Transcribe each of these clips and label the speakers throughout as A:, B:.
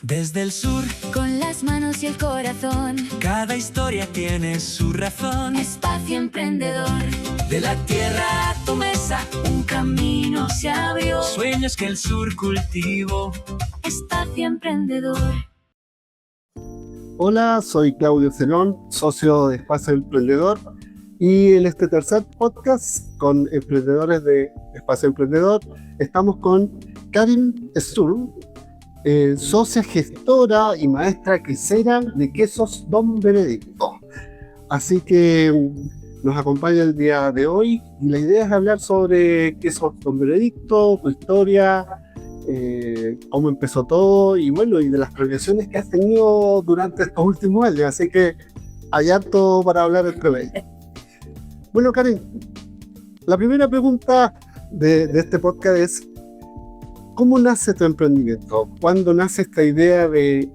A: Desde el sur,
B: con las manos y el corazón,
A: cada historia tiene su razón.
B: Espacio Emprendedor.
A: De la tierra a tu mesa,
B: Un camino se abrió.
A: sueños que el sur cultivó.
B: Espacio Emprendedor.
C: Hola, soy Claudio Zenón, socio de Espacio Emprendedor, y en este tercer podcast con emprendedores de Espacio Emprendedor estamos con Karin Sturm, socia gestora y maestra quesera de Quesos Don Benedicto. Así que nos acompaña el día de hoy y la idea es hablar sobre Quesos Don Benedicto, tu historia, cómo empezó todo y bueno, y de las progresiones que has tenido durante estos últimos años. Así que hay harto para hablar entre ellos. Bueno, Karen, la primera pregunta de este podcast es: ¿cómo nace tu emprendimiento? ¿Cuándo nace esta idea de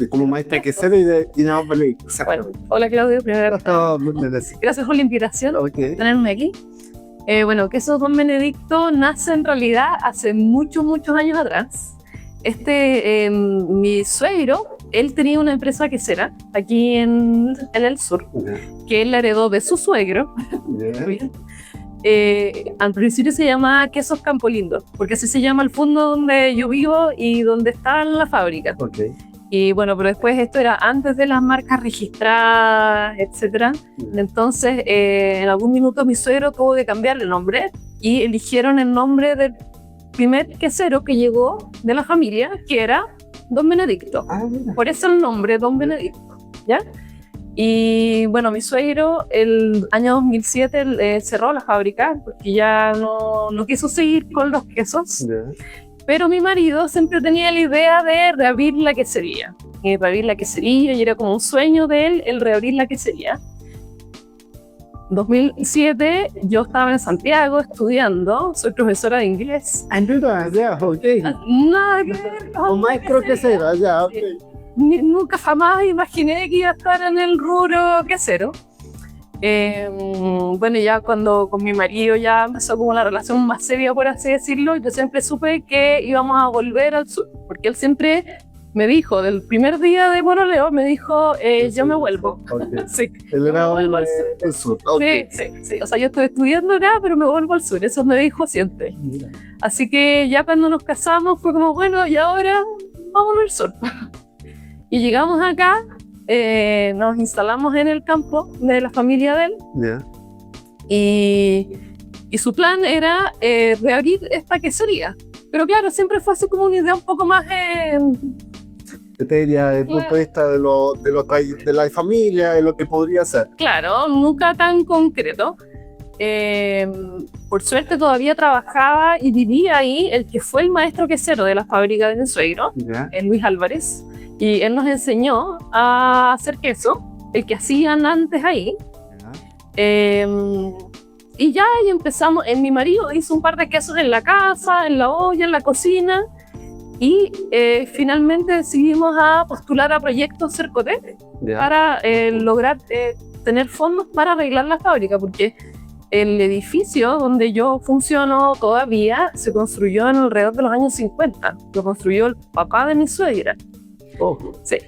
C: como maestra quesera y de Don Benedicto?
D: Bueno, hola Claudio, primero gracias por la invitación,
C: Okay.
D: tenerme aquí. Bueno, Quesos Don Benedicto nace en realidad hace muchos años atrás. Mi suegro, él tenía una empresa quesera aquí en el sur, que él la heredó de su suegro. Al principio se llamaba Quesos Campolindo, porque así se llama el fondo donde yo vivo y donde está la fábrica.
C: Okay.
D: Y bueno, pero después esto era antes de las marcas registradas, etcétera. Entonces, en algún minuto mi suegro tuvo que cambiar el nombre y eligieron el nombre del primer quesero que llegó de la familia, que era Don Benedicto. Por eso el nombre Don Benedicto, ¿ya? Y bueno, mi suegro el año 2007 cerró la fábrica porque ya no quiso seguir con los quesos. Pero mi marido siempre tenía la idea de reabrir la quesería. Y reabrir la quesería, y era como un sueño de él el reabrir la quesería. 2007 yo estaba en Santiago estudiando, soy profesora de inglés.
C: Okay.
D: Nada que ver con
C: O maestro quesera, ya, ok.
D: Nunca jamás imaginé que iba a estar en el rubro quesero. Bueno, ya cuando con mi marido ya empezó como la relación más seria, por así decirlo, yo siempre supe que íbamos a volver al sur, porque él siempre me dijo, del primer día de Moroleo, me dijo, yo me vuelvo.
C: Okay.
D: Sí.
C: El grado del sur. Okay.
D: Sí. O sea, yo estoy estudiando acá, pero me vuelvo al sur, eso me dijo siempre.
C: Mira.
D: Así que ya cuando nos casamos fue como, bueno, y ahora vamos al sur. Y llegamos acá. Nos instalamos en el campo de la familia de él.
C: Yeah.
D: Y su plan era reabrir esta quesería. Pero claro, siempre fue así como una idea un poco más...
C: Yo te diría, desde el punto de vista de la familia, de lo que podría ser.
D: Claro, nunca tan concreto. Por suerte todavía trabajaba y vivía ahí el que fue el maestro quesero de la fábrica de mi suegro,
C: Yeah.
D: Luis Álvarez. Y él nos enseñó a hacer queso, el que hacían antes ahí. Y ya y empezamos, mi marido hizo un par de quesos en la casa, en la olla, en la cocina. Y finalmente decidimos a postular a Proyecto Cercotec para lograr tener fondos para arreglar la fábrica, porque el edificio donde yo funciono todavía se construyó en alrededor de los años 50. Lo construyó el papá de mi suegra. Sí.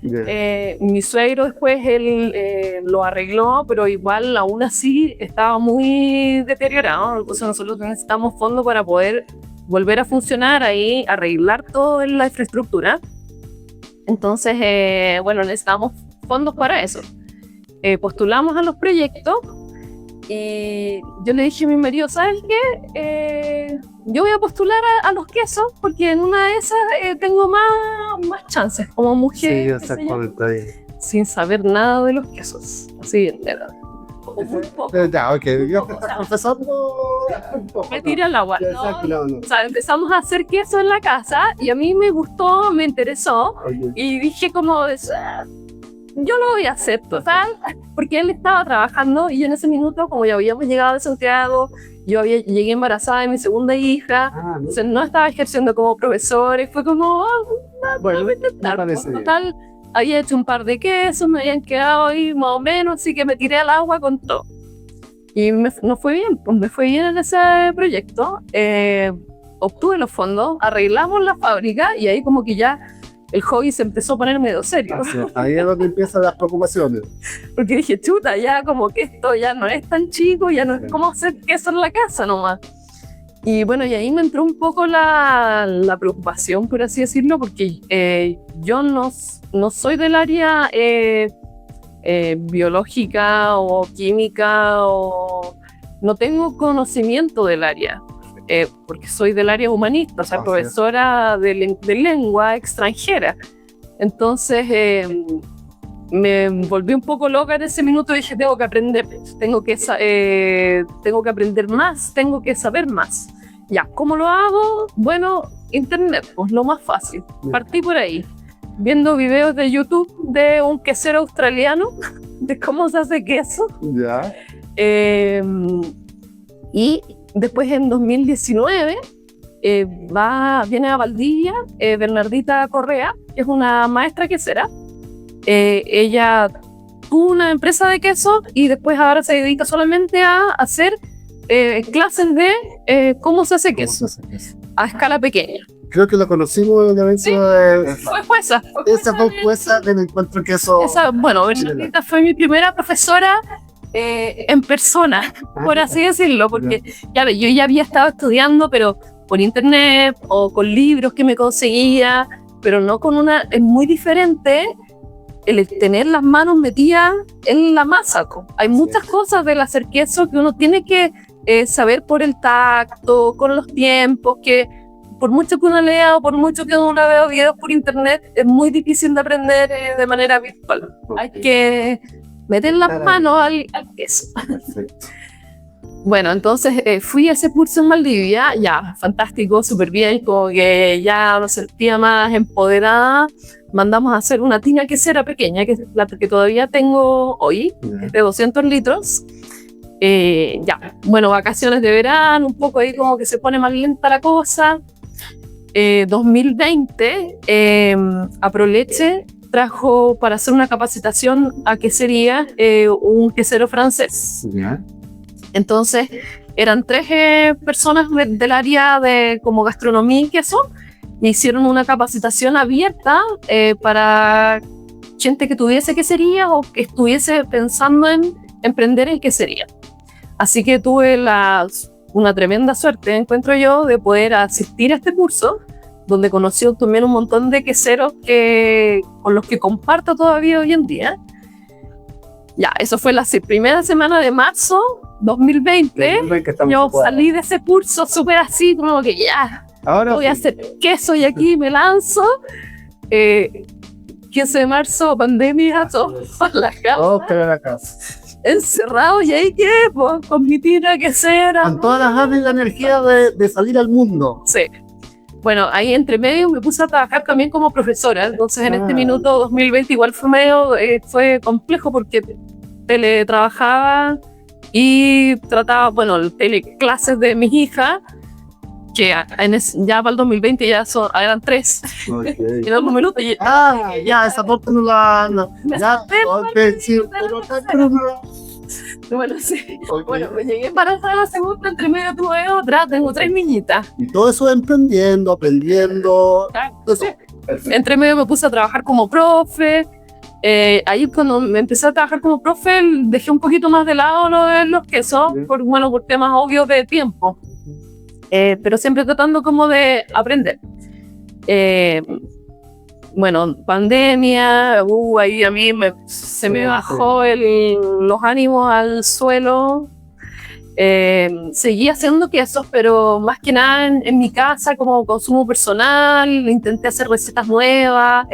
C: Yeah.
D: Mi suegro después él lo arregló, pero igual aún así estaba muy deteriorado. Entonces nosotros necesitamos fondos para poder volver a funcionar ahí, arreglar toda la infraestructura. Entonces, bueno, necesitamos fondos para eso. Postulamos a los proyectos y yo le dije a mi marido, ¿sabes qué? Yo voy a postular a los quesos porque en una de esas tengo más chances como mujer.
C: Sí, exactamente.
D: Sin saber nada de los quesos. Así entera.
C: Ya, ok. Yo te estás confesando un poco.
D: Me tiré al agua.
C: Ya,
D: No,
C: exacto, no.
D: o sea, empezamos a hacer queso en la casa y a mí me gustó, me interesó
C: Okay.
D: y dije como, yo lo voy a hacer total, porque él estaba trabajando y yo en ese minuto, como ya habíamos llegado de Santiago, llegué embarazada de mi segunda hija, entonces no estaba ejerciendo como profesor y fue como,
C: Bueno,
D: voy a intentar.
C: me parece bien.
D: Total, había hecho un par de quesos, me habían quedado ahí más o menos, así que me tiré al agua con todo. Y nos fue bien, pues me fue bien en ese proyecto. obtuve los fondos, arreglamos la fábrica y ahí como que ya el hobby se empezó a poner medio serio.
C: O sea, ahí es donde empiezan las preocupaciones.
D: Porque dije, chuta, ya como que esto ya no es tan chico, ya no es como hacer queso en la casa nomás. Y bueno, y ahí me entró un poco la preocupación, por así decirlo, porque yo no soy del área biológica o química, o no tengo conocimiento del área. Porque soy del área humanista, o sea, profesora de lengua extranjera. Entonces me volví un poco loca en ese minuto y dije, tengo que aprender más, tengo que saber más. Ya, ¿cómo lo hago? Bueno, internet, pues lo más fácil. Partí por ahí, viendo videos de YouTube de un quesero australiano, de cómo se hace queso.
C: Ya.
D: Y después en 2019 viene a Valdivia Bernardita Correa, que es una maestra quesera. Ella tuvo una empresa de queso y después ahora se dedica solamente a hacer clases de cómo se hace queso a escala pequeña.
C: Creo que lo conocimos en el evento
D: Sí,
C: de...
D: Fue jueza.
C: Esa fue jueza del encuentro queso.
D: Bueno, Bernardita fue mi primera profesora en persona, por así decirlo, porque ya yo ya había estado estudiando, pero por internet o con libros que me conseguía, pero no con una... Es muy diferente el tener las manos metidas en la masa. Hay muchas cosas del hacer queso que uno tiene que saber por el tacto, con los tiempos, que por mucho que uno lea o por mucho que uno vea videos por internet, es muy difícil de aprender de manera virtual. Hay que meter las manos al queso.
C: Perfecto.
D: Bueno, entonces fui a ese curso en Valdivia, ya, fantástico, súper bien, como que ya me sentía más empoderada. Mandamos a hacer una tina quesera pequeña, que es la que todavía tengo hoy, es de 200 litros. Ya, bueno, vacaciones de verano, un poco ahí como que se pone más lenta la cosa. 2020, Aproleche trajo para hacer una capacitación a quesería un quesero francés.
C: Ya.
D: Entonces eran 3 personas del área de como gastronomía y queso, y hicieron una capacitación abierta para gente que tuviese quesería o que estuviese pensando en emprender en quesería. Así que tuve una tremenda suerte, encuentro yo, de poder asistir a este curso, donde conocí también un montón de queseros con los que comparto todavía hoy en día. Ya, eso fue la primera semana de marzo 2020. Yo salí de ese curso súper así, como que ya,
C: ahora
D: voy a hacer queso y aquí me lanzo. 15 de marzo, pandemia, todos a la casa. Encerrado, y ahí quedé, pues, con mi tina quesera.
C: Con todas las ganas y la energía de salir al mundo.
D: Sí. Bueno, ahí entre medio me puse a trabajar también como profesora, entonces en este minuto 2020 igual fue complejo porque teletrabajaba y trataba, bueno, teleclases de mis hijas, que ya para el 2020 ya eran 3.
C: Okay.
D: Y en algún minuto
C: ya, esa parte no la... ya, sí, pero
D: bueno, sí.
C: Okay.
D: Bueno, me llegué embarazada la segunda, entre medio tuve otra, tengo 3 niñitas.
C: Y todo eso emprendiendo, aprendiendo. Eso. Perfecto.
D: Entre medio me puse a trabajar como profe. Ahí cuando me empecé a trabajar como profe, dejé un poquito más de lado lo de los quesos, por temas obvios de tiempo. Pero siempre tratando como de aprender. Bueno, pandemia, ahí a mí se me bajó los ánimos al suelo. Seguí haciendo quesos, pero más que nada en mi casa como consumo personal. Intenté hacer recetas nuevas.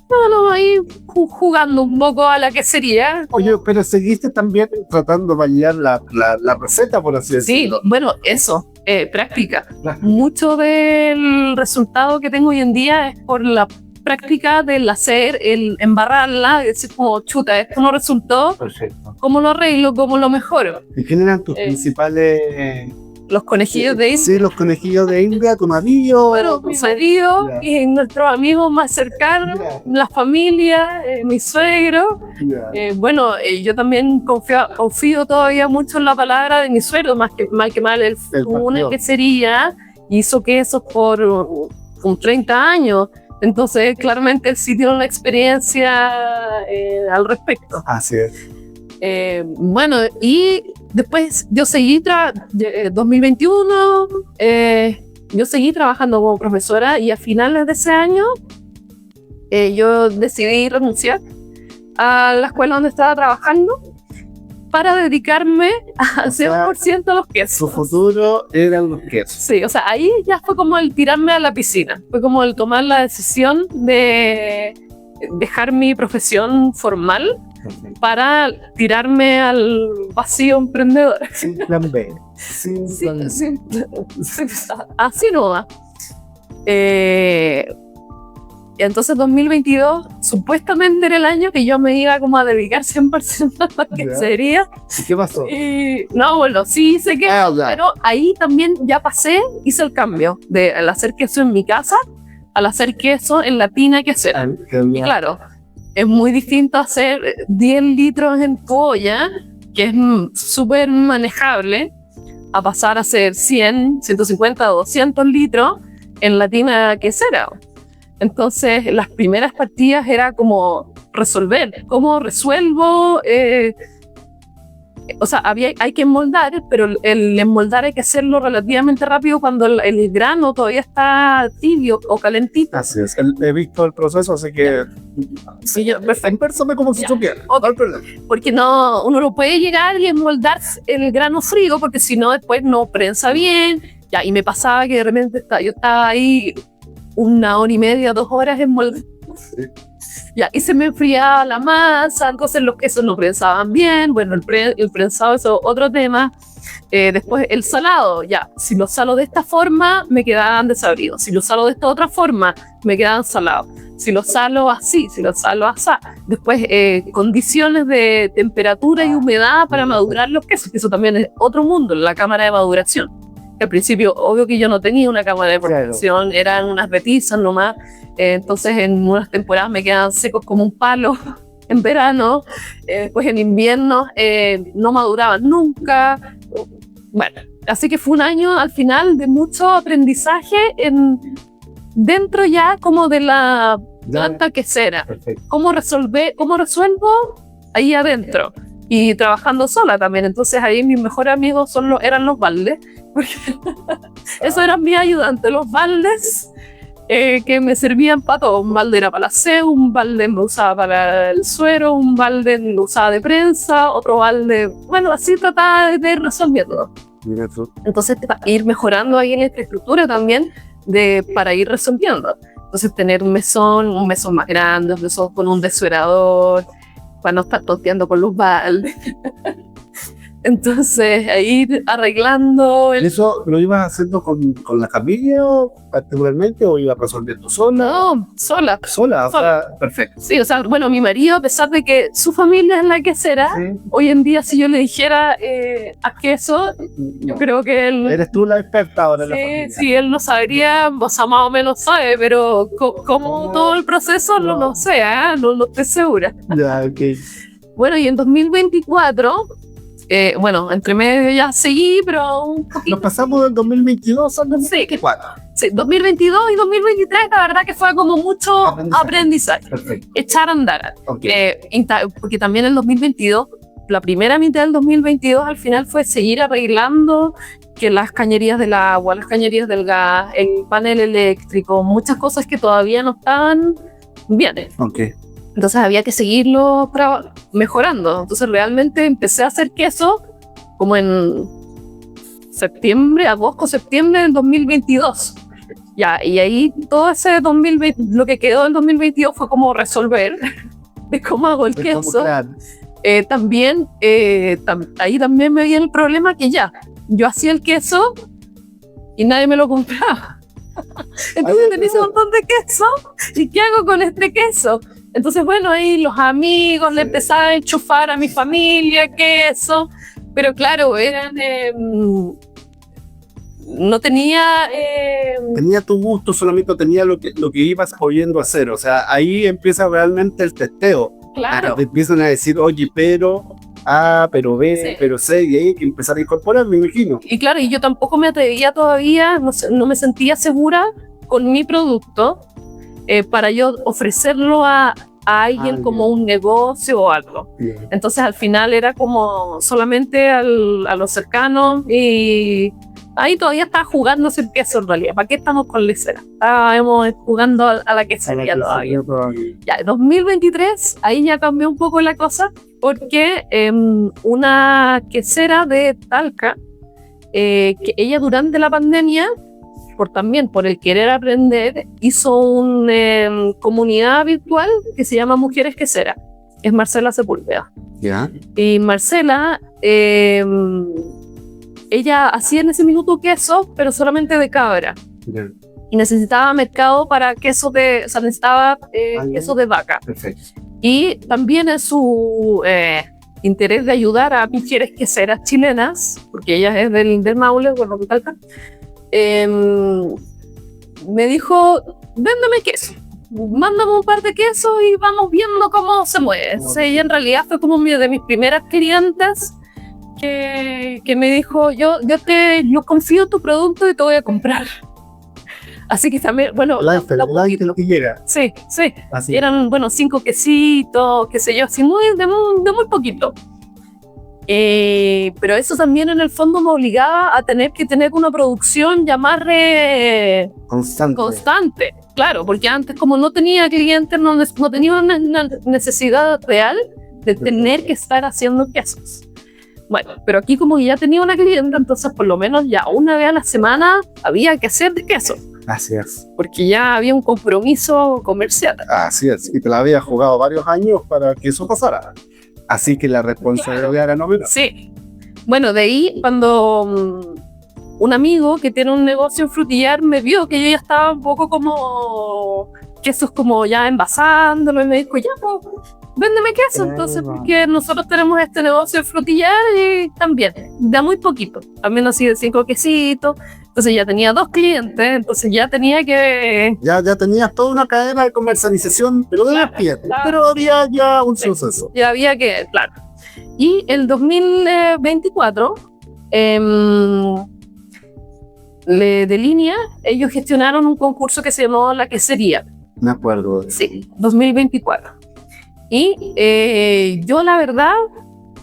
D: Bueno, ahí jugando un poco a la quesería.
C: Oye, pero seguiste también tratando de validar la receta, por así decirlo.
D: Sí, bueno, eso, práctica. Mucho del resultado que tengo hoy en día es por la práctica del hacer, el embarrarla, decir como, chuta, esto no resultó,
C: Perfecto.
D: ¿cómo lo arreglo? ¿Cómo lo mejoro?
C: ¿Y quién eran tus principales...?
D: Los conejillos de India.
C: Sí, los conejillos de India, tu marido.
D: Bueno, mi marido
C: Ya.
D: y nuestros amigos más cercanos,
C: Ya.
D: la familia, mi suegro.
C: Ya.
D: Bueno, yo también confío todavía mucho en la palabra de mi suegro, más que mal, él tuvo una
C: pastor.
D: quesería hizo quesos por 30 años. Entonces, claramente él sí tiene una experiencia al respecto.
C: Así es.
D: Bueno, y después yo seguí 2021, yo seguí trabajando como profesora y a finales de ese año yo decidí renunciar a la escuela donde estaba trabajando para dedicarme al 100% a los quesos.
C: Su futuro eran los quesos.
D: Sí, o sea, ahí ya fue como el tirarme a la piscina, fue como el tomar la decisión de dejar mi profesión formal para tirarme al vacío emprendedor.
C: Sin plan B. Sin
D: Sí,
C: plan B.
D: sí, así no va. Entonces 2022 supuestamente era el año que yo me iba como a dedicar 100% a la quesería.
C: ¿Y qué pasó?
D: Y no, bueno, sí hice queso, pero ahí también ya pasé, hice el cambio de al hacer queso en mi casa al hacer queso en la tina quesera. Y claro, es muy distinto hacer 10 litros en tu olla, que es súper manejable, a pasar a hacer 100, 150 o 200 litros en la tina quesera. Entonces, las primeras partidas era como resolver. ¿Cómo resuelvo? O sea, hay que enmoldar, pero el enmoldar hay que hacerlo relativamente rápido cuando el grano todavía está tibio o calentito.
C: Así es. He visto el proceso, así que...
D: Sí, perfecto.
C: Convérsame como si
D: Ya.
C: supiera.
D: Ok.
C: No hay problema.
D: Porque uno no puede llegar y enmoldar el grano frío, porque si no, después no prensa bien. Ya, y me pasaba que de repente yo estaba ahí 1 hora y media, 2 horas enmoldando.
C: Sí.
D: Ya, y se me enfriaba la masa, entonces los quesos no prensaban bien. Bueno, el prensado es otro tema. Después el salado, ya, si lo salo de esta forma me quedaban desabridos, si lo salo de esta otra forma me quedaban salados, si lo salo así, si lo salo así. Después condiciones de temperatura y humedad para madurar los quesos, que eso también es otro mundo, la cámara de maduración. Al principio, obvio que yo no tenía una cámara de maduración, eran unas retisas nomás. Entonces en unas temporadas me quedaban secos como un palo en verano, después en invierno no maduraban nunca. Bueno, así que fue un año al final de mucho aprendizaje dentro ya como de la planta quesera.
C: Perfecto.
D: ¿Cómo resuelvo ahí adentro? Y trabajando sola también. Entonces ahí mis mejores amigos eran los baldes, porque esos eran mis ayudantes, los baldes que me servían para todo. Un balde era para la aseo, un balde me usaba para el suero, un balde me usaba de prensa, otro balde, bueno, así trataba de ir resolviendo.
C: Mira tú.
D: Entonces ir mejorando ahí en la infraestructura también para ir resolviendo. Entonces tener un mesón más grande, un mesón con un desuerador, para no estar tonteando con los baldes. Entonces, a ir arreglando
C: ¿Eso lo ibas haciendo con la familia particularmente o ibas resolviendo sola?
D: No, sola.
C: Sola, o sea, perfecto.
D: Sí, o sea, bueno, mi marido, a pesar de que su familia es la quesera,
C: Sí.
D: hoy en día si yo le dijera haz queso, yo creo que él...
C: Eres tú la experta ahora en la
D: Sí,
C: familia.
D: sí, él no sabría, o sea, más o menos sabe, pero como todo el proceso no sé, no estoy segura.
C: Ya, ok.
D: Bueno, y en 2024, bueno, entre medio ya seguí, pero un poquito.
C: Nos pasamos del 2022 al
D: Sí,
C: 2024.
D: sí, 2022 y 2023, la verdad que fue como mucho aprendizaje.
C: Perfecto.
D: Echar a andar.
C: Ok.
D: Porque también el 2022, la primera mitad del 2022 al final fue seguir arreglando que las cañerías del agua, las cañerías del gas, el panel eléctrico, muchas cosas que todavía no estaban bien.
C: Ok.
D: Entonces había que seguirlo mejorando. Entonces realmente empecé a hacer queso como en agosto, septiembre del 2022. Ya, y ahí todo ese 2020, lo que quedó del 2022 fue como resolver de cómo hago el queso. También, ahí también me viene el problema que ya, yo hacía el queso y nadie me lo compraba. Entonces tenía un montón de queso, ¿y qué hago con este queso? Entonces, bueno, ahí los amigos le empezaba a enchufar a mi familia queso, pero claro, no tenía...
C: Tenía tu gusto, solamente tenía lo que ibas pudiendo hacer. O sea, ahí empieza realmente el testeo.
D: Claro.
C: Te empiezan a decir, oye, pero A, pero B,
D: Sí.
C: pero C, y ahí hay que empezar a incorporar, me imagino.
D: Y claro, y yo tampoco me atrevía todavía, no me sentía segura con mi producto para yo ofrecerlo a alguien como un negocio o algo.
C: Bien.
D: Entonces al final era como solamente a los cercanos y ahí todavía estaba jugándose el queso en realidad. ¿Para qué estamos con lecera? Estábamos jugando a la quesería todavía. Ya, en 2023, ahí ya cambió un poco la cosa porque una quesera de Talca, que ella durante la pandemia, también por el querer aprender, hizo una comunidad virtual que se llama Mujeres Queseras. Es Marcela Sepúlveda.
C: Ya.
D: Y Marcela, ella hacía en ese minuto queso, pero solamente de cabra.
C: Bien.
D: Y necesitaba mercado para queso o sea, necesitaba queso de vaca.
C: Perfecto.
D: Y también en su interés de ayudar a mujeres queseras chilenas, porque ella es del Maule, bueno, de Talca, me dijo, véndeme queso, mándame un par de quesos y vamos viendo cómo se mueve. Entonces, ella en realidad fue como de mis primeras clientes que me dijo, yo confío en tu producto y te voy a comprar. Así que también, bueno,
C: La enfermedad y lo que quiera.
D: sí,
C: Así.
D: eran, 5 quesitos, qué sé yo, así de muy poquito. Pero eso también en el fondo me obligaba a tener que tener una producción ya más constante. Claro, porque antes como no tenía clientes, no tenía una necesidad real de tener que estar haciendo quesos. Bueno, pero aquí como ya tenía una clienta, entonces por lo menos ya una vez a la semana había que hacer de queso,
C: Así es.
D: porque ya había un compromiso comercial.
C: Así es. Y te la había jugado varios años para que eso pasara. Así que la responsabilidad era no menor.
D: Sí. Bueno, de ahí cuando un amigo que tiene un negocio en frutillar me vio que yo ya estaba un poco como quesos como ya envasándolo y me dijo, ya, pues, véndeme queso. Entonces, porque nosotros tenemos este negocio de frutillar y también, da muy poquito. También así de 5 quesitos. Entonces ya tenía 2 clientes, entonces ya tenía que...
C: Ya tenías toda una cadena de comercialización, pero de las piernas.
D: claro.
C: Pero había ya un
D: Sí.
C: suceso.
D: Ya había que, claro. Y el 2024, de línea, ellos gestionaron un concurso que se llamó La Quesería.
C: Me acuerdo.
D: Sí, 2024. Y yo, la verdad,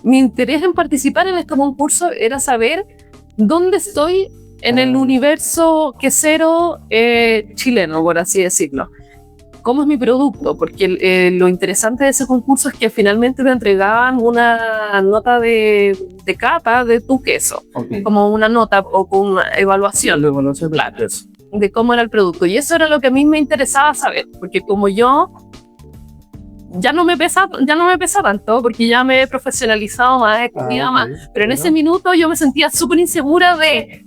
D: mi interés en participar en este concurso era saber dónde estoy en el universo quesero chileno, por así decirlo. ¿Cómo es mi producto? Porque lo interesante de ese concurso es que finalmente te entregaban una nota de cata de tu queso,
C: Okay.
D: como una nota o con una evaluación
C: Claro.
D: de cómo era el producto. Y eso era lo que a mí me interesaba saber, porque como yo ya no me pesa tanto, porque ya me he profesionalizado más, he estudiado más, pero en ese minuto yo me sentía súper insegura de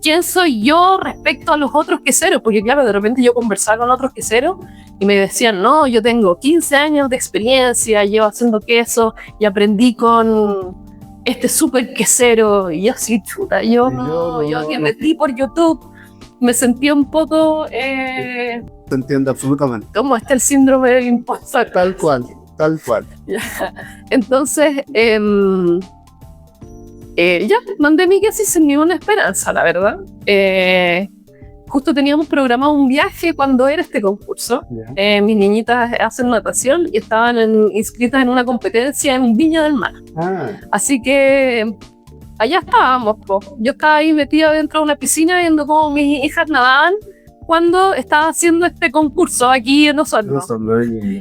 D: quién soy yo respecto a los otros queseros, porque claro, de repente yo conversaba con otros queseros y me decían, no, yo tengo 15 años de experiencia, llevo haciendo queso y aprendí con este súper quesero, y yo así, chuta, yo que metí por YouTube, me sentí un poco
C: Te entiendo absolutamente.
D: como el síndrome del impostor.
C: Tal cual.
D: Entonces, ya mandé mi queso sin ninguna esperanza, la verdad. Justo teníamos programado un viaje cuando era este concurso.
C: Ya.
D: Mis niñitas hacen natación y estaban inscritas en una competencia en Viña del Mar. Así que allá estábamos, po. Yo estaba ahí metida dentro de una piscina viendo cómo mis hijas nadaban cuando estaba haciendo este concurso aquí en Osorno.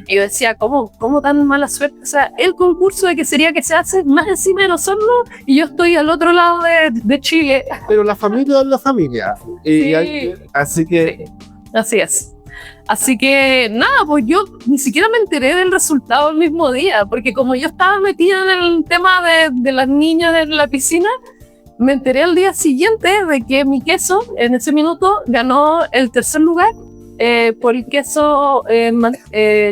D: Y yo decía, ¿cómo tan mala suerte? O sea, el concurso de quesería que se hace más encima de Osorno y yo estoy al otro lado de Chile.
C: Pero la familia es la familia.
D: Sí.
C: Así que
D: Así es. Así que nada, pues yo ni siquiera me enteré del resultado el mismo día, porque como yo estaba metida en el tema de las niñas en la piscina, me enteré al día siguiente de que mi queso en ese minuto ganó el 3er lugar por el queso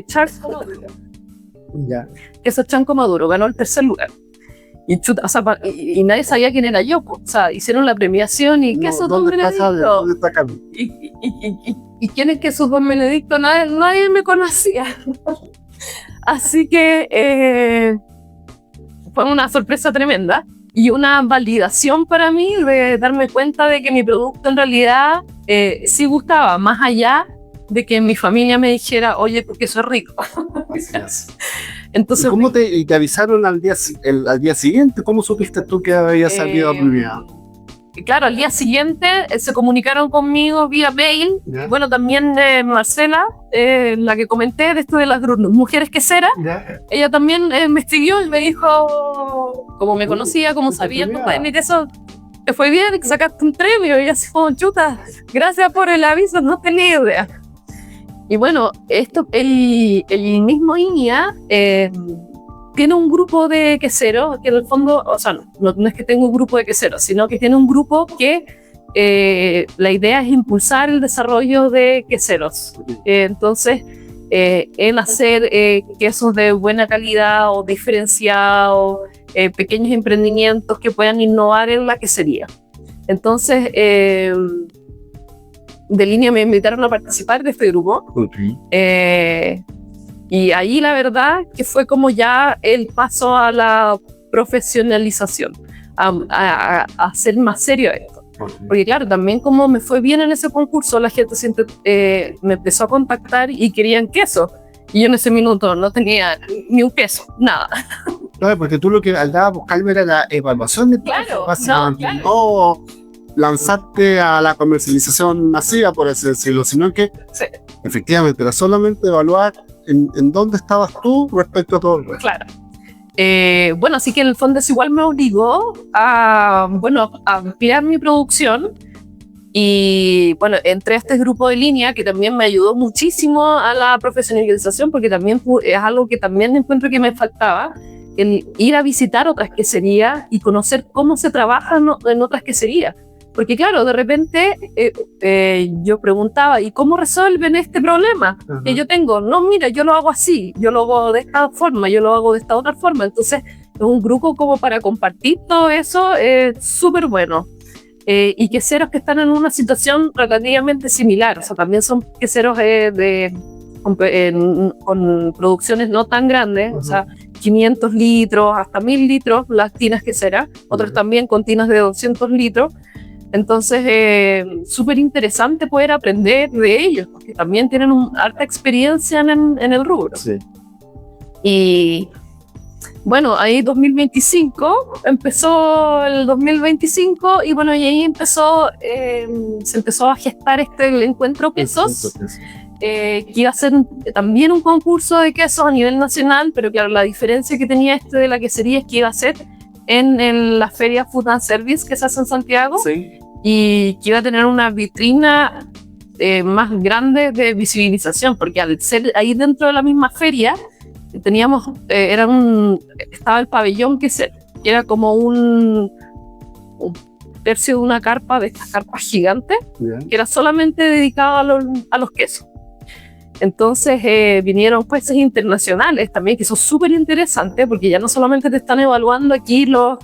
D: Chanco Maduro.
C: ya.
D: Queso Chanco Maduro, ganó el 3er lugar. Y, chuta, o sea, y nadie sabía quién era yo, pues. O sea, hicieron la premiación y queso Don Benedicto.
C: ¿Dónde está Cami?
D: ¿Y quién es Queso Don Benedicto? Nadie me conocía. Así que fue una sorpresa tremenda y una validación para mí de darme cuenta de que mi producto en realidad sí gustaba, más allá de que mi familia me dijera, oye, porque eso es rico. Entonces,
C: ¿Cómo te avisaron al día siguiente? ¿Cómo supiste tú que había salido premiado?
D: claro, al día siguiente se comunicaron conmigo vía mail.
C: ¿Ya?
D: Bueno, también Marcela, la que comenté de esto de las mujeres queseras, ella también me siguió y me dijo, como me conocía, como sabía tu queso, te fue bien, sacaste un premio. Y así como, chuta, gracias por el aviso, no tenía idea. Y bueno, el mismo INIA tiene un grupo de queseros que en el fondo, o sea, no es que tenga un grupo de queseros, sino que tiene un grupo que la idea es impulsar el desarrollo de queseros. Entonces, en hacer quesos de buena calidad o diferenciados, pequeños emprendimientos que puedan innovar en la quesería. Entonces, de línea me invitaron a participar de este grupo. Y ahí la verdad que fue como ya el paso a la profesionalización, a hacer más serio esto. Porque claro, también como me fue bien en ese concurso, la gente siempre me empezó a contactar y querían queso. Y yo en ese minuto no tenía ni un queso, nada.
C: Claro, porque tú lo que andabas buscando era la evaluación de
D: Claro,
C: básicamente,
D: no, claro.
C: no lanzarte a la comercialización masiva, por así decirlo, sino que
D: Sí.
C: efectivamente era solamente evaluar en dónde estabas tú respecto a todo el resto.
D: Claro. Bueno, así que en el fondo eso igual me obligó a ampliar mi producción y bueno, entré a este grupo de línea que también me ayudó muchísimo a la profesionalización porque también es algo que también encuentro que me faltaba, el ir a visitar otras queserías y conocer cómo se trabaja en otras queserías. Porque claro, de repente yo preguntaba, ¿y cómo resuelven este problema que yo tengo? No, mira, yo lo hago así, yo lo hago de esta forma, yo lo hago de esta otra forma. Entonces, es un grupo como para compartir todo eso, súper bueno. Y queseros que están en una situación relativamente similar, o sea, también son queseros con producciones no tan grandes, o sea, 500 litros hasta 1000 litros, las tinas queseras, otros también con tinas de 200 litros. Entonces, súper interesante poder aprender de ellos, porque también tienen harta experiencia en el rubro.
C: Sí.
D: Y bueno, ahí 2025, empezó el 2025 y bueno, y ahí se empezó a gestar el encuentro quesos, que iba a ser también un concurso de quesos a nivel nacional, pero claro, la diferencia que tenía de la quesería es que iba a ser en la feria Food and Service que se hace en Santiago,
C: Sí.
D: y que iba a tener una vitrina más grande de visibilización, porque al ser ahí dentro de la misma feria, teníamos, estaba el pabellón que era como un tercio de una carpa, de estas carpas gigantes,
C: Yeah.
D: que era solamente dedicado a los quesos. Entonces vinieron jueces internacionales también, que son súper interesantes, porque ya no solamente te están evaluando aquí los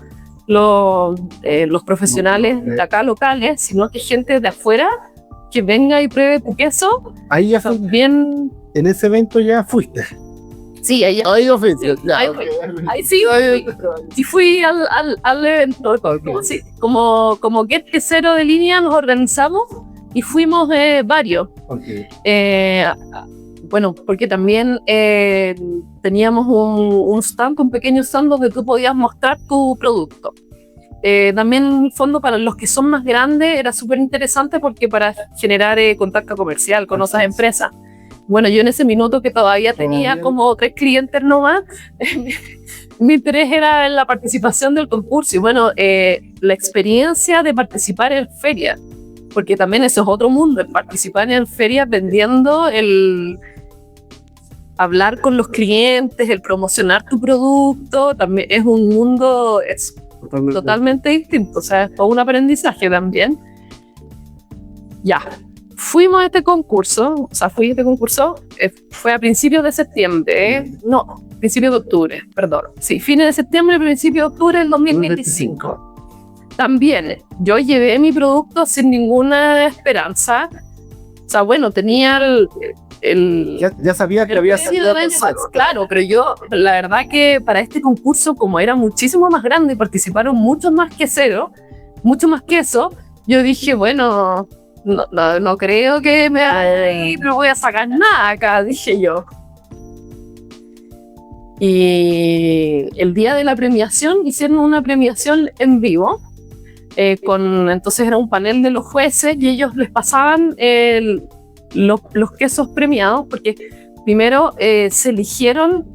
D: profesionales de acá locales, sino que gente de afuera que venga y pruebe tu queso.
C: Ahí ya fue,
D: También,
C: en ese evento ya fuiste.
D: sí, ahí
C: fuiste.
D: Sí, ahí sí fui al evento. Sí, como Get Quesero de línea nos organizamos y fuimos varios.
C: Okay.
D: Bueno, porque también teníamos un stand, un pequeño stand donde tú podías mostrar tu producto. También en el fondo para los que son más grandes era súper interesante porque para generar contacto comercial con otras empresas. Bueno, yo en ese minuto que todavía tenía como 3 clientes nomás, mi interés era en la participación del concurso y bueno, la experiencia de participar en ferias, porque también eso es otro mundo, el participar en ferias vendiendo, el hablar con los clientes, el promocionar tu producto, también es un mundo totalmente distinto, o sea, es todo un aprendizaje también. Ya, fuimos a este concurso, fue a principios de septiembre, principios de octubre, perdón. Sí, fines de septiembre, principios de octubre del 2025. También, yo llevé mi producto sin ninguna esperanza, sea, bueno, tenía
C: Ya sabía que había salido
D: claro, pero yo, la verdad que para este concurso, como era muchísimo más grande y participaron muchos más que mucho más que eso, yo dije, bueno, no creo que me voy a sacar nada acá, dije yo. Y el día de la premiación hicieron una premiación en vivo. Entonces era un panel de los jueces y ellos les pasaban los quesos premiados, porque primero se eligieron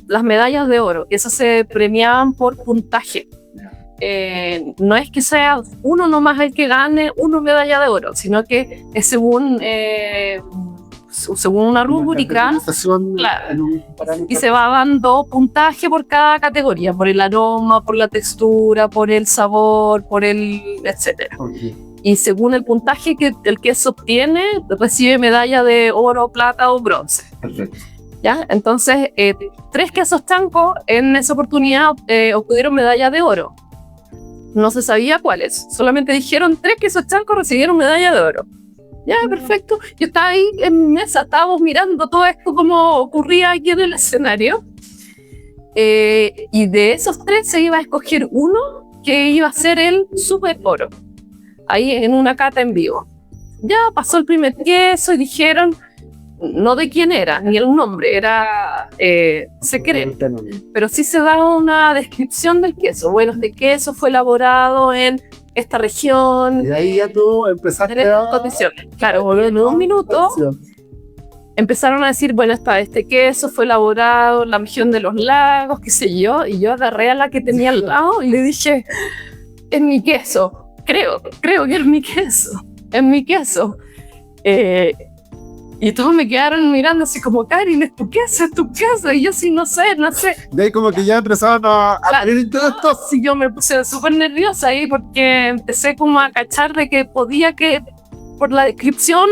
D: las medallas de oro, y esas se premiaban por puntaje. No es que sea uno nomás el que gane una medalla de oro, sino que es según una rúbrica, claro, y se va dando puntaje por cada categoría, por el aroma, por la textura, por el sabor, por el etcétera.
C: Okay.
D: Y según el puntaje que el queso obtiene, recibe medalla de oro, plata o bronce.
C: Perfecto.
D: ¿Ya? Entonces, 3 quesos chancos en esa oportunidad obtuvieron medalla de oro. No se sabía cuáles, solamente dijeron 3 quesos chancos recibieron medalla de oro. Ya, perfecto. Yo estaba ahí en mi mesa, estábamos mirando todo esto como ocurría aquí en el escenario. Y de esos 3 se iba a escoger uno que iba a ser el super oro. Ahí en una cata en vivo. Ya pasó el primer queso y dijeron, no de quién era, ni el nombre, era secreto. Pero sí se daba una descripción del queso. Bueno, este queso fue elaborado en esta región.
C: Y de ahí ya tú empezaste
D: en estas condiciones. Claro, en un minuto empezaron a decir, bueno, este queso fue elaborado en la región de los lagos, qué sé yo, y yo agarré a la que tenía al lado y le dije, es mi queso, creo que es mi queso. Y todos me quedaron mirando así como, Karin, es tu queso, y yo sí, no sé.
C: De ahí como que ya empezaron a abrir todo esto.
D: Sí, yo me puse súper nerviosa ahí porque empecé como a cachar de que por la descripción,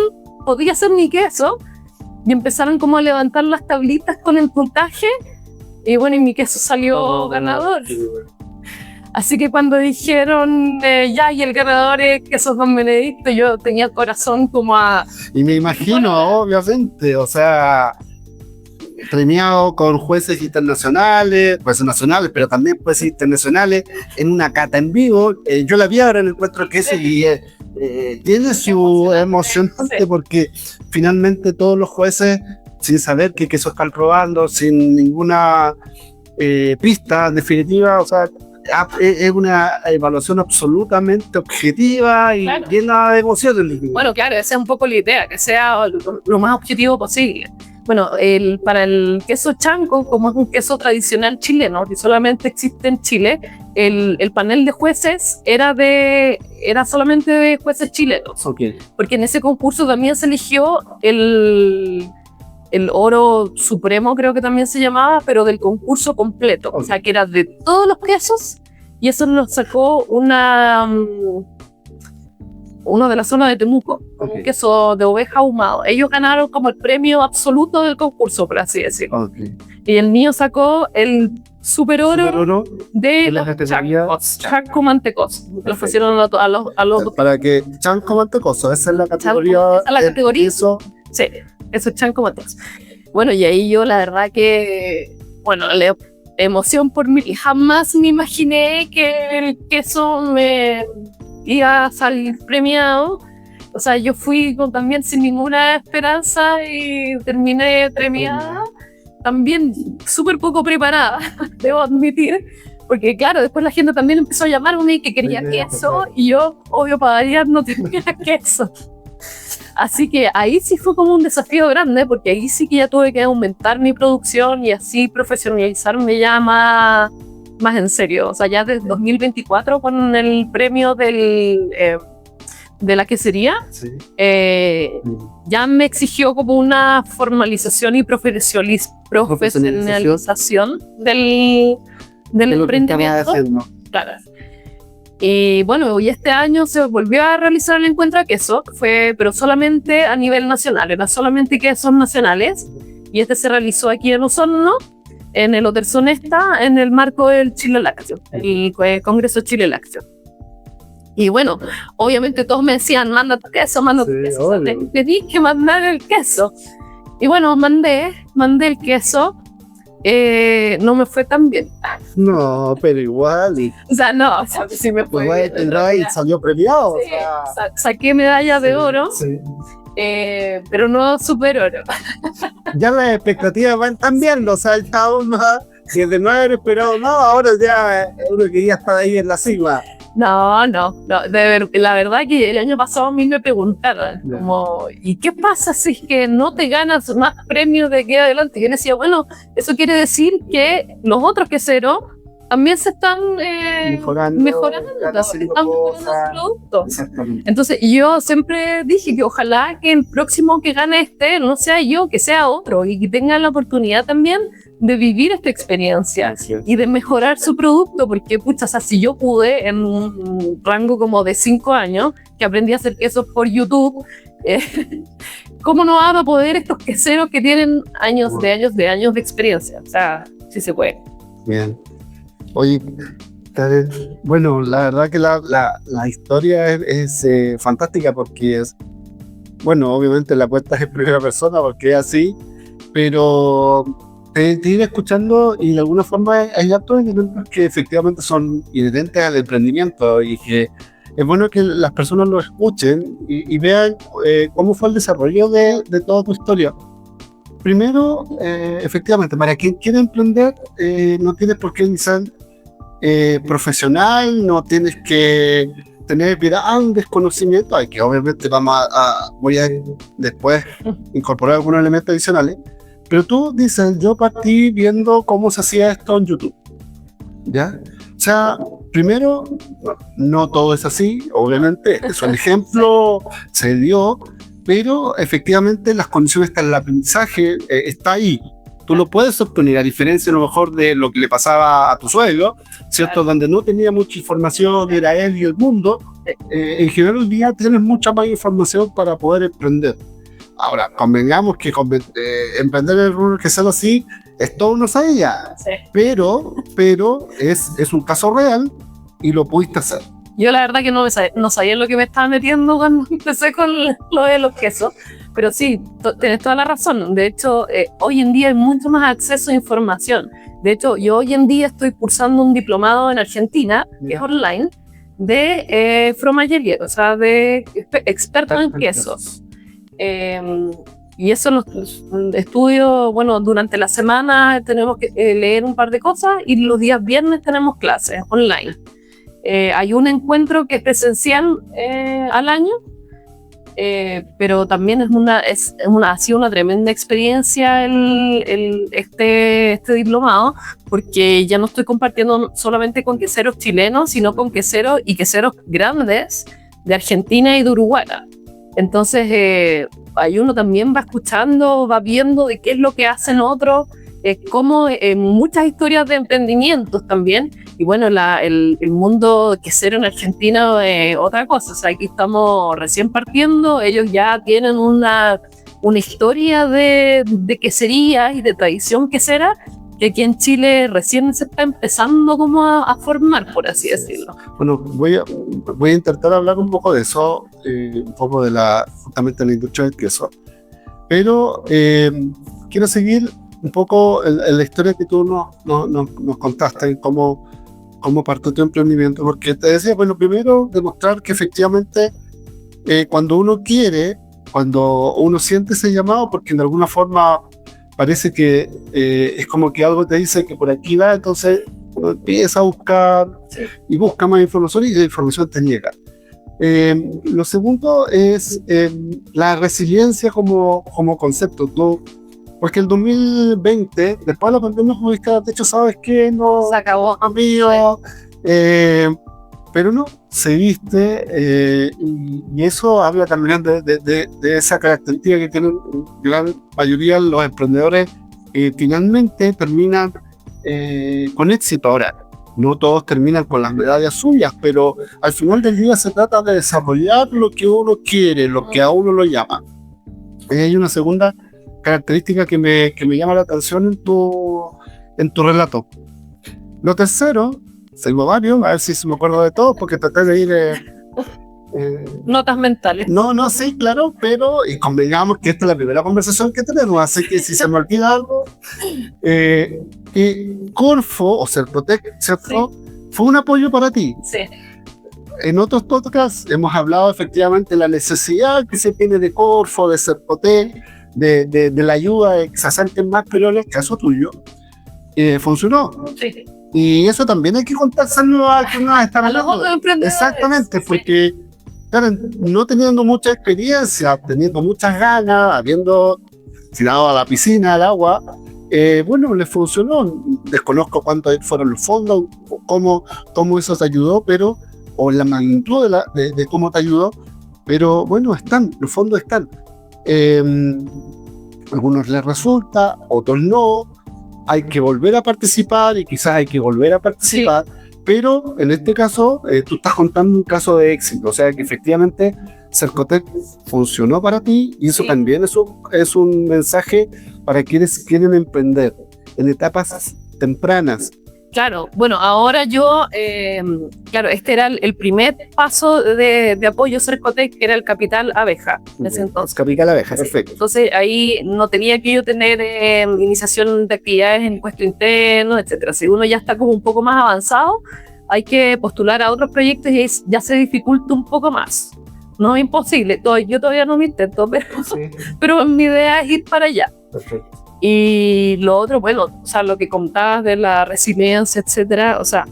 D: podía ser mi queso, y empezaron como a levantar las tablitas con el puntaje, y bueno, y mi queso salió ganador. Así que cuando dijeron, ya, y el ganador es quesos Don Benedicto, yo tenía el corazón como a...
C: Y me imagino, obviamente, o sea, premiado con jueces internacionales, nacionales, pero también jueces internacionales, en una cata en vivo. Yo la vi ahora en el Encuentro Queso y tiene su emocionante, porque finalmente todos los jueces, sin saber qué queso están probando, sin ninguna pista definitiva, o sea, es una evaluación absolutamente objetiva y
D: claro,
C: llena de emociones.
D: Bueno, claro, esa es un poco la idea, que sea lo más objetivo posible. Bueno, para el queso chanco, como es un queso tradicional chileno, que solamente existe en Chile, el panel de jueces era solamente de jueces chilenos.
C: Okay.
D: Porque en ese concurso también se eligió el oro supremo, creo que también se llamaba, pero del concurso completo. Okay. O sea, que era de todos los quesos, y eso nos sacó uno de la zona de Temuco, okay, un queso de oveja ahumado. Ellos ganaron como el premio absoluto del concurso, por así decirlo. Okay. Y el mío sacó el super oro de los chanco mantecoso. Lo ofrecieron a los
C: para que chanco mantecoso, esa es la categoría.
D: Esa es la categoría. Eso. Sí, eso es chanco mantecoso. Bueno, y ahí yo la verdad que, bueno, la emoción por mí, jamás me imaginé que el queso me iba a salir premiado. O sea, yo fui también sin ninguna esperanza y terminé premiada. También súper poco preparada, debo admitir. Porque claro, después la gente también empezó a llamarme que quería queso, y yo, obvio, para variar, no tenía queso. Así que ahí sí fue como un desafío grande, porque ahí sí que ya tuve que aumentar mi producción y así profesionalizarme ya más en serio. O sea, ya desde 2024 con el premio de la quesería, sí, ya me exigió como una formalización y profesionalización del emprendimiento. Claro. Y bueno, y este año se volvió a realizar el Encuentro a Queso, pero solamente a nivel nacional, eran solamente quesos nacionales, y este se realizó aquí en Osorno, en el Hotel Sonesta, en el marco del Chile Lácteo, el Congreso Chile Lácteo. Y bueno, obviamente todos me decían, manda tu queso, manda tu
C: Sí,
D: queso. O sea,
C: obvio.
D: tenés que mandar el queso. Y bueno, mandé el queso. No me fue tan bien.
C: No, pero igual, y
D: O sea, no, o sea, sí me fue
C: igual
D: bien.
C: tendrá y salió premiado.
D: Sí, saqué medalla de oro,
C: Sí.
D: pero no super oro.
C: Ya las expectativas van cambiando, o sea, ya uno, si de no haber esperado nada, ahora ya uno quería estar ahí en la cima.
D: No, la verdad que el año pasado a mí me preguntaron,
C: Ya.
D: como, ¿y qué pasa si es que no te ganas más premios de aquí adelante? Y yo decía, bueno, eso quiere decir que los otros queseros también se están mejorando, están mejorando su producto.
C: Exactamente.
D: Entonces yo siempre dije que ojalá que el próximo que gane no sea yo, que sea otro, y que tenga la oportunidad también de vivir esta experiencia y de mejorar su producto, porque pucha, o sea, si yo pude en un rango como de 5 años, que aprendí a hacer quesos por YouTube, ¿cómo no van a poder estos queseros que tienen años de experiencia? O sea, sí se puede.
C: Bien. Oye, Karen, bueno, la verdad que la historia es fantástica porque es, bueno, obviamente la cuenta es en primera persona porque es así, pero te iré escuchando y de alguna forma hay actos elementos que efectivamente son inherentes al emprendimiento y que es bueno que las personas lo escuchen y vean cómo fue el desarrollo de toda tu historia. Primero, efectivamente, para quien quiere emprender, no tienes por qué ser profesional, no tienes que tener grandes conocimientos, que obviamente voy a después incorporar algunos elementos adicionales, pero tú dices, yo partí viendo cómo se hacía esto en YouTube, ¿ya? O sea, primero, no todo es así, obviamente, es un ejemplo, se dio, pero efectivamente las condiciones del aprendizaje está ahí. Tú lo puedes obtener, a diferencia a lo mejor de lo que le pasaba a tu suegro, ¿cierto?
D: Claro.
C: Donde no tenía mucha información, era él y el mundo. En general, hoy día tienes mucha más información para poder emprender. Ahora, convengamos que emprender el rubro que sea así es todo una saella,
D: Sí.
C: pero es un caso real y lo pudiste hacer.
D: Yo la verdad que no sabía lo que me estaba metiendo cuando empecé con lo de los quesos, pero sí, tienes toda la razón. De hecho, hoy en día hay mucho más acceso a información. De hecho, yo hoy en día estoy cursando un diplomado en Argentina, que es online, de fromagería, o sea, de experto en quesos. Y eso lo estudio, bueno, durante la semana tenemos que leer un par de cosas y los días viernes tenemos clases online. Hay un encuentro que es presencial al año, pero también ha sido una tremenda experiencia este diplomado, porque ya no estoy compartiendo solamente con queseros chilenos, sino con queseros grandes de Argentina y de Uruguay. Entonces, ahí uno también va escuchando, va viendo de qué es lo que hacen otros, como muchas historias de emprendimientos también. Y bueno, el mundo quesero en Argentina otra cosa. O sea, aquí estamos recién partiendo, ellos ya tienen una historia de quesería y de tradición quesera que aquí en Chile recién se está empezando como a formar, por así decirlo.
C: Bueno, voy a intentar hablar un poco de eso, un poco de justamente la industria del queso. Pero quiero seguir un poco en la historia que tú nos contaste, en cómo partió tu emprendimiento, porque te decía, bueno, primero demostrar que efectivamente cuando uno quiere, cuando uno siente ese llamado, porque de alguna forma parece que es como que algo te dice que por aquí va, entonces uno empieza a buscar y busca más información y la información te llega. Lo segundo es la resiliencia como concepto. Porque el 2020, después de la pandemia, de hecho, ¿sabes qué? No,
D: Se acabó.
C: amigo, pero no, seguiste, y eso habla también de esa característica que tienen gran mayoría de los emprendedores, finalmente terminan con éxito. Ahora, no todos terminan con las medallas suyas, pero al final del día se trata de desarrollar lo que uno quiere, lo que a uno lo llama. Y hay una segunda característica que me llama la atención en tu relato. Lo tercero, tengo varios, a ver si me acuerdo de todos, porque traté de ir
D: Notas mentales.
C: No, sí, claro, pero y convengamos que esta es la primera conversación que tenemos, así que si se me olvida algo, Corfo o Cercotec, ¿cierto? Fue un apoyo para ti.
D: Sí.
C: En otros podcasts hemos hablado efectivamente de la necesidad que se tiene de Corfo, de Cercotec, de la ayuda de que se acerquen más, pero en el caso tuyo funcionó.
D: Sí.
C: Y eso también hay que contárselo a quienes nos están
D: A los
C: hablando.
D: otros emprendedores.
C: Exactamente,
D: Sí.
C: porque claro, no teniendo mucha experiencia, teniendo muchas ganas, habiendo tirado a la piscina, al agua, bueno, les funcionó. Desconozco cuántos fueron los fondos, cómo eso te ayudó, pero o la magnitud de cómo te ayudó, pero bueno, los fondos están. Algunos les resulta, otros no. Hay que volver a participar y quizás hay que volver a participar, pero en este caso tú estás contando un caso de éxito, o sea que efectivamente Cercotec funcionó para ti y eso también es un mensaje para quienes quieren emprender en etapas tempranas.
D: Claro, bueno, ahora yo, claro, este era el primer paso de apoyo Cercotec, que era el Capital Abeja, en ese entonces.
C: Capital Abeja, perfecto.
D: Entonces ahí no tenía que yo tener iniciación de actividades en impuesto interno, etcétera. Si uno ya está como un poco más avanzado, hay que postular a otros proyectos y ya se dificulta un poco más. No es imposible, yo todavía no me intento, pero mi idea es ir para allá.
C: Perfecto.
D: Y lo otro, bueno, o sea, lo que contabas de la resiliencia, etcétera, o sea,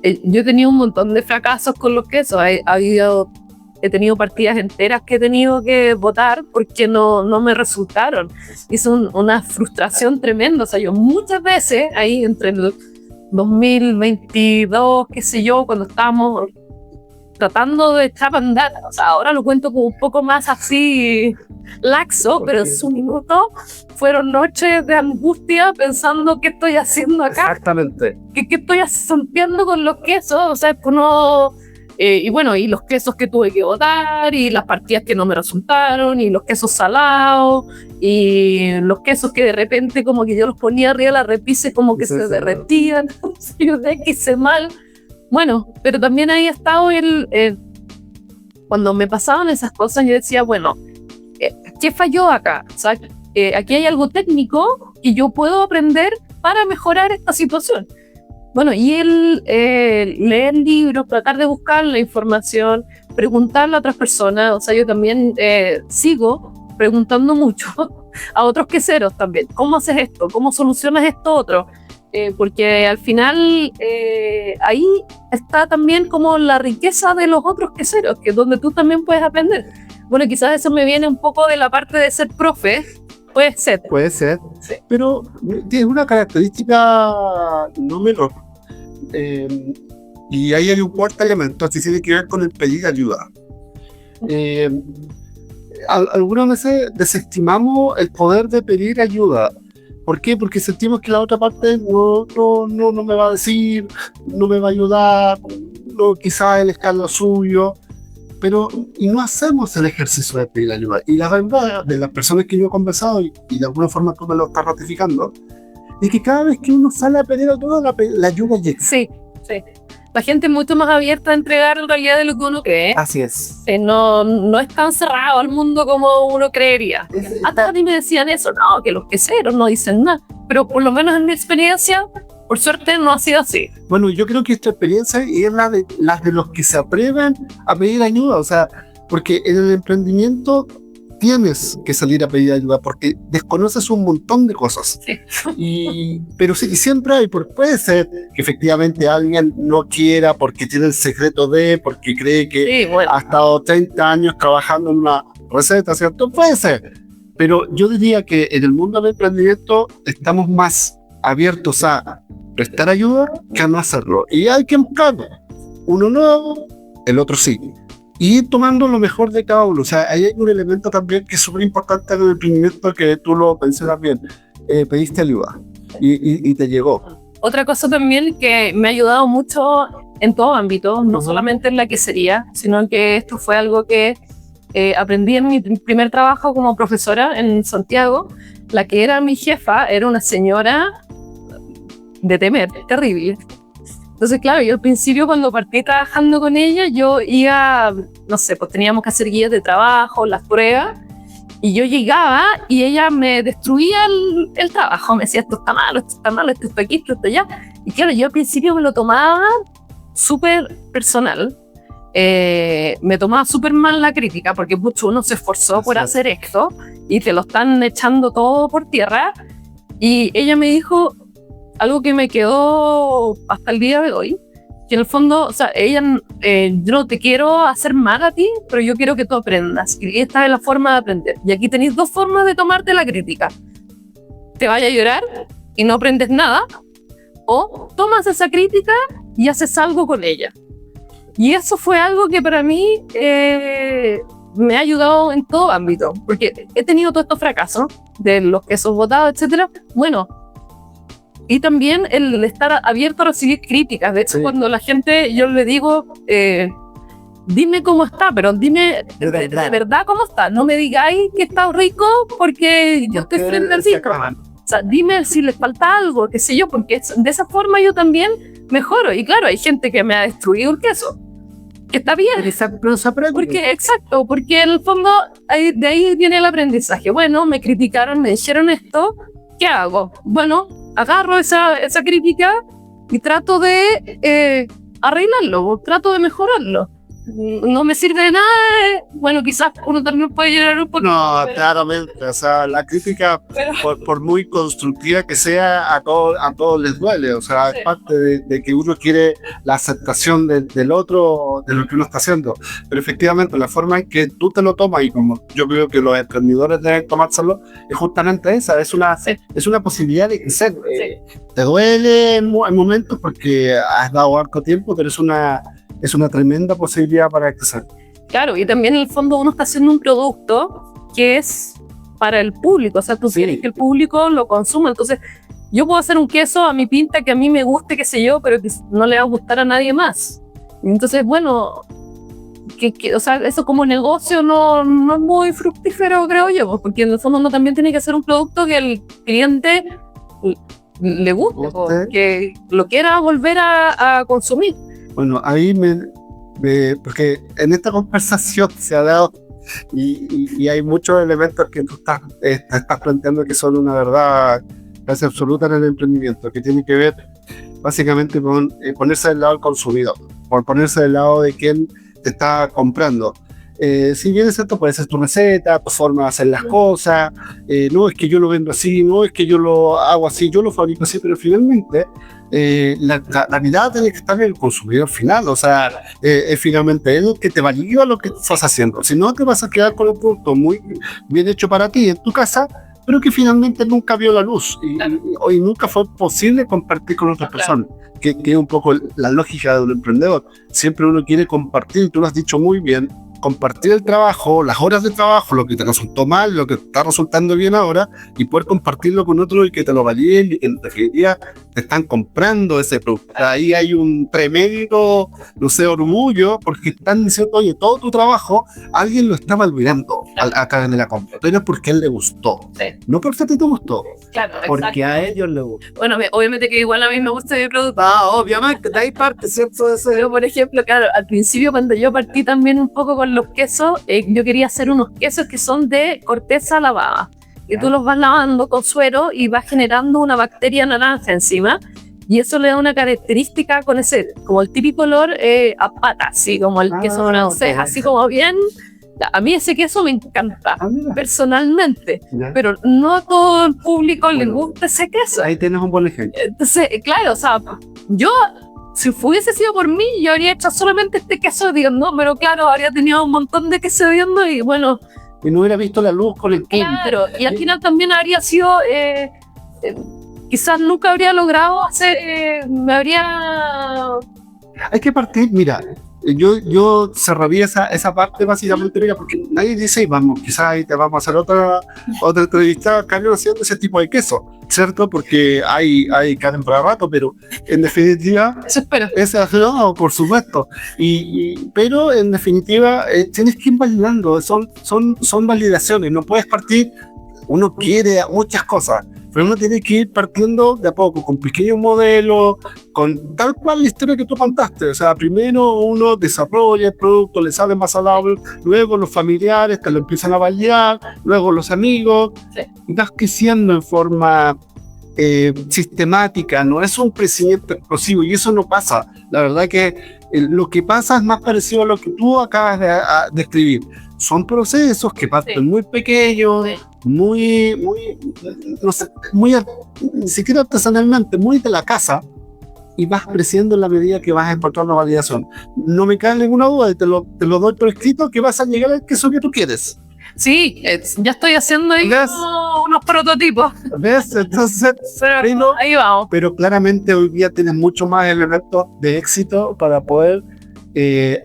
D: yo he tenido un montón de fracasos con los quesos. He tenido partidas enteras que he tenido que votar porque no me resultaron. Es una frustración tremenda. O sea, yo muchas veces, ahí entre el 2022, qué sé yo, cuando estábamos tratando de echar a andar, o sea, ahora lo cuento como un poco más así laxo, pero en su minuto fueron noches de angustia pensando qué estoy haciendo acá.
C: Exactamente.
D: ¿Qué estoy haciendo con los quesos? O sea, pues no... y bueno, y los quesos que tuve que botar, y las partidas que no me resultaron, y los quesos salados, y los quesos que de repente como que yo los ponía arriba de la repisa como que se derretían. Yo sé que hice mal. Bueno, pero también ahí ha estado cuando me pasaban esas cosas, yo decía, bueno, ¿qué falló acá? O sea, aquí hay algo técnico que yo puedo aprender para mejorar esta situación. Bueno, y leer libros, tratar de buscar la información, preguntarle a otras personas. O sea, yo también sigo preguntando mucho a otros queseros también. ¿Cómo haces esto? ¿Cómo solucionas esto otro? Porque al final ahí está también como la riqueza de los otros queseros, que es donde tú también puedes aprender. Bueno, quizás eso me viene un poco de la parte de ser profe. Puede ser.
C: Puede ser,
D: sí.
C: Pero tiene una característica no menor. Y ahí hay un cuarto elemento, así tiene que ver con el pedir ayuda. Algunas veces desestimamos el poder de pedir ayuda. ¿Por qué? Porque sentimos que la otra parte no me va a decir, no me va a ayudar, quizás él está en lo suyo, y no hacemos el ejercicio de pedir ayuda. Y la verdad, de las personas que yo he conversado, y de alguna forma tú me lo estás ratificando, es que cada vez que uno sale a pedir ayuda, la ayuda llega.
D: Sí. La gente es mucho más abierta a entregar en realidad de lo que uno cree.
C: Así es.
D: No es tan cerrado al mundo como uno creería. Hasta a mí me decían eso, no, que los queseros no dicen nada. Pero por lo menos en mi experiencia, por suerte no ha sido así.
C: Bueno, yo creo que esta experiencia es las de los que se atreven a pedir ayuda. O sea, porque en el emprendimiento tienes que salir a pedir ayuda porque desconoces un montón de cosas.
D: Sí.
C: Pero sí, siempre hay, puede ser que efectivamente alguien no quiera porque tiene el secreto porque cree que ha estado 30 años trabajando en una receta, ¿cierto? Puede ser. Pero yo diría que en el mundo del emprendimiento estamos más abiertos a prestar ayuda que a no hacerlo. Y hay que buscarlo. Uno no, el otro sí. Y tomando lo mejor de cada uno. O sea, ahí hay un elemento también que es súper importante en el emprendimiento que tú lo mencionas bien. Pediste ayuda y te llegó.
D: Otra cosa también que me ha ayudado mucho en todo ámbito, no solamente en la quesería, sino que esto fue algo que aprendí en mi primer trabajo como profesora en Santiago. La que era mi jefa era una señora de temer, terrible. Entonces, claro, yo al principio cuando partí trabajando con ella, yo iba, no sé, pues teníamos que hacer guías de trabajo, las pruebas, y yo llegaba y ella me destruía el trabajo, me decía, esto está malo, esto está aquí, esto está allá. Y claro, yo al principio me lo tomaba súper personal, me tomaba súper mal la crítica, porque mucho uno se esforzó por hacer esto, y te lo están echando todo por tierra. Y ella me dijo algo que me quedó hasta el día de hoy, que en el fondo, o sea, ella, yo no te quiero hacer mal a ti, pero yo quiero que tú aprendas, y esta es la forma de aprender. Y aquí tenéis dos formas de tomarte la crítica: te vayas a llorar y no aprendes nada, o tomas esa crítica y haces algo con ella. Y eso fue algo que para mí me ha ayudado en todo ámbito, porque he tenido todos estos fracasos de los quesos botados, etcétera. Bueno, y también el estar abierto a recibir críticas. De hecho, cuando la gente, yo le digo, dime cómo está, pero dime de verdad cómo está. No me digáis que está rico porque yo estoy frente al micro. O sea, dime si les falta algo, qué sé yo, porque de esa forma yo también mejoro. Y claro, hay gente que me ha destruido el queso, que está bien.
C: Pero se aprende.
D: Porque en el fondo de ahí viene el aprendizaje. Bueno, me criticaron, me dijeron esto, ¿qué hago? Bueno, agarro esa crítica y trato de arreglarlo, trato de mejorarlo. No me sirve de nada. Bueno, quizás uno también puede llorar un poco.
C: No, claramente. O sea, la crítica, por muy constructiva que sea, a todos les duele. O sea, es parte de que uno quiere la aceptación del otro, de lo que uno está haciendo. Pero efectivamente, la forma en que tú te lo tomas, y como yo creo que los emprendedores deben tomárselo, es justamente esa. Es una posibilidad de crecer. Te duele en momentos porque has dado harto tiempo, pero es una tremenda posibilidad para crecer.
D: Claro, y también en el fondo uno está haciendo un producto que es para el público, o sea, tú quieres que el público lo consuma. Entonces, yo puedo hacer un queso a mi pinta que a mí me guste, qué sé yo, pero que no le va a gustar a nadie más. Entonces, bueno, o sea, eso como negocio no es muy fructífero, creo yo, porque en el fondo uno también tiene que hacer un producto que el cliente le guste, que lo quiera volver a consumir.
C: Bueno, ahí porque en esta conversación se ha dado y hay muchos elementos que tú estás planteando que son una verdad casi absoluta en el emprendimiento, que tiene que ver básicamente con ponerse del lado del consumidor, por ponerse del lado de quien te está comprando. Si bien es cierto, puede ser tu receta, tu forma de hacer las cosas, no es que yo lo vendo así, no es que yo lo hago así, yo lo fabrico así, pero finalmente la mirada tiene que estar en el consumidor final. O sea, es finalmente él que te valida lo que estás haciendo. Si no, te vas a quedar con un producto muy bien hecho para ti en tu casa, pero que finalmente nunca vio la luz y nunca fue posible compartir con otras personas, que es un poco la lógica de un emprendedor. Siempre uno quiere compartir, tú lo has dicho muy bien, compartir el trabajo, las horas de trabajo, lo que te resultó mal, lo que te está resultando bien ahora, y poder compartirlo con otro y que te lo validen, y en definitiva te están comprando ese producto. Ahí hay un tremendo, no sé, orgullo, porque están diciendo, oye, todo tu trabajo alguien lo está valorando acá en la compra, pero es porque a él le gustó, no porque a ti te gustó, porque a ellos les gustó.
D: Bueno, obviamente que igual a mí me gusta mi producto.
C: Obviamente, de ahí parte, ¿cierto?
D: Pero, por ejemplo, claro, al principio cuando yo partí también un poco con los quesos, yo quería hacer unos quesos que son de corteza lavada, y tú los vas lavando con suero y vas generando una bacteria naranja encima, y eso le da una característica con ese, como el típico olor a pata, así como el queso francés, así como bien. A mí ese queso me encanta, personalmente, pero no a todo el público le gusta ese queso.
C: Ahí tienes un buen ejemplo.
D: Entonces, claro, o sea, yo, si hubiese sido por mí, yo habría hecho solamente este queso, digo, no, pero claro, habría tenido un montón de queso viendo y bueno.
C: Y no hubiera visto la luz con el tiempo.
D: Claro, y al final también habría sido, quizás nunca habría logrado hacer,
C: Hay que partir, mira, yo cerraría esa parte básicamente, porque nadie dice, y vamos, quizás ahí te vamos a hacer otra entrevista, Carlos, haciendo ese tipo de queso, ¿cierto? Porque hay Karen para rato, pero en definitiva,
D: eso espero.
C: No, por supuesto, pero en definitiva tienes que ir validando, son validaciones, no puedes partir, uno quiere muchas cosas. Pero uno tiene que ir partiendo de a poco, con pequeños modelos, con tal cual la historia que tú contaste. O sea, primero uno desarrolla el producto, le sale más saludable, luego los familiares te lo empiezan a validar, luego los amigos.
D: Sí.
C: Vas creciendo en forma sistemática, no es un crecimiento explosivo, y eso no pasa. La verdad que lo que pasa es más parecido a lo que tú acabas de describir. Son procesos que parten muy pequeños, muy, no sé, ni siquiera artesanalmente, muy de la casa, y vas creciendo en la medida que vas encontrando validación. No me cae ninguna duda, y te lo doy por escrito, que vas a llegar al queso que tú quieres.
D: Sí, ya estoy haciendo ahí unos prototipos.
C: ¿Ves? Entonces,
D: Pero ahí vamos.
C: pero claramente hoy día tienes mucho más elementos de éxito para poder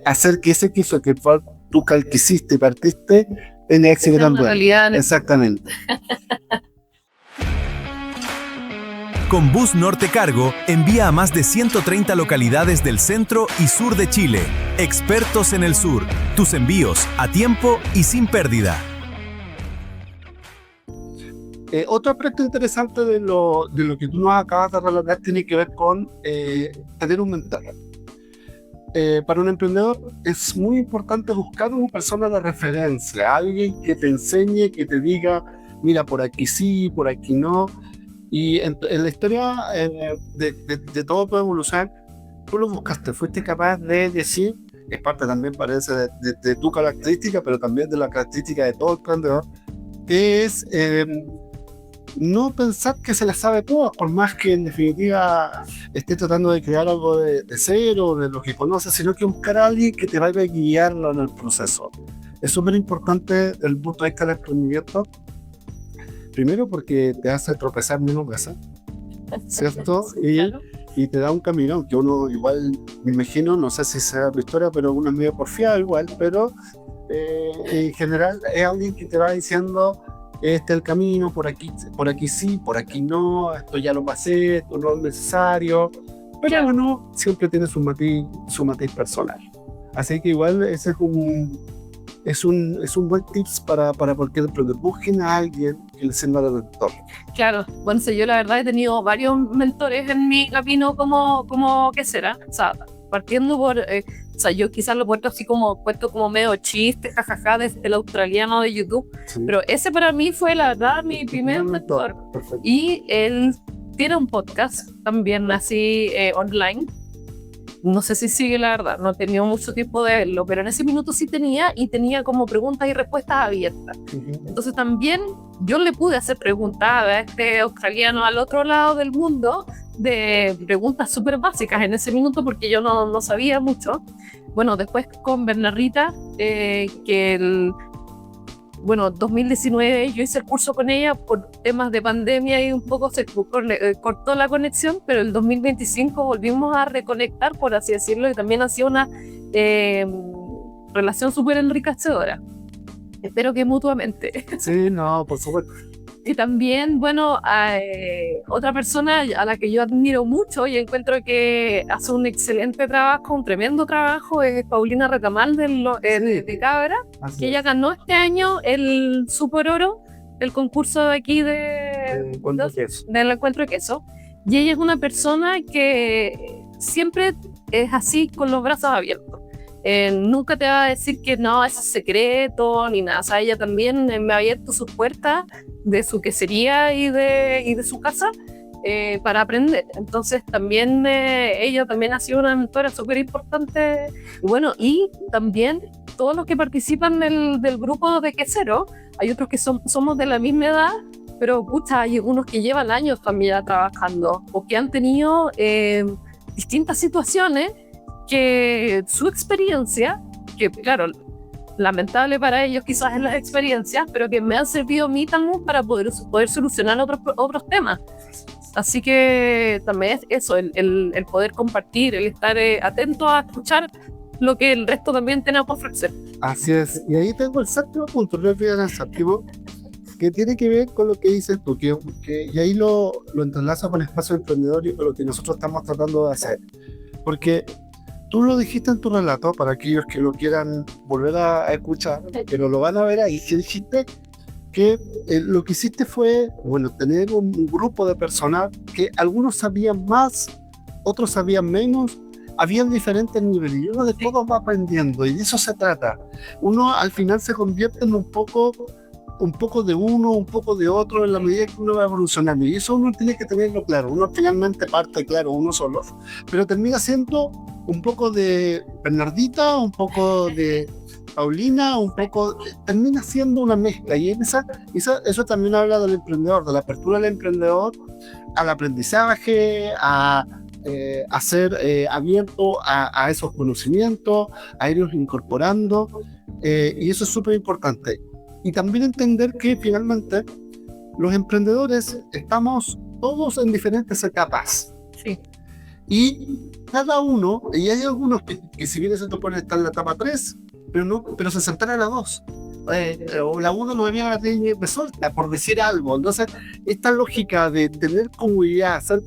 C: hacer que ese queso que tú quisiste y partiste tenga éxito también.
D: Realidad.
C: Exactamente.
E: Con Bus Norte Cargo, envía a más de 130 localidades del centro y sur de Chile. Expertos en el sur. Tus envíos a tiempo y sin pérdida.
C: Otro aspecto interesante de lo que tú nos acabas de relatar tiene que ver con tener un mentor. Para un emprendedor es muy importante buscar una persona de referencia, alguien que te enseñe, que te diga, mira, por aquí sí, por aquí no. Y en la historia de todo puede evolucionar, tú lo buscaste, fuiste capaz de decir, es parte también parece de tu característica, pero también de la característica de todo emprendedor, que es no pensar que se la sabe todo, por más que en definitiva esté tratando de crear algo de cero, de lo que conoces, sino que buscar a alguien que te vaya a guiarlo en el proceso. Es súper importante desde el punto de vista del emprendimiento. Primero porque te hace tropezar menos veces, ¿cierto? Y te da un camino que uno igual, me imagino, no sé si sea tu historia, pero uno es medio porfiado igual, pero en general es alguien que te va diciendo, este es el camino, por aquí sí, por aquí no, esto ya lo pasé, esto no es necesario, pero uno siempre tiene su matiz personal. Así que igual ese es un buen tips para porque busquen a alguien que les sirva de mentor.
D: Claro, bueno, yo la verdad he tenido varios mentores en mi camino como quesera, o sea, partiendo por, o sea, yo quizás lo cuento como medio chiste, jajaja, desde el australiano de YouTube, sí. Pero ese para mí fue la verdad mi primer mentor. Perfecto. Y él tiene un podcast también así online. No sé si sigue, la verdad, no he tenido mucho tiempo de verlo, pero en ese minuto sí tenía como preguntas y respuestas abiertas. Entonces también yo le pude hacer preguntas a este australiano al otro lado del mundo, de preguntas súper básicas en ese minuto, porque yo no sabía mucho. Bueno, después con Bernardita, que 2019 yo hice el curso con ella por temas de pandemia y un poco se cortó la conexión, pero el 2025 volvimos a reconectar, por así decirlo, y también ha sido una relación súper enriquecedora. Espero que mutuamente.
C: Sí, no, por supuesto.
D: Y también, otra persona a la que yo admiro mucho y encuentro que hace un excelente trabajo, un tremendo trabajo, es Paulina Retamal de Cabra, que ella ganó este año el Super Oro, el concurso de aquí del Encuentro de Queso. Y ella es una persona que siempre es así, con los brazos abiertos. Nunca te va a decir que no, eso es secreto, ni nada. O sea, ella también me ha abierto sus puertas de su quesería y de su casa para aprender. Entonces también ella también ha sido una mentora súper importante. Y también todos los que participan del grupo de queseros, hay otros que somos de la misma edad, pero hay unos que llevan años también trabajando o que han tenido distintas situaciones que su experiencia, que claro, lamentable para ellos quizás es las experiencias, pero que me han servido a mí también para poder solucionar otros temas. Así que también es eso, el poder compartir, el estar atento a escuchar lo que el resto también tiene que ofrecer.
C: Así es, y ahí tengo el séptimo punto, el séptimo, que tiene que ver con lo que dices tú, y ahí lo entrelaza con el espacio emprendedor y con lo que nosotros estamos tratando de hacer. Porque tú lo dijiste en tu relato, para aquellos que lo quieran volver a escuchar, pero lo van a ver ahí, que dijiste, que lo que hiciste fue, bueno, tener un grupo de personas que algunos sabían más, otros sabían menos, habían diferentes niveles y uno de todos va aprendiendo y de eso se trata. Uno al final se convierte en un poco de uno, un poco de otro en la medida que uno va evolucionando y eso uno tiene que tenerlo claro. Uno finalmente parte, claro, uno solo, pero termina siendo un poco de Bernardita, un poco de Paulina, un poco, termina siendo una mezcla y eso también habla del emprendedor, de la apertura del emprendedor al aprendizaje, a ser abierto a esos conocimientos, a irlos incorporando, y eso es súper importante. Y también entender que finalmente los emprendedores estamos todos en diferentes etapas.
D: Sí.
C: Y cada uno, y hay algunos que si bien se te pone estar en la etapa 3, pero se saltan a la 2. O la 1 no debía resuelta, por decir algo. Entonces, esta lógica de tener comunidad, ser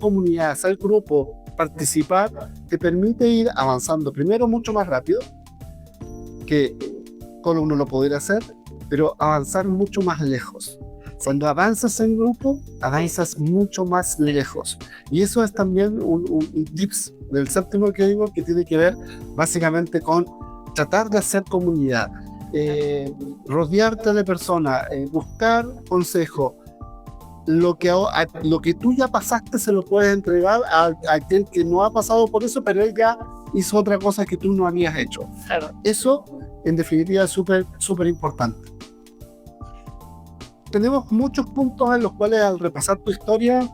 C: grupo, participar, te permite ir avanzando primero mucho más rápido que solo uno lo podría hacer, pero avanzar mucho más lejos. Cuando avanzas en grupo, avanzas mucho más lejos. Y eso es también un tips del séptimo que digo, que tiene que ver básicamente con tratar de hacer comunidad, rodearte de personas, buscar consejo. Lo que tú ya pasaste se lo puedes entregar a aquel que no ha pasado por eso, pero él ya hizo otra cosa que tú no habías hecho.
D: Claro.
C: Eso, en definitiva, es súper, súper importante. Tenemos muchos puntos en los cuales al repasar tu historia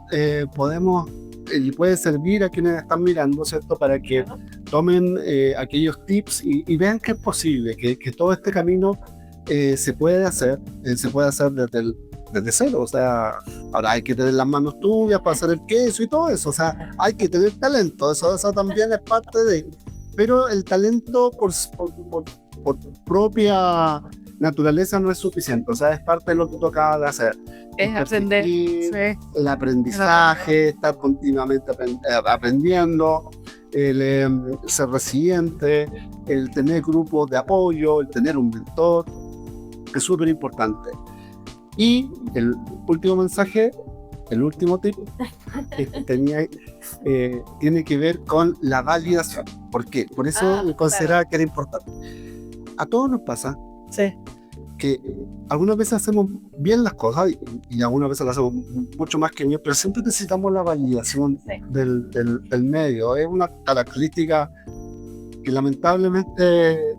C: podemos y puede servir a quienes están mirando, ¿cierto? Para que tomen aquellos tips y vean que es posible, que todo este camino se puede hacer desde cero. O sea, ahora hay que tener las manos turbias para hacer el queso y todo eso. O sea, hay que tener talento, eso también es parte de... Pero el talento por propia naturaleza no es suficiente, o sea, es parte de lo que tú acabas de hacer.
D: Es aprender, sí.
C: El aprendizaje, estar continuamente aprendiendo, el ser resiliente, el tener grupos de apoyo, el tener un mentor, es súper importante. Y el último mensaje, el último tip, tiene que ver con la validación. ¿Por qué? Por eso consideraba que era importante. A todos nos pasa que algunas veces hacemos bien las cosas y algunas veces las hacemos mucho más que bien, pero siempre necesitamos la validación del medio. Es una característica que lamentablemente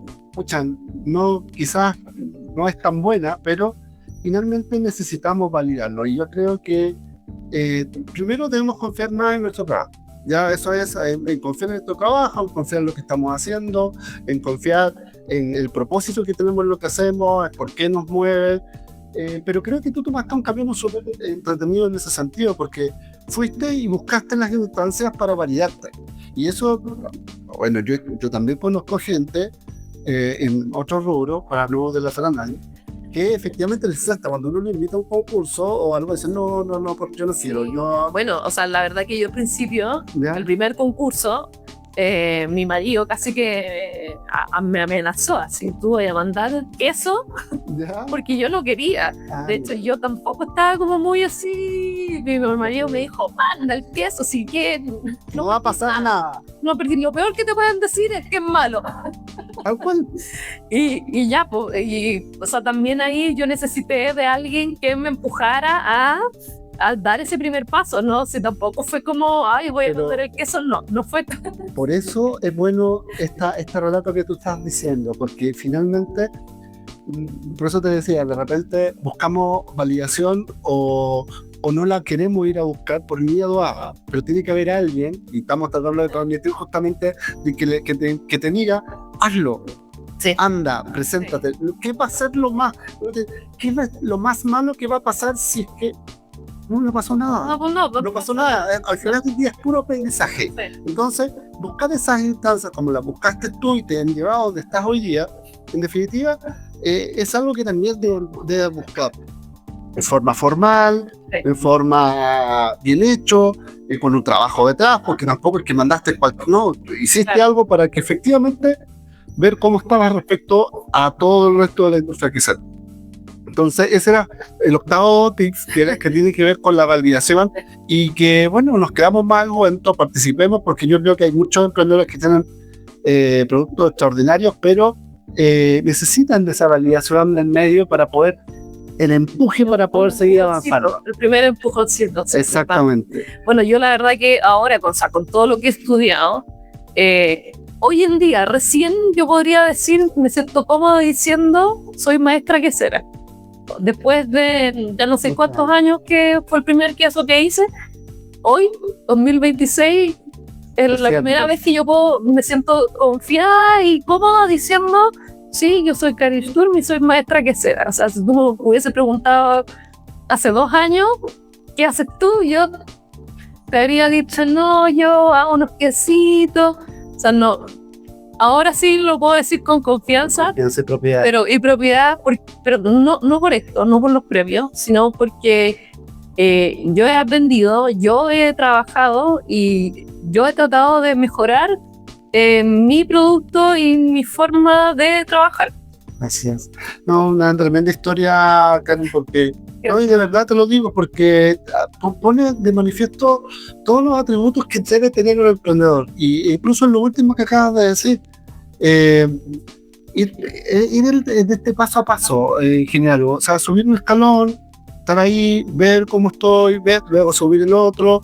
C: quizás no es tan buena, pero finalmente necesitamos validarlo. Y yo creo que primero debemos confiar más en nuestro trabajo. Ya eso es, en confiar en nuestro trabajo, en confiar en lo que estamos haciendo, en confiar en el propósito que tenemos en lo que hacemos, en por qué nos mueve. Pero creo que tú tomaste un camino súper entretenido en ese sentido, porque fuiste y buscaste las instancias para validarte. Y eso, bueno, yo también conozco gente en otros rubros, para no de la Fernández, que efectivamente les salta cuando uno le invita a un concurso o algo, dicen no, porque yo no quiero.
D: Bueno, o sea, la verdad que yo al principio,
C: ¿Ya?
D: el primer concurso, mi marido casi que me amenazó, así, tú voy a mandar queso,
C: ¿Ya?
D: porque yo no quería. De hecho, yo tampoco estaba como muy así. Mi marido me dijo, manda el queso, si que
C: no va a pasar nada.
D: No, pero lo peor que te pueden decir es que es malo.
C: Tal cual.
D: Y ya, pues, o sea, también ahí yo necesité de alguien que me empujara a dar ese primer paso, ¿no? Si tampoco fue como, ay, voy a mandar el queso, no fue.
C: Por eso es bueno este relato que tú estás diciendo, porque finalmente, por eso te decía, de repente buscamos validación o no la queremos ir a buscar por miedo a, pero tiene que haber alguien, y estamos tratando de transmitir justamente de que te diga, hazlo.
D: Sí.
C: Anda, preséntate. ¿Qué va a ser lo más malo que va a pasar si es que no pasó nada? No pasó nada. Al final del día es puro aprendizaje.
D: Sí.
C: Entonces, buscar esas instancias como las buscaste tú y te han llevado donde estás hoy día, en definitiva, es algo que también debes buscar. En forma formal, en forma bien hecho, con un trabajo detrás, porque tampoco es que mandaste hiciste algo para que efectivamente ver cómo estabas respecto a todo el resto de la industria que se. Entonces, ese era el octavo tips que tiene que ver con la validación y que, bueno, nos quedamos más atentos, participemos, porque yo creo que hay muchos emprendedores que tienen productos extraordinarios, pero necesitan de esa validación en medio para poder, el empuje para poder seguir avanzando.
D: El primer empujoncito.
C: Exactamente.
D: Bueno, yo la verdad que ahora, con todo lo que he estudiado, hoy en día, recién yo podría decir, me siento cómodo diciendo, soy maestra quesera. Después de ya no sé cuántos años que fue el primer queso que hice, hoy, 2026, es la primera vez que yo me siento confiada y cómoda diciendo, sí, yo soy Karin Sturm y soy maestra quesera. O sea, si tú me hubiese preguntado hace 2 años, ¿qué haces tú? Yo te habría dicho, no, yo hago unos quesitos. O sea, no. Ahora sí lo puedo decir con confianza.
C: Confianza y propiedad.
D: Pero no por esto, no por los premios, sino porque yo he aprendido, yo he trabajado y yo he tratado de mejorar mi producto y mi forma de trabajar.
C: Así es. No, una tremenda historia, Karen, porque hoy de verdad te lo digo, porque pone de manifiesto todos los atributos que debe tener un emprendedor. Y incluso en lo último que acabas de decir, ir de este paso a paso en general. O sea, subir un escalón, estar ahí, ver cómo estoy, ver, luego subir el otro,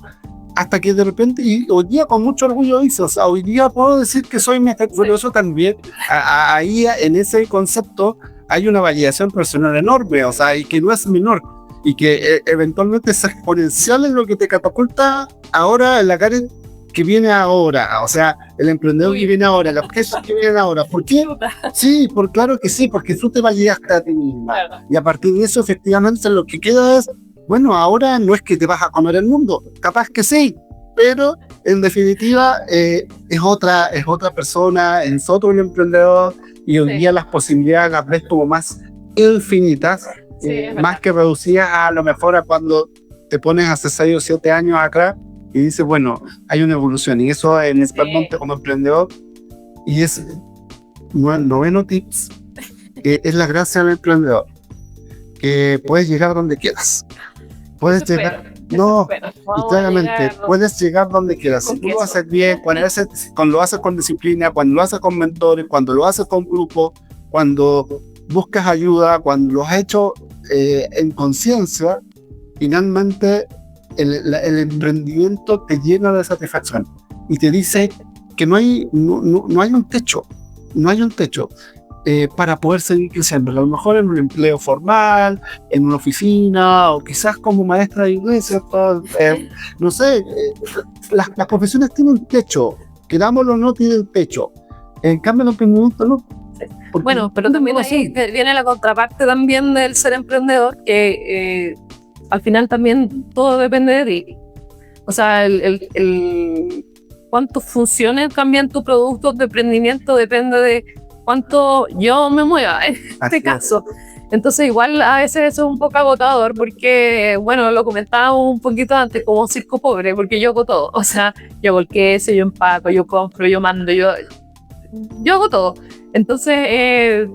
C: hasta que de repente, y hoy día con mucho orgullo hice, o sea, hoy día puedo decir que soy maestro, pero eso también, ahí en ese concepto hay una validación personal enorme, o sea, y que no es menor, y que eventualmente es exponencial en lo que te catapulta ahora en la Karen que viene ahora, o sea, el emprendedor que viene ahora, los quesos que vienen ahora. ¿Por qué? Sí, claro que sí, porque tú te validaste a ti misma, y a partir de eso, efectivamente, lo que queda es, bueno, ahora no es que te vas a comer el mundo, capaz que sí, pero en definitiva es otra persona, es otro emprendedor, y hoy día las posibilidades las ves como más infinitas, más que reducidas a lo mejor a cuando te pones hace 6 o 7 años acá y dices, bueno, hay una evolución, y eso en Expertmonte como emprendedor, y es 9º tips, que es la gracia del emprendedor, que puedes llegar donde quieras. Puedes llegar, y claramente puedes llegar donde quieras. Si tú lo haces bien, cuando lo haces con disciplina, cuando lo haces con mentores, cuando lo haces con grupo, cuando buscas ayuda, cuando lo has hecho en conciencia, finalmente el emprendimiento te llena de satisfacción y te dice que no hay un techo, para poder seguir creciendo. A lo mejor en un empleo formal, en una oficina, o quizás como maestra de inglés, no sé, las profesiones tienen un techo, querámoslo o no, tienen techo. En cambio, el emprendimiento no.
D: Bueno, pero también ahí viene la contraparte también del ser emprendedor, que al final también todo depende de ti. O sea, cuántas funciones cambian tu producto de emprendimiento depende de cuánto yo me mueva en este caso. Entonces igual a veces eso es un poco agotador porque, bueno, lo comentaba un poquito antes, como un circo pobre, porque yo hago todo. O sea, yo hago el queso, yo empaco, yo compro, yo mando, yo hago todo. Entonces,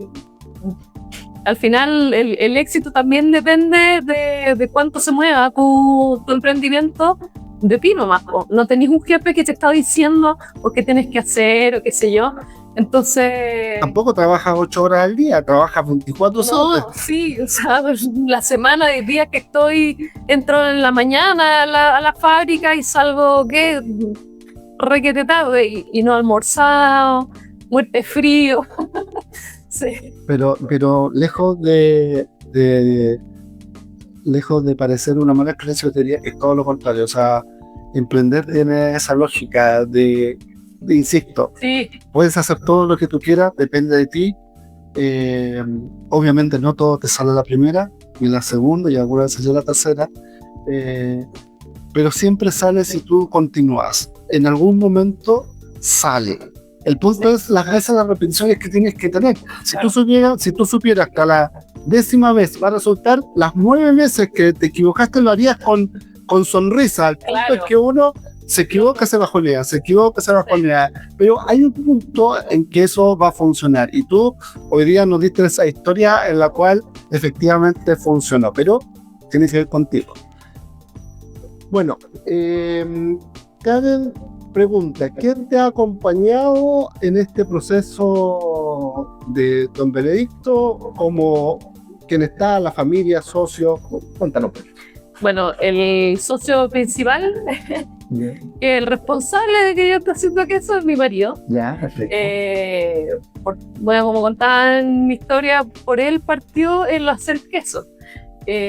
D: al final el éxito también depende de cuánto se mueva tu emprendimiento de ti nomás. No tenés un jefe que te está diciendo o qué tienes que hacer o qué sé yo. Entonces...
C: Tampoco trabajas 8 horas al día, trabajas 24 horas.
D: No, sí, o sea, la semana de días que entro en la mañana a la fábrica y salgo, requete tarde y no almorzado, muerte frío. Sí.
C: Pero lejos de parecer una mala experiencia, es todo lo contrario. O sea, emprender tiene esa lógica de insisto,
D: sí.
C: Puedes hacer todo lo que tú quieras, depende de ti. Obviamente no todo te sale a la primera, ni la segunda, y alguna vez sale la tercera, pero siempre sale si tú continúas. En algún momento sale. El punto es las repeticiones que tienes que tener. Si tú supieras que a la 10ª vez va a resultar, las 9 veces que te equivocaste lo harías con sonrisa. El punto es que uno se equivoca, se bajonea, se equivoca, se bajonea. Pero hay un punto en que eso va a funcionar. Y tú hoy día nos diste esa historia en la cual efectivamente funcionó, pero tiene que ver contigo. Bueno, Karen pregunta, ¿quién te ha acompañado en este proceso de Don Benedicto? Como quien está, la familia, socio, cuéntanos.
D: Bueno, el socio principal, el responsable de que yo esté haciendo queso es mi marido.
C: Ya, perfecto.
D: Bueno, como contaba en mi historia, por él partió el hacer queso.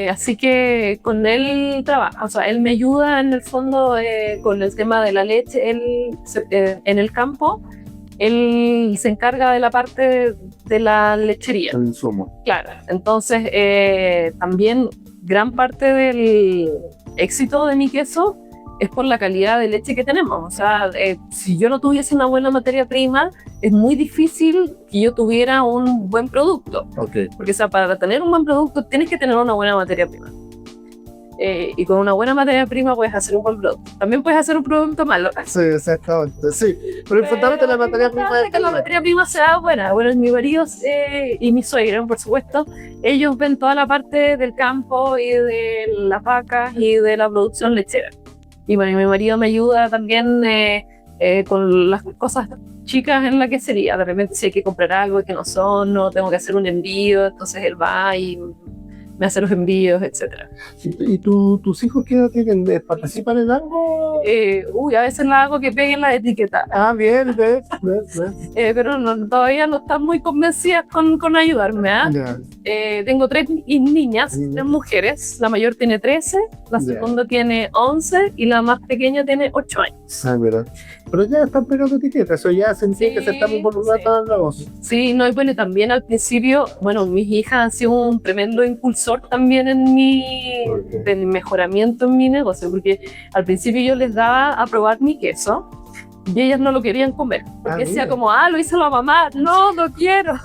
D: Así que con él trabaja, o sea, él me ayuda en el fondo con el tema de la leche. Él en el campo, él se encarga de la parte de la lechería.
C: El insumo.
D: Claro, entonces también gran parte del éxito de mi queso es por la calidad de leche que tenemos. O sea, si yo no tuviese una buena materia prima, es muy difícil que yo tuviera un buen producto.
C: Okay.
D: Porque, o sea, para tener un buen producto tienes que tener una buena materia prima. Y con una buena materia prima puedes hacer un buen producto. También puedes hacer un producto malo.
C: Sí, exactamente. Sí, pero importante la materia prima.
D: Que la materia prima sea buena. Bueno, mi marido y mi suegra, por supuesto, ellos ven toda la parte del campo y de las vacas y de la producción lechera. Y bueno, mi marido me ayuda también con las cosas chicas en la quesería. De repente si hay que comprar algo que no son, no tengo que hacer un envío, entonces él va y me hace los envíos, etc.
C: ¿Y tus hijos qué edad tienen? ¿Participan en algo?
D: A veces la hago que peguen la etiqueta.
C: Ah, bien, ves.
D: Pero todavía no están muy convencidas con ayudarme. Tengo 3 niñas, 3 mujeres. La mayor tiene 13, la segunda tiene 11 y la más pequeña tiene 8 años.
C: Ah, mira. Pero ya están pegando etiquetas, eso ya sentí que se están involucrando en el negocio.
D: Sí, no, y bueno, también al principio, bueno, mis hijas han sido un tremendo impulsor también en del mejoramiento en mi negocio, porque al principio yo les daba a probar mi queso y ellas no lo querían comer, porque decía como, lo hizo la mamá, no quiero.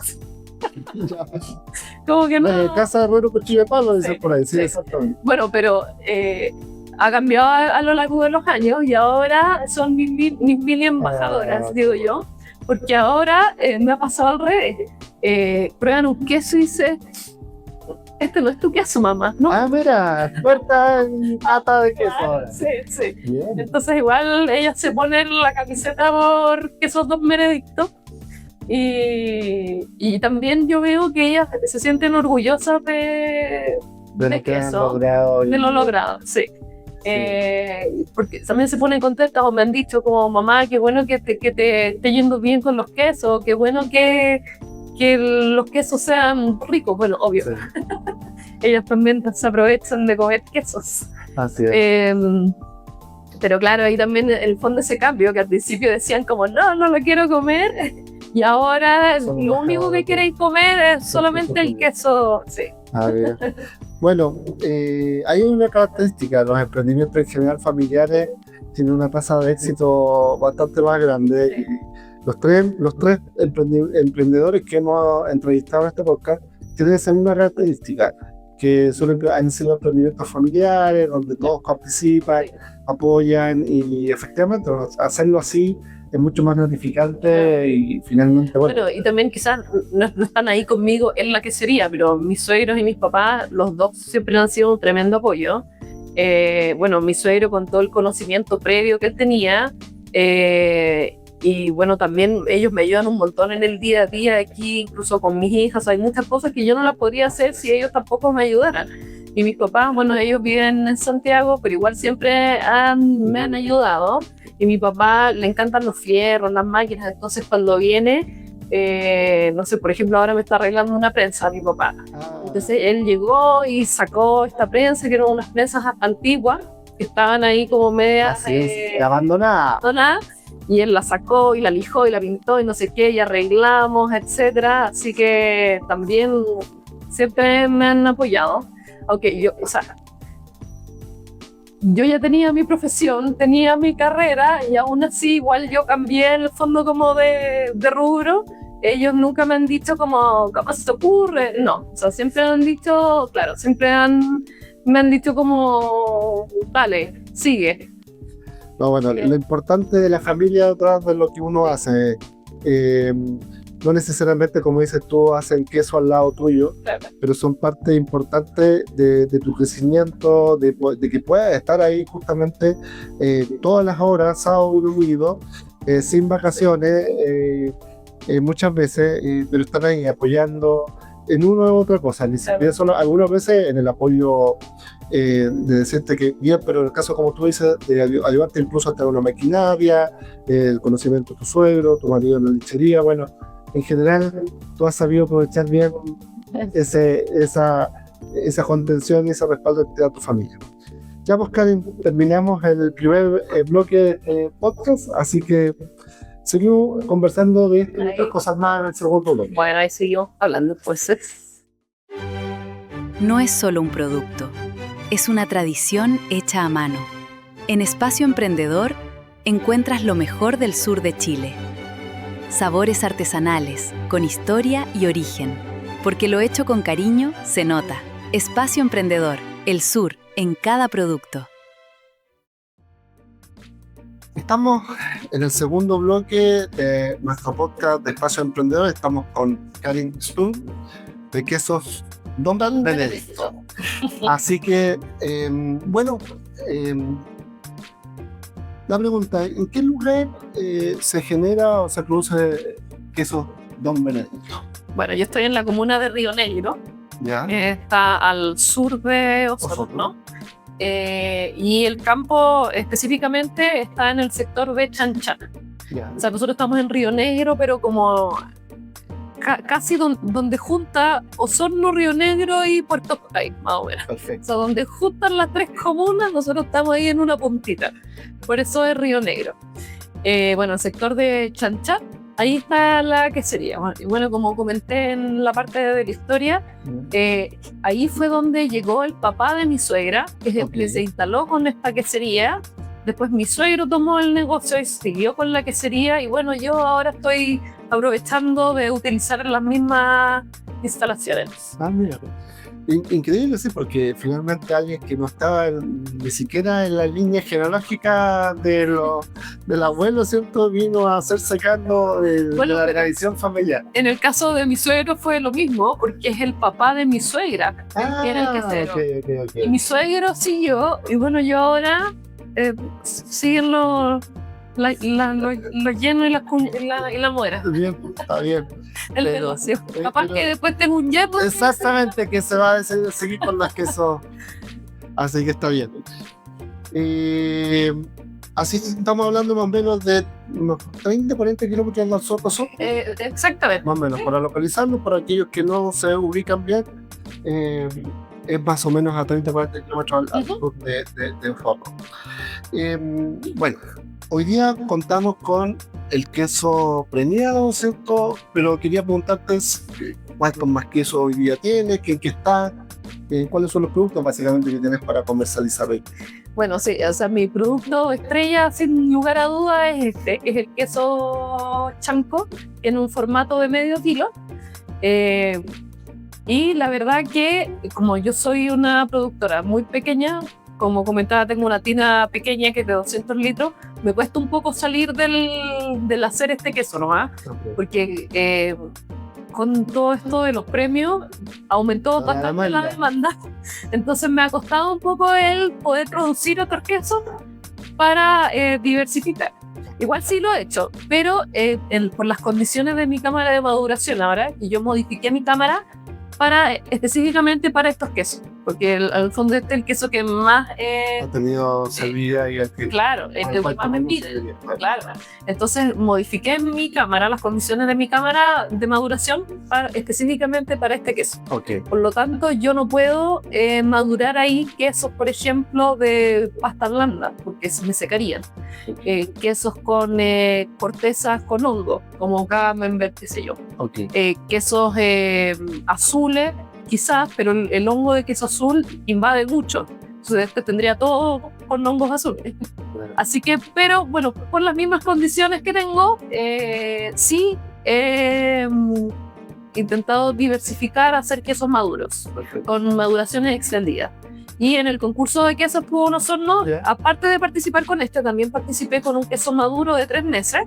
D: Como que no.
C: Casa de herrero, cuchillo de palo, dicen por ahí, sí, exactamente.
D: Bueno, pero ha cambiado a lo largo de los años y ahora son mis mil embajadoras, digo yo, porque ahora me ha pasado al revés. Prueban un queso y dicen, este no es tu queso, mamá, ¿no?
C: Ah, mira, experta en ata de queso.
D: Sí.
C: Bien.
D: Entonces igual ellas se ponen la camiseta por quesos Don Benedicto y también yo veo que ellas se sienten orgullosas de queso, de lo logrado, sí. Porque también se ponen contentas o me han dicho como, mamá, qué bueno que te esté yendo bien con los quesos, qué bueno que los quesos sean ricos. Bueno, obvio. Sí. Ellas también se aprovechan de comer quesos.
C: Así es.
D: Pero claro, ahí también en el fondo ese cambio, que al principio decían como, no lo quiero comer, y ahora lo único que queréis comer es solamente el queso. Sí.
C: A ver. Bueno, hay una característica, los emprendimientos en general familiares tienen una tasa de éxito bastante más grande. Y los tres emprendedores que hemos entrevistado en este podcast tienen esa misma característica, que han sido emprendimientos familiares, donde todos participan, apoyan, y efectivamente hacerlo así es mucho más gratificante y finalmente
D: bueno, y también quizás no están ahí conmigo en la quesería, pero mis suegros y mis papás, los dos siempre han sido un tremendo apoyo. Bueno, mi suegro con todo el conocimiento previo que él tenía, y bueno, también ellos me ayudan un montón en el día a día aquí, incluso con mis hijas. Hay muchas cosas que yo no las podría hacer si ellos tampoco me ayudaran. Y mis papás, bueno, ellos viven en Santiago, pero igual siempre me han ayudado. Y a mi papá le encantan los fierros, las máquinas, entonces cuando viene, no sé, por ejemplo, ahora me está arreglando una prensa mi papá. Entonces él llegó y sacó esta prensa, que eran unas prensas antiguas, que estaban ahí como medias abandonadas. Y él la sacó y la lijó y la pintó y no sé qué, y arreglamos, etcétera. Así que también siempre me han apoyado. Aunque yo ya tenía mi profesión, tenía mi carrera, y aún así igual yo cambié en el fondo como de rubro. Ellos nunca me han dicho como, ¿cómo se te ocurre? No, o sea, siempre han dicho, claro, me han dicho como, vale, sigue.
C: No, bueno,
D: Sí.
C: lo importante de la familia detrás de lo que uno hace, no necesariamente, como dices tú, hacen queso al lado tuyo,
D: Claro.
C: pero son parte importante de tu crecimiento, de que puedas estar ahí justamente todas las horas, sábado incluido, sin vacaciones, muchas veces, pero están ahí apoyando en una u otra cosa, ni siquiera solo, algunas veces en el apoyo de decirte que bien, pero en el caso como tú dices, de ayudarte incluso hasta una maquinaria, el conocimiento de tu suegro, tu marido en la lechería, bueno, en general tú has sabido aprovechar bien esa contención y ese respaldo que te da tu familia. Ya pues Karen, terminamos el primer bloque de este podcast, así que seguimos conversando de esto y otras cosas más en el segundo bloque.
D: Bueno, ahí seguimos hablando, pues.
F: No es solo un producto, es una tradición hecha a mano. En Espacio Emprendedor encuentras lo mejor del sur de Chile. Sabores artesanales, con historia y origen. Porque lo hecho con cariño se nota. Espacio Emprendedor, el sur en cada producto.
C: Estamos en el segundo bloque de nuestro podcast de Espacio Emprendedor. Estamos con Karen Stuhl de Quesos Don Benedicto. Así que, la pregunta, ¿en qué lugar se genera o se produce queso Don Benedicto?
D: Bueno, yo estoy en la comuna de Río Negro,
C: ¿Ya?
D: está al sur de Osorno, y el campo específicamente está en el sector de Chanchana.
C: ¿Ya?
D: O sea, nosotros estamos en Río Negro, pero como casi donde junta Osorno, Río Negro y Puerto Montt, más o menos.
C: Perfecto.
D: O sea, donde juntan las tres comunas, nosotros estamos ahí en una puntita. Por eso es Río Negro. Bueno, el sector de Chanchán, ahí está la quesería. Bueno, como comenté en la parte de la historia, ahí fue donde llegó el papá de mi suegra, que es el que se instaló con esta quesería. Después mi suegro tomó el negocio y siguió con la quesería. Y bueno, yo ahora estoy aprovechando de utilizar las mismas instalaciones.
C: Ah, mira. Increíble, sí, porque finalmente alguien que no estaba ni siquiera en la línea genealógica del abuelo, ¿cierto? Vino a hacerse cargo de la tradición familiar.
D: En el caso de mi suegro fue lo mismo, porque es el papá de mi suegra, que era el quesero.
C: Ok.
D: Y mi suegro siguió, y bueno, yo ahora siguen lo lleno y la muera.
C: Bien, está bien.
D: El
C: Pero-
D: negocio. Capaz que después tengo un yepo.
C: Exactamente, que se va a seguir con las quesos. Así que está bien. Así estamos hablando más o menos de unos 30, 40 kilómetros al sur,
D: Exactamente.
C: más o menos, para localizarlo, para aquellos que no se ubican bien, es más o menos a 30, 40 kilómetros al sur de Osorno. Bueno, hoy día contamos con el queso preñado, ¿cierto? Pero quería preguntarte cuántos más quesos hoy día tienes, qué está, cuáles son los productos básicamente que tienes para comercializar hoy.
D: Bueno, sí, o sea, mi producto estrella, sin lugar a dudas, es este, que es el queso chanco, en un formato de medio kilo. Y la verdad que, como yo soy una productora muy pequeña, como comentaba, tengo una tina pequeña que es de 200 litros, me cuesta un poco salir del hacer este queso nomás, porque con todo esto de los premios aumentó
C: La
D: bastante la
C: demanda.
D: demanda. Entonces me ha costado un poco el poder producir otros quesos para diversificar. Igual sí lo he hecho, pero por las condiciones de mi cámara de maduración ahora, y yo modifiqué mi cámara específicamente para estos quesos, porque al fondo este es el queso que más
C: Ha tenido salida y
D: claro, el que más me pide. Claro. Entonces modifiqué mi cámara, las condiciones de mi cámara de maduración específicamente para este queso.
C: Ok.
D: Por lo tanto, yo no puedo madurar ahí quesos, por ejemplo, de pasta blanda, porque me secarían. Quesos con cortezas con hongo, como camembert, qué sé yo.
C: Ok.
D: Quesos azules, quizás, pero el hongo de queso azul invade mucho. Entonces este tendría todo con hongos azules. Así que, pero bueno, por las mismas condiciones que tengo, sí he intentado diversificar, hacer quesos maduros,
C: Perfecto.
D: con maduraciones extendidas. Y en el concurso de quesos Pueblo Osorno,
C: Ya.
D: aparte de participar con este, también participé con un queso maduro de 3 meses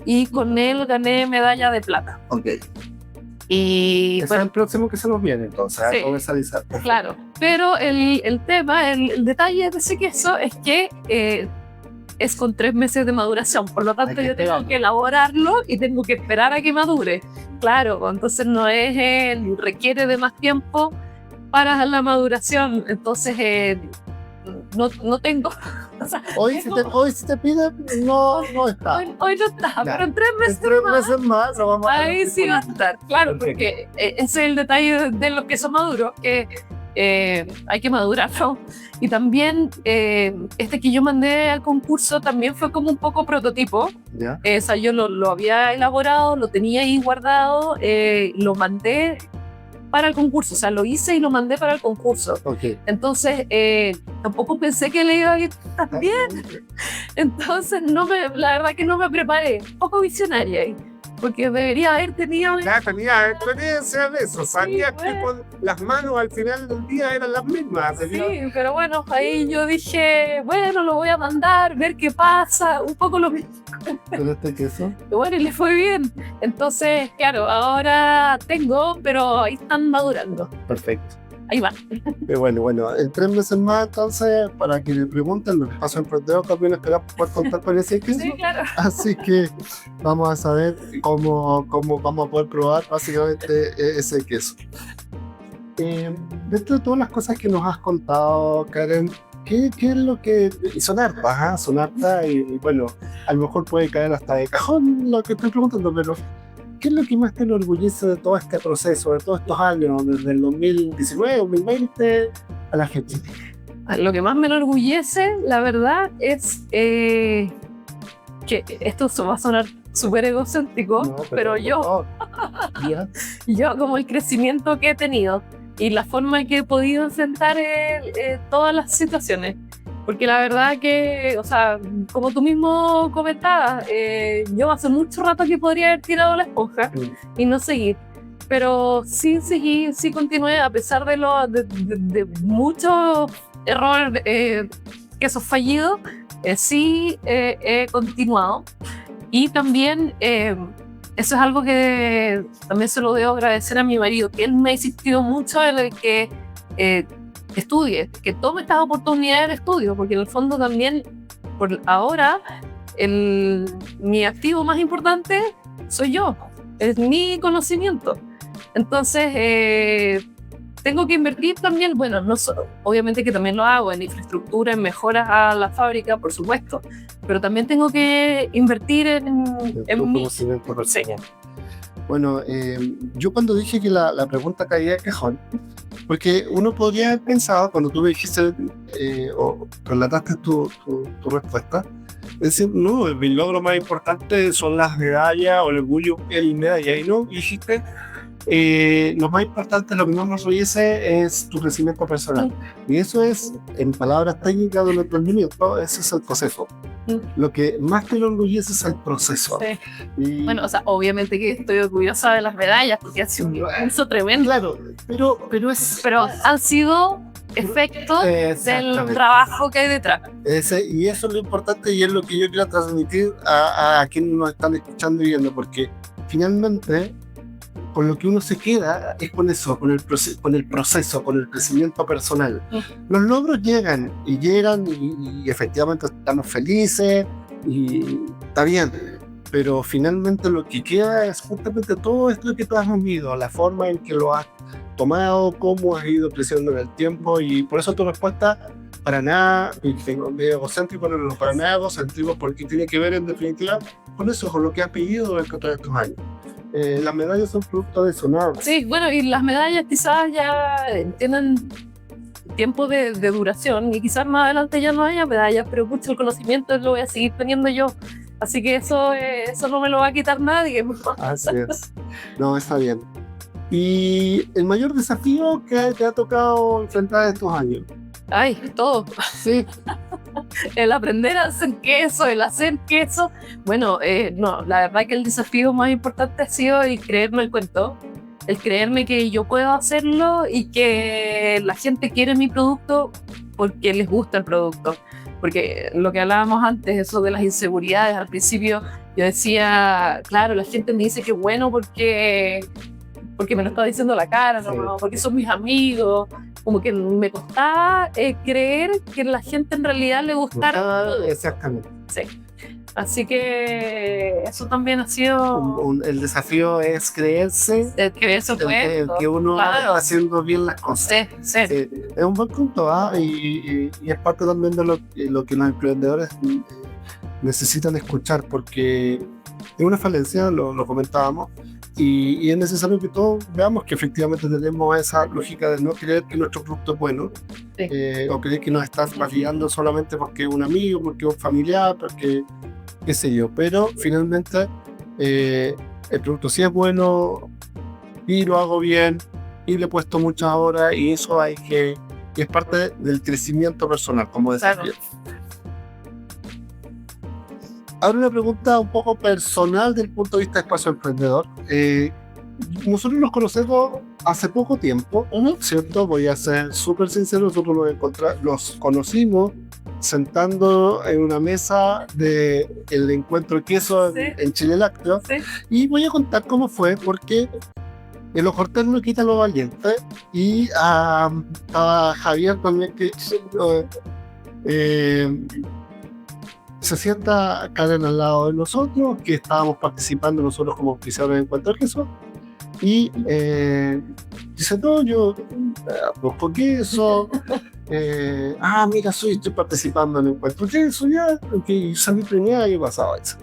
D: y con él gané medalla de plata.
C: Ok.
D: Y
C: Ese es
D: bueno,
C: el próximo que se nos viene, entonces,
D: Sí.
C: a comercializar.
D: claro, pero el tema, el detalle de ese queso es que es con 3 meses de maduración, por lo tanto
C: Hay que
D: yo tengo
C: esperarlo.
D: que elaborarlo y tengo que esperar a que madure. Claro, entonces no es, requiere de más tiempo para la maduración, entonces no tengo, o sea,
C: Hoy si te piden, no está.
D: hoy no está,
C: Ya.
D: pero en 3 meses
C: En 3
D: más,
C: meses más lo vamos a
D: ahí sí va a estar, claro,
C: Perfecto.
D: porque ese es el detalle de los quesos maduros, que hay que madurarlo. Y también este que yo mandé al concurso también fue como un poco prototipo.
C: ¿Ya?
D: O sea, yo lo había elaborado, lo tenía ahí guardado, lo mandé para el concurso, o sea, lo hice y lo mandé para el concurso.
C: Ok.
D: Entonces, tampoco pensé que le iba a ir tan bien. Entonces, la verdad que no me preparé. Un poco visionaria ahí, porque debería haber tenido...
C: Ya tenía experiencia en eso, sabía
D: Sí,
C: que con las manos al final del día eran las mismas.
D: Sí, pero bueno, ahí yo dije, bueno, lo voy a mandar, ver qué pasa, un poco lo mismo.
C: ¿Con este queso?
D: Y bueno, y le fue bien. Entonces, claro, ahora tengo, pero ahí están madurando.
C: Perfecto.
D: Ahí va.
C: Bueno, en 3 meses más, entonces, para que le pregunten, los espacios emprendedores también esperamos poder contar con ese queso.
D: Sí, claro.
C: Así que vamos a saber cómo vamos a poder probar básicamente ese queso. Dentro de todas las cosas que nos has contado, Karen, ¿qué es lo que... Y son hartas, y bueno, a lo mejor puede caer hasta de cajón lo que estoy preguntando, pero ¿qué es lo que más te enorgullece de todo este proceso, de todos estos años, desde el 2019, 2020 a la gente?
D: Lo que más me enorgullece, la verdad, es que esto va a sonar súper egocéntrico,
C: No,
D: pero
C: por
D: yo,
C: favor. Ya.
D: yo como el crecimiento que he tenido y la forma en que he podido enfrentar todas las situaciones. Porque la verdad que, o sea, como tú mismo comentabas, yo hace mucho rato que podría haber tirado la esponja y no seguir. Pero sí seguí, sí continué, a pesar de muchos errores, que esos fallidos, sí he continuado. Y también eso es algo que también se lo debo agradecer a mi marido, que él me ha insistido mucho en el que estudie, que tome estas oportunidades de estudio, porque en el fondo también, por ahora, mi activo más importante soy yo, es mi conocimiento. Entonces, tengo que invertir también, bueno, no solo, obviamente que también lo hago en infraestructura, en mejoras a la fábrica, por supuesto, pero también tengo que invertir en
C: Tu
D: mí.
C: conocimiento personal. Bueno, yo cuando dije que la pregunta caía de cajón, porque uno podría haber pensado, cuando tú me dijiste o relataste tu respuesta, decir, no, mi logro más importante son las medallas o el orgullo el medalla, y no, dijiste, lo más importante, lo que más nos enorgullece es tu crecimiento personal. Y eso es, en palabras técnicas del emprendimiento, ese es el proceso. Lo que más te enorgullece es el proceso.
D: Sí.
C: Y,
D: Bueno, o sea, obviamente que estoy orgullosa de las medallas, porque ha sido un impulso tremendo,
C: claro, pero es...
D: pero han sido efectos del
C: Exactamente.
D: trabajo que hay detrás.
C: Y eso es lo importante y es lo que yo quiero transmitir a quienes nos están escuchando y viendo, porque finalmente con lo que uno se queda es con eso, con el proceso, con el crecimiento personal. Los logros llegan y efectivamente estamos felices y está bien, pero finalmente lo que queda es justamente todo esto que tú has vivido, la forma en que lo has tomado, cómo has ido creciendo en el tiempo, y por eso tu respuesta para nada, y tengo medio egocéntrico, pero no para nada egocéntrico, porque tiene que ver en definitiva con eso, con lo que has vivido durante todos estos años. Las medallas son producto de eso, ¿no?
D: Sí, bueno, y las medallas quizás ya tienen tiempo de duración y quizás más adelante ya no haya medallas, pero mucho el conocimiento lo voy a seguir teniendo yo. Así que eso no me lo va a quitar nadie.
C: Así es. No, está bien. ¿Y el mayor desafío que te ha tocado enfrentar estos años?
D: Ay, todo.
C: Sí.
D: El aprender a hacer queso, el hacer queso. Bueno, no, la verdad que el desafío más importante ha sido el creerme el cuento. el creerme que yo puedo hacerlo y que la gente quiere mi producto porque les gusta el producto. Porque lo que hablábamos antes, eso de las inseguridades, al principio yo decía, claro, la gente me dice que bueno porque me lo está diciendo a la cara, ¿no? Porque son mis amigos. Como que me costaba creer que la gente en realidad le gustara.
C: Exactamente.
D: Sí. Así que eso también ha sido...
C: El desafío es creerse
D: que eso fue...
C: que uno
D: claro.
C: está haciendo bien las cosas.
D: Sí.
C: Sí, es un buen punto, y es parte también de lo que los emprendedores necesitan escuchar, porque es una falencia, lo comentábamos, y es necesario que todos veamos que efectivamente tenemos esa lógica de no creer que nuestro producto es bueno,
D: Sí.
C: o creer que nos estás validando solamente porque es un amigo, porque es un familiar, porque qué sé yo, pero finalmente el producto sí es bueno y lo hago bien y le he puesto muchas horas, y eso y es parte del crecimiento personal, como decía.
D: Claro.
C: Ahora una pregunta un poco personal del punto de vista de Espacio Emprendedor. Nosotros nos conocemos hace poco tiempo, ¿cierto? Voy a ser súper sincero, nosotros nos conocimos sentando en una mesa del encuentro de queso
D: Sí.
C: en Chile Lácteo,
D: Sí.
C: y voy a contar cómo fue, porque el ojo cortés no quita lo valiente, y estaba Javier también, que se sienta Karen al lado de nosotros, que estábamos participando nosotros como auspiciadores en Encuentro de Queso, y dice, no, yo busco queso, mira, estoy participando en Encuentro de Queso, ya, que salí premiada y pasaba eso.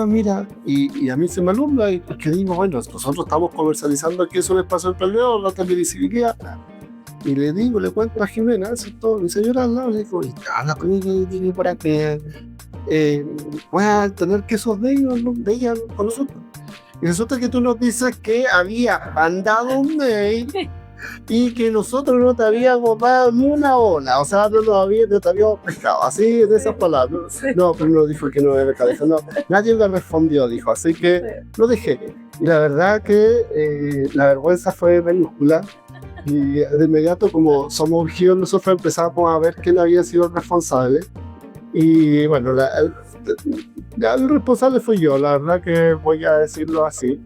C: Mira, y a mí se me alumbra, y que digo, bueno, nosotros estamos comercializando aquí, es un espacio emprendedor, no te visibilidad. Y le cuento a Jimena, ¿cierto? Mi señora al lado, le digo, habla con ella para que voy a tener quesos de ella con nosotros. Y resulta que tú nos dices que había mandado un mail y que nosotros no te habíamos dado ni una ola, o sea, no te habíamos pescado, así de esas palabras.
D: Sí.
C: No, pero no dijo que no había pescado, dijo, no, nadie me respondió, dijo, así que lo dejé. Y la verdad que la vergüenza fue mayúscula, y de inmediato, como somos urgidos, nosotros empezamos a ver quién había sido el responsable, y bueno, el responsable fui yo, la verdad que voy a decirlo así.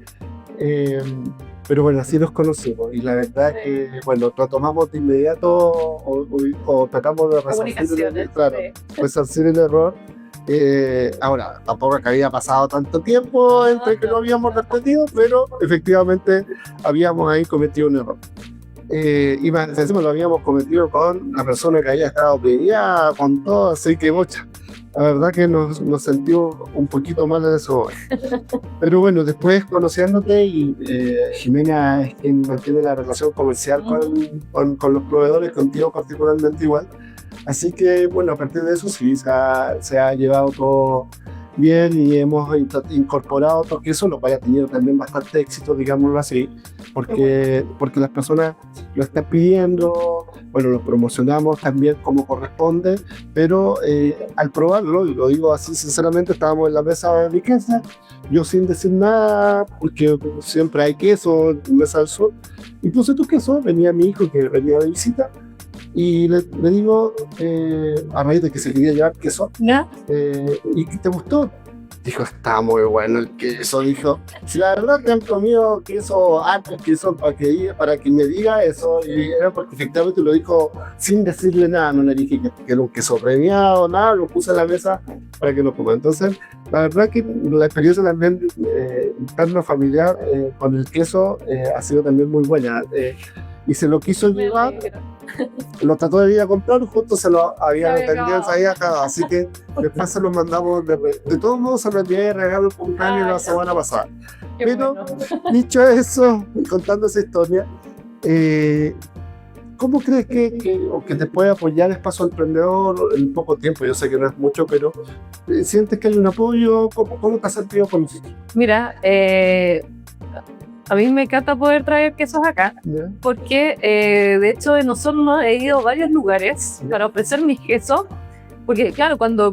C: Pero bueno, así nos conocimos, y la verdad es que, bueno, retomamos de inmediato o tratamos de
D: Comunicaciones.
C: resarcir el error. Ahora, tampoco es que había pasado tanto tiempo entre que lo habíamos repetido, pero efectivamente habíamos ahí cometido un error. Y más encima lo habíamos cometido con la persona que había estado peleada, con todo, así que mucha. La verdad que nos sentimos un poquito mal en eso. Pero bueno, después conociéndote, y Jimena es quien mantiene la relación comercial con los proveedores, contigo particularmente igual. Así que bueno, a partir de eso sí se ha llevado todo bien, y hemos incorporado otro queso, lo cual ha tenido también bastante éxito, digámoslo así, porque las personas lo están pidiendo, bueno, lo promocionamos también como corresponde, pero al probarlo, y lo digo así sinceramente, estábamos en la mesa de riqueza, yo sin decir nada, porque siempre hay queso en Mesa del Sur, y puse tu queso, venía mi hijo que venía de visita, y le digo, a raíz de que se quería llevar queso, ¿y qué te gustó? Dijo, está muy bueno el queso. Dijo, si la verdad te han comido queso antes, queso para que me diga eso, y era porque efectivamente lo dijo sin decirle nada, no le dije que era un queso premiado, nada, lo puse en la mesa para que lo coma. Entonces, la verdad que la experiencia también interna familiar con el queso ha sido también muy buena. Y se lo quiso llevar, lo trató de ir a comprar, justo se lo había vendido, se había acabado, así que después se lo mandamos, de todos modos se lo envié de regalo el cumpleaños la semana pasada. Pero, dicho eso, contando esa historia, ¿cómo crees que te puede apoyar Espacio Emprendedor en poco tiempo? Yo sé que no es mucho, pero ¿sientes que hay un apoyo? ¿Cómo te has sentido con eso?
D: Mira, a mí me encanta poder traer quesos acá,
C: ¿Ya?
D: porque de hecho nosotros he ido a varios lugares para ofrecer mis quesos, porque claro, cuando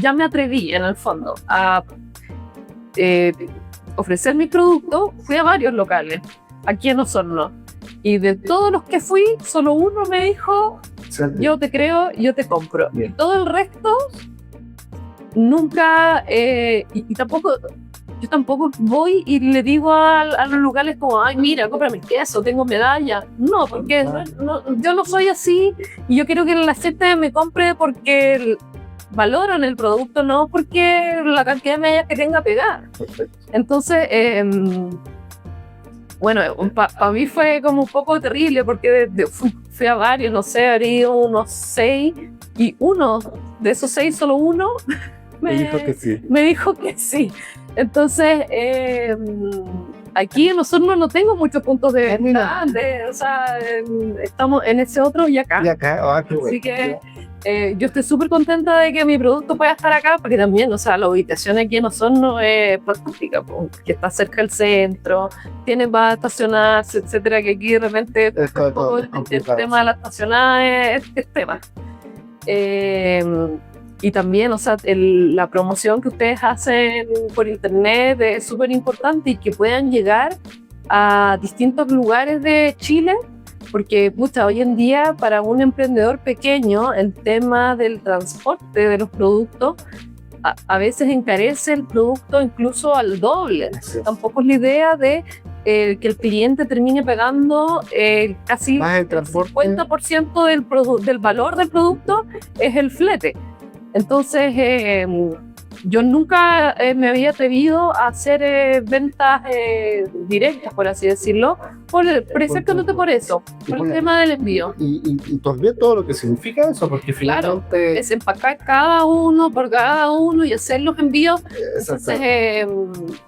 D: ya me atreví en el fondo a ofrecer mi producto, fui a varios locales, aquí en Osorno. Y de todos los que fui, solo uno me dijo, yo te creo, yo te compro.
C: Bien.
D: Y todo el resto, nunca, y tampoco, yo tampoco voy y le digo a los locales como, ay, mira, cómprame el queso, tengo medalla. No, porque yo no soy así, y yo quiero que la gente me compre porque valoran el producto, no porque la cantidad de medallas que tenga pegar.
C: Perfecto.
D: Entonces, bueno, para mí fue como un poco terrible porque fui a varios, no sé, habría unos 6, y uno de esos 6, solo uno
C: Me dijo que sí.
D: me dijo que sí. Entonces, aquí en Osorno no tengo muchos puntos de venta, o sea, estamos en ese otro y acá.
C: Y acá, qué bueno.
D: Así que yo estoy súper contenta de que mi producto pueda estar acá, porque también, o sea, la ubicación aquí en Osorno es fantástica, porque está cerca del centro, tiene para estacionarse, etcétera, que aquí de repente
C: Esto es
D: el
C: complicado.
D: tema de la estacionada es tema. Y también, o sea, la promoción que ustedes hacen por internet es súper importante, y que puedan llegar a distintos lugares de Chile, porque pucha, hoy en día para un emprendedor pequeño el tema del transporte de los productos a veces encarece el producto incluso al doble.
C: Así es.
D: Tampoco es la idea de que el cliente termine pagando casi
C: Más el
D: el
C: transporte.
D: 50% del valor del producto es el flete. Entonces, yo nunca me había atrevido a hacer ventas directas, por así decirlo, exactamente por eso, por el tema del envío.
C: Y también todo lo que significa eso, porque
D: Claro,
C: finalmente...
D: es empacar cada uno por cada uno y hacer los envíos. Entonces,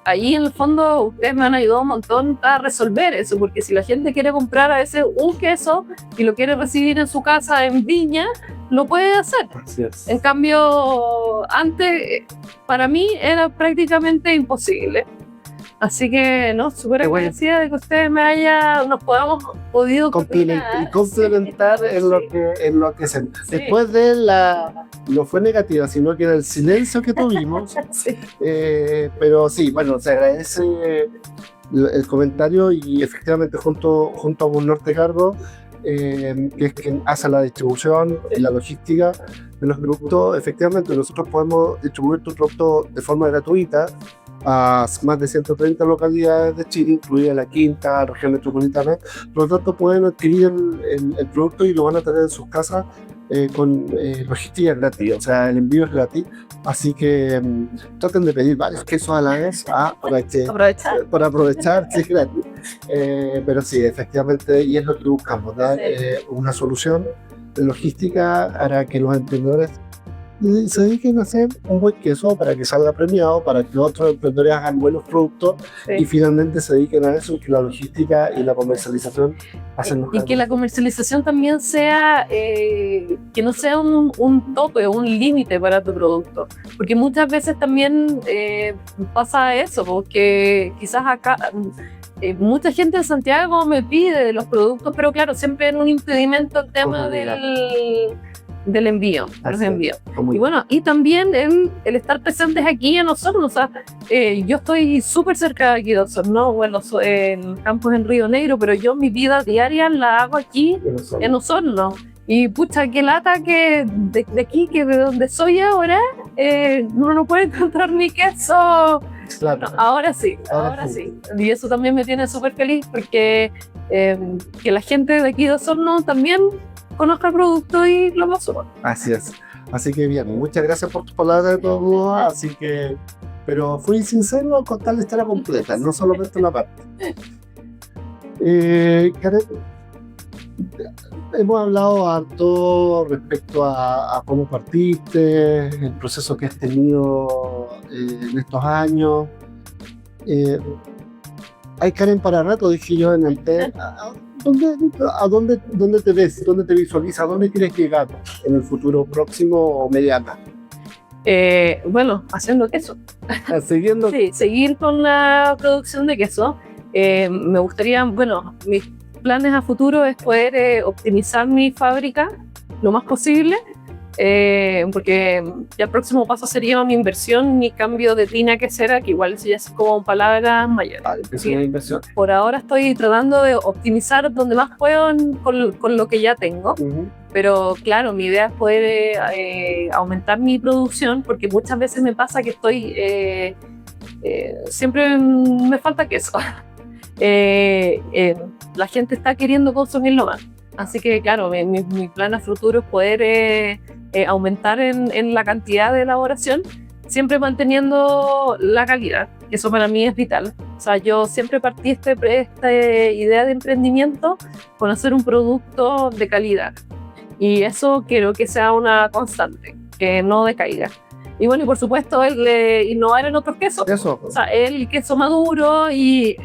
D: ahí en el fondo ustedes me han ayudado un montón a resolver eso, porque si la gente quiere comprar a veces un queso y lo quiere recibir en su casa en Viña, lo puede hacer.
C: Así es.
D: En cambio, antes para mí era prácticamente imposible. Así que, no, súper
C: Qué bueno.
D: agradecida de que ustedes nos podamos podido
C: Complementar en lo que se...
D: Sí.
C: Después de no fue negativa, sino que era el silencio que tuvimos.
D: Sí.
C: Pero sí, bueno, se agradece el comentario, y efectivamente junto a Bus Norte Cargo, que es quien hace la distribución y la logística de los productos, efectivamente nosotros podemos distribuir tu producto de forma gratuita a más de 130 localidades de Chile, incluida la quinta región metropolitana. Por lo tanto, pueden adquirir el producto y lo van a tener en sus casas con logística gratis, o sea, el envío es gratis. Así que traten de pedir varios quesos a la vez
D: Aprovechar.
C: para aprovechar, sí, es gratis. Pero sí, efectivamente, y es lo que buscamos, dar una solución de logística para que los emprendedores se dediquen a hacer un buen queso, para que salga premiado, para que otros emprendedores hagan buenos productos y finalmente se dediquen a eso, que la logística y la comercialización hacen los
D: Y que la comercialización también sea, que no sea un tope o un límite para tu producto, porque muchas veces también pasa eso, porque quizás acá mucha gente de Santiago me pide los productos, pero claro, siempre en un impedimento el tema del envío, de los envíos. Y bueno, y también el estar presentes aquí en Osorno, o sea, yo estoy súper cerca de aquí de Osorno, bueno, el campus en Río Negro, pero yo mi vida diaria la hago aquí en Osorno. Y pucha, qué lata que de aquí, que de donde soy ahora, uno no puede encontrar mi queso.
C: Claro.
D: No, ahora sí. Y eso también me tiene súper feliz, porque que la gente de aquí de Osorno también conozca el producto y lo consuma.
C: Así es. Así que bien, muchas gracias por tus palabras de todos modos. Así que, pero fui sincero al contar la historia completa, no solamente una parte. Karen, hemos hablado harto respecto a cómo partiste, el proceso que has tenido en estos años. Hay Karen para rato, dije yo en el TED. ¿Dónde te ves? ¿Dónde te visualizas? ¿Dónde quieres llegar en el futuro próximo o mediano?
D: Bueno, haciendo queso.
C: Siguiendo.
D: Sí, seguir con la producción de queso. Me gustaría, bueno, mis planes a futuro es poder optimizar mi fábrica lo más posible porque ya el próximo paso sería mi inversión, mi cambio de tina quesera, que igual eso ya es como palabras mayores.
C: Vale, es una inversión.
D: Por ahora estoy tratando de optimizar donde más puedo con lo que ya tengo. Pero claro, mi idea es poder aumentar mi producción, porque muchas veces me pasa que siempre me falta queso. La gente está queriendo consumirlo más. Así que claro, mi plan a futuro es poder aumentar en la cantidad de elaboración, siempre manteniendo la calidad. Eso para mí es vital. O sea, yo siempre partí esta idea de emprendimiento con hacer un producto de calidad. Y eso quiero que sea una constante, que no decaiga. Y bueno, y por supuesto, innovar en otros quesos.
C: Eso.
D: O sea, el queso maduro y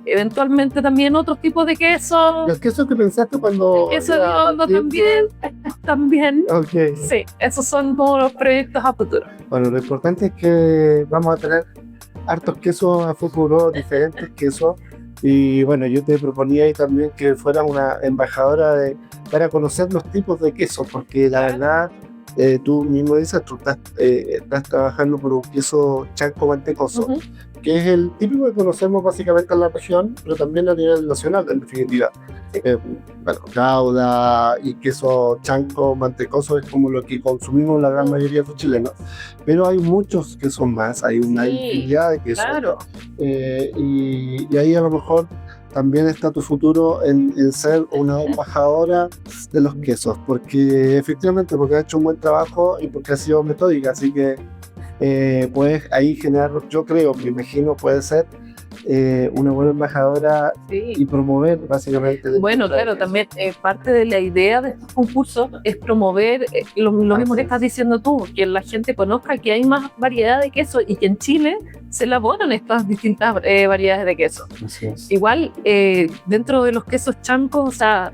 D: eventualmente también otros tipos de queso.
C: ¿Los quesos que pensaste cuando...?
D: El queso de hondo también.
C: Ok.
D: Sí, esos son todos los proyectos a futuro.
C: Bueno, lo importante es que vamos a tener hartos quesos a futuro, diferentes quesos. Y bueno, yo te proponía ahí también que fueras una embajadora para conocer los tipos de quesos, porque la verdad, tú mismo dices, tú estás trabajando por un queso chanco mantecoso, que es el típico que conocemos básicamente en la región, pero también a nivel nacional, en definitiva. Bueno, Gouda y queso chanco mantecoso es como lo que consumimos la gran mayoría de los chilenos, pero hay muchos quesos más, hay una infinidad de quesos.
D: Claro.
C: Y ahí a lo mejor también está tu futuro en ser una embajadora de los quesos, porque efectivamente, porque has hecho un buen trabajo y porque has sido metódica, así que puedes ahí generar, yo creo, me imagino, puede ser una buena embajadora y promover básicamente.
D: Bueno, claro, también parte de la idea de estos concursos es promover lo mismo que estás diciendo tú, que la gente conozca que hay más variedad de queso y que en Chile se elaboran estas distintas variedades de queso.
C: Así es.
D: Igual, dentro de los quesos chancos, o sea,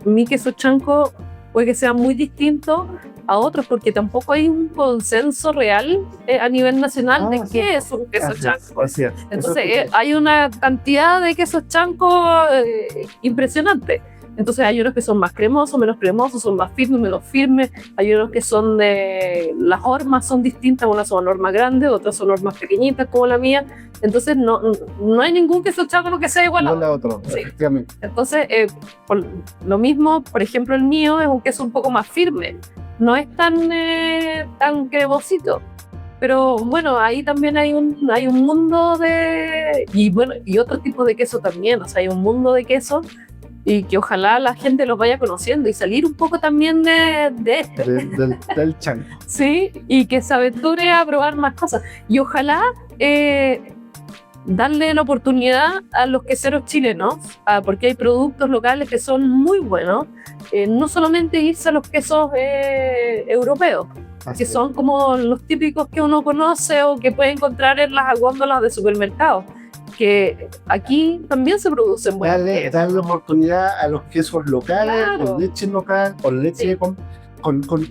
D: mi queso chanco puede que sea muy distinto a otros, porque tampoco hay un consenso real a nivel nacional de qué es un queso chanco. Entonces, hay una cantidad de quesos chancos impresionante. Entonces, hay unos que son más cremosos, menos cremosos, son más firmes, menos firmes. Hay unos que son las hormas son distintas, unas son hormas grandes, otras son hormas pequeñitas como la mía. Entonces, no hay ningún queso chanco que sea igual
C: a otro.
D: Sí.
C: Efectivamente.
D: Entonces, por lo mismo, por ejemplo, el mío es un queso un poco más firme. No es tan cremosito. Pero bueno, ahí también hay un mundo y otro tipo de queso también. O sea, hay un mundo de queso y que ojalá la gente los vaya conociendo y salir un poco también
C: del chanco.
D: Sí, y que se aventure a probar más cosas. Y ojalá darle la oportunidad a los queseros chilenos, porque hay productos locales que son muy buenos. No solamente irse a los quesos europeos, que son como los típicos que uno conoce o que puede encontrar en las góndolas de supermercados, que aquí también se producen buenos quesos.
C: Darle oportunidad a los quesos locales,
D: Claro.
C: con leche local, con leche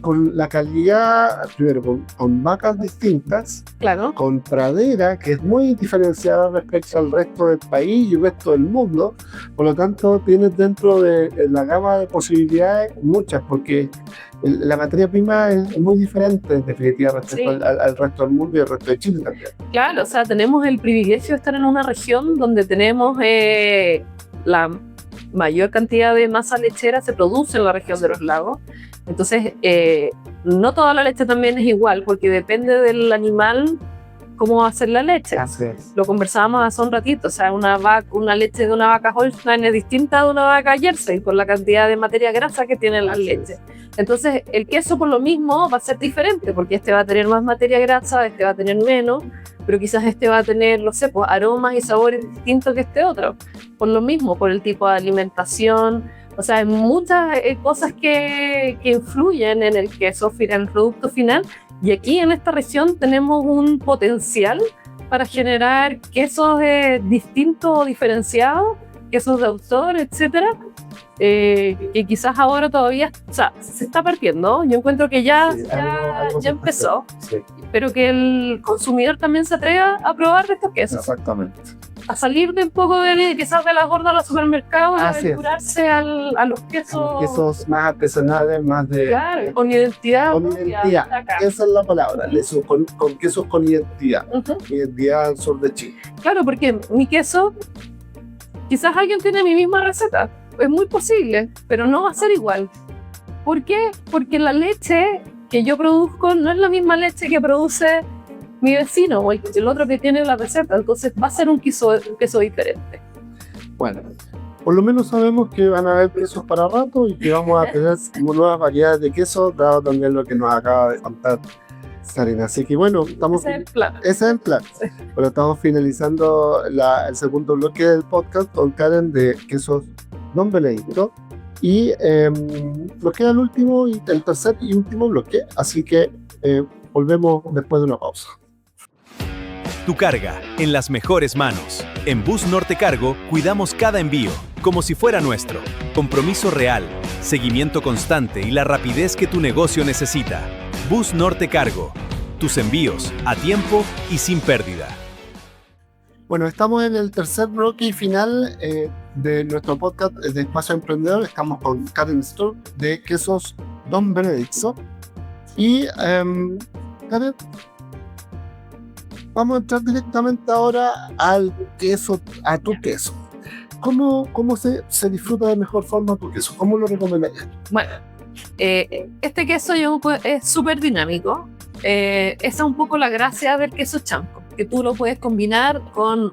C: con la calidad, primero con vacas distintas,
D: Claro.
C: con pradera que es muy diferenciada respecto al resto del país y el resto del mundo. Por lo tanto, tienes dentro de la gama de posibilidades muchas, porque la materia prima es muy diferente en definitiva respecto al resto del mundo y al resto de Chile también.
D: Claro, o sea, tenemos el privilegio de estar en una región donde tenemos la mayor cantidad de masa lechera se produce en la región de los lagos. Entonces, no toda la leche también es igual, porque depende del animal cómo va a ser la leche.
C: Así es.
D: Lo conversábamos hace un ratito, o sea, una leche de una vaca Holstein es distinta de una vaca Jersey por la cantidad de materia grasa que tienen las leches. Entonces, el queso por lo mismo va a ser diferente, porque este va a tener más materia grasa, este va a tener menos, pero quizás este va a tener, no sé, pues, aromas y sabores distintos que este otro. Por lo mismo, por el tipo de alimentación. O sea, hay muchas cosas que influyen en el queso, en el producto final. Y aquí en esta región tenemos un potencial para generar quesos distintos o diferenciados, quesos de autor, etcétera, que quizás ahora todavía, o sea, se está partiendo. Yo encuentro que ya empezó,
C: Sí,
D: pero que el consumidor también se atreva a probar de estos quesos.
C: exactamente.
D: a salir de un poco de quizás de las gordas de los supermercados y
C: Así es.
D: aventurarse a los quesos.
C: Quesos más artesanales, más de...
D: Claro, con identidad.
C: Con
D: propia,
C: identidad.
D: acá.
C: Esa es la palabra, eso, con quesos con identidad.
D: Ujú.
C: Identidad al sur de Chile.
D: Claro, porque mi queso, quizás alguien tiene mi misma receta, es muy posible, pero no va a ser igual. ¿Por qué? Porque la leche que yo produzco no es la misma leche que produce mi vecino o el otro que tiene la receta, entonces va a ser un queso diferente.
C: Bueno, por lo menos sabemos que van a haber quesos para rato y que vamos a tener nuevas variedades de quesos, dado también lo que nos acaba de contar Karen. Así que bueno, estamos...
D: Ese es el plan.
C: Ese es el plan. Pero estamos finalizando el segundo bloque del podcast con Karen de quesos Don Benedicto. Y nos queda el último y el tercer y último bloque. Así que volvemos después de una pausa.
E: Tu carga, en las mejores manos. En Bus Norte Cargo, cuidamos cada envío, como si fuera nuestro. Compromiso real, seguimiento constante y la rapidez que tu negocio necesita. Bus Norte Cargo. Tus envíos, a tiempo y sin pérdida.
C: Bueno, estamos en el tercer bloque y final de nuestro podcast de Espacio Emprendedor. Estamos con Karen Sturck de Quesos Don Benedicto. Y Karen, vamos a entrar directamente ahora al queso, a tu queso. ¿Cómo se disfruta de mejor forma tu queso? ¿Cómo lo recomendarías?
D: Bueno, este queso es súper dinámico. Esa es un poco la gracia del queso chanco, que tú lo puedes combinar con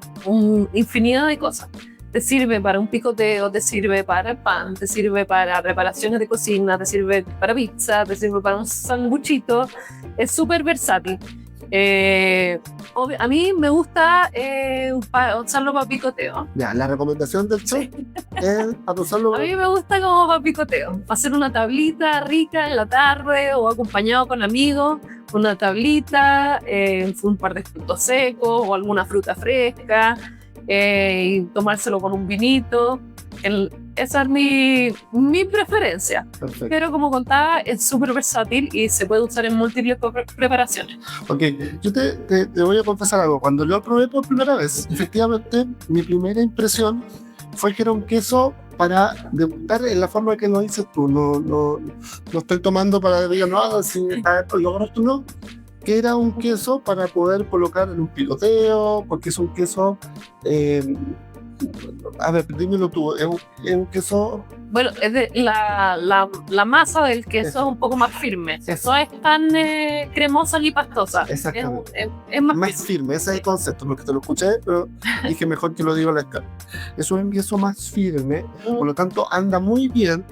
D: infinidad de cosas. Te sirve para un picoteo, te sirve para el pan, te sirve para preparaciones de cocina, te sirve para pizza, te sirve para un sanguchito. Es súper versátil. A mí me gusta usarlo para picoteo.
C: Ya, la recomendación del chef es para usarlo.
D: A mí me gusta como para picoteo, para hacer una tablita rica en la tarde o acompañado con amigos, una tablita, un par de frutos secos o alguna fruta fresca, y tomárselo con un vinito. Esa es mi preferencia.
C: Perfecto.
D: Pero como contaba, es súper versátil y se puede usar en múltiples preparaciones.
C: Ok, yo te voy a confesar algo. Cuando lo probé por primera vez, efectivamente, mi primera impresión fue que era un queso para degustar en la forma que lo dices tú. No estoy tomando para que digan, no, si lo agarras tú, no. Que era un queso para poder colocar en un picoteo, porque es un queso... a ver, dímelo tú, es un queso...
D: Bueno, la masa del queso es un poco más firme. No es tan cremosa ni pastosa.
C: Exactamente.
D: Es más
C: Más firme, ese es el concepto, porque te lo escuché, pero dije mejor que lo diga a la escala. Es un queso más firme, por lo tanto anda muy bien,